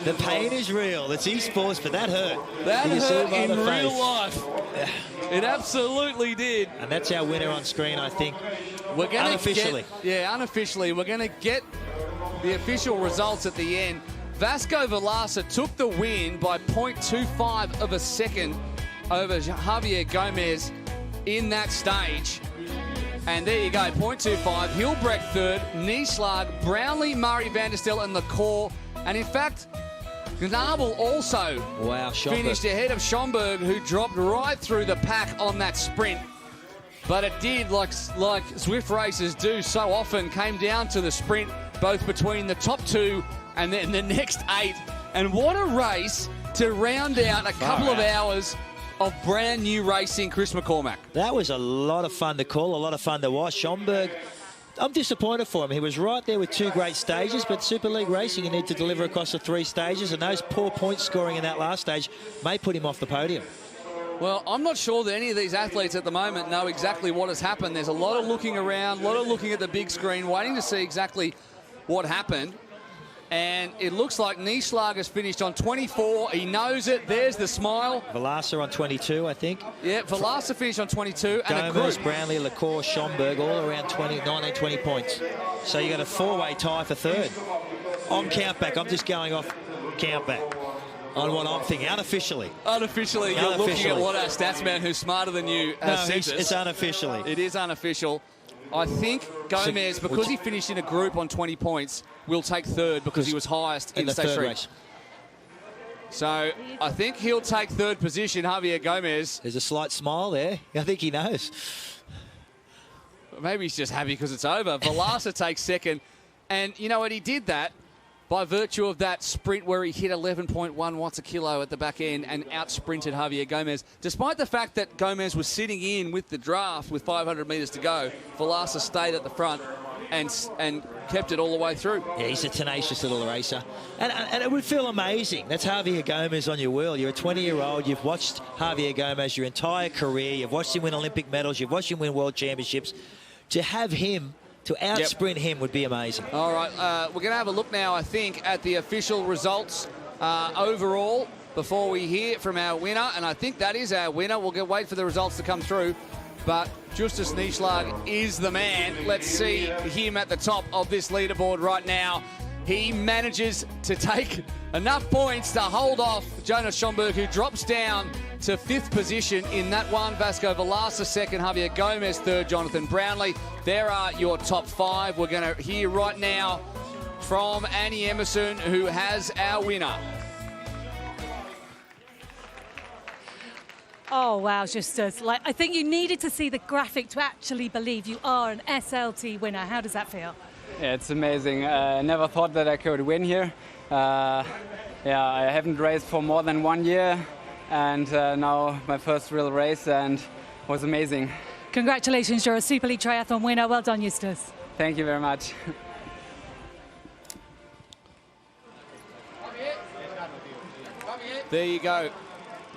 The pain is real. It's esports, but that hurt. That hurt in real life. It absolutely did. And that's our winner on screen, I think. We're going unofficially. Unofficially. We're going to get the official results at the end. Vasco Velasa took the win by 0.25 of a second over Javier Gomez in that stage. And there you go, 0.25. Hilbrecht third, Nieschlag, Brownlee, Murray, Van der Stel, and Lacour. And in fact, Gnabel also finished ahead of Schomburg, who dropped right through the pack on that sprint. But it did, like Zwift races do so often, came down to the sprint, both between the top 2 and then the next 8. And what a race to round out a couple of hours of brand new racing, Chris McCormack. That was a lot of fun to call, a lot of fun to watch. Schomburg, I'm disappointed for him. He was right there with 2 great stages, but Super League racing, you need to deliver across the 3 stages, and those poor point scoring in that last stage may put him off the podium. Well, I'm not sure that any of these athletes at the moment know exactly what has happened. There's a lot of looking around, a lot of looking at the big screen, waiting to see exactly what happened. And it looks like Nieschlager's finished on 24. He knows it. There's the smile. Velasa on 22, I think. Yeah, Velasa finished on 22. And Gomez, Brownlee, Lacour, Schomburg, all around 19, 20 points. So you got a 4-way tie for 3rd. On countback, I'm just going off countback on what I'm thinking, unofficially. Unofficially, you're looking at what our stats man who's smarter than you has sent us. It's unofficially. It is unofficial. I think Gomez, because he finished in a group on 20 points, will take 3rd because he was highest in the stage 3. race. So I think he'll take 3rd position, Javier Gomez. There's a slight smile there. I think he knows. Maybe he's just happy because it's over. Velasa takes 2nd. And you know what? He did that by virtue of that sprint where he hit 11.1 watts a kilo at the back end and out-sprinted Javier Gomez. Despite the fact that Gomez was sitting in with the draft with 500 metres to go, Velasa stayed at the front and kept it all the way through. Yeah, he's a tenacious little racer. And it would feel amazing. That's Javier Gomez on your wheel. You're a 20-year-old. You've watched Javier Gomez your entire career. You've watched him win Olympic medals. You've watched him win world championships. To have him, to out-sprint him would be amazing. All right, we're going to have a look now, I think, at the official results overall before we hear from our winner. And I think that is our winner. We'll wait for the results to come through. But Justus Nieschlag is the man. Let's see him at the top of this leaderboard right now. He manages to take enough points to hold off Jonas Schomburg, who drops down to 5th position in that one. Vasco Velasa 2nd, Javier Gomez 3rd, Jonathan Brownlee. There are your top 5. We're going to hear right now from Annie Emerson, who has our winner. Oh, wow, Justus. I think you needed to see the graphic to actually believe you are an SLT winner. How does that feel? Yeah, it's amazing. I never thought that I could win here. I haven't raced for more than 1 year, and now my first real race, and it was amazing. Congratulations, you're a Super League Triathlon winner. Well done, Justus. Thank you very much. There you go.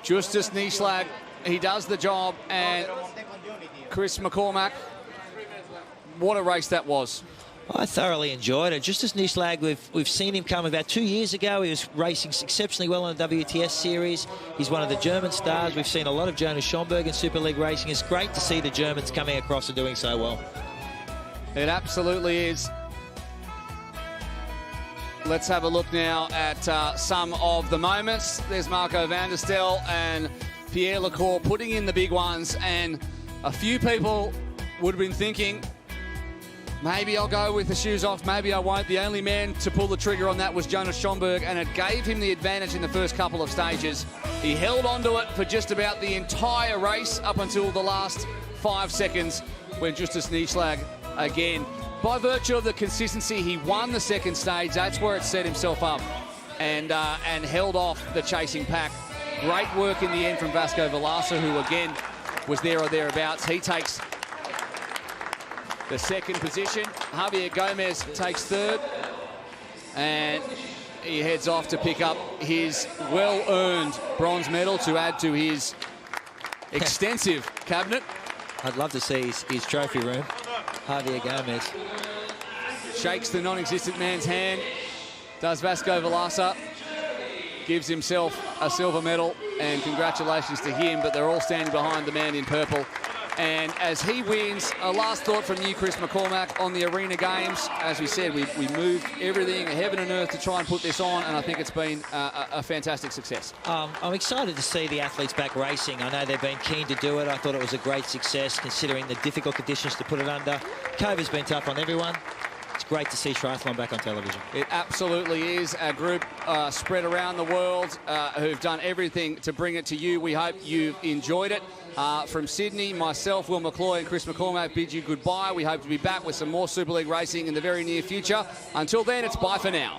Justus Nieschlag, he does the job, and Chris McCormack, what a race that was. I thoroughly enjoyed it. Justus Nieschlag, we've seen him come about 2 years ago. He was racing exceptionally well in the WTS series. He's one of the German stars. We've seen a lot of Jonas Schomburg in Super League racing. It's great to see the Germans coming across and doing so well. It absolutely is. Let's have a look now at some of the moments. There's Marco van der Stel and Pierre Lacour putting in the big ones, and a few people would have been thinking, maybe I'll go with the shoes off, maybe I won't. The only man to pull the trigger on that was Jonas Schomburg, and it gave him the advantage in the first couple of stages. He held onto it for just about the entire race up until the last 5 seconds when Justus Nieschlag, again, by virtue of the consistency, he won the second stage. That's where it set himself up and held off the chasing pack. Great work in the end from Vasco Velasa, who again was there or thereabouts. He takes the 2nd position. Javier Gomez takes 3rd, and he heads off to pick up his well-earned bronze medal to add to his extensive cabinet. I'd love to see his trophy room. Javier Gomez shakes the non-existent man's hand. Does Vasco Velasa. Gives himself a silver medal, and congratulations to him, but they're all standing behind the man in purple. And as he wins, a last thought from you, Chris McCormack, on the Arena Games. As we said, we moved everything, heaven and earth, to try and put this on, and I think it's been a fantastic success. I'm excited to see the athletes back racing. I know they've been keen to do it. I thought it was a great success, considering the difficult conditions to put it under. COVID's been tough on everyone. It's great to see triathlon back on television. It absolutely is. A group spread around the world who've done everything to bring it to you. We hope you've enjoyed it. From Sydney, myself, Will McCloy and Chris McCormack bid you goodbye. We hope to be back with some more Super League racing in the very near future. Until then, it's bye for now.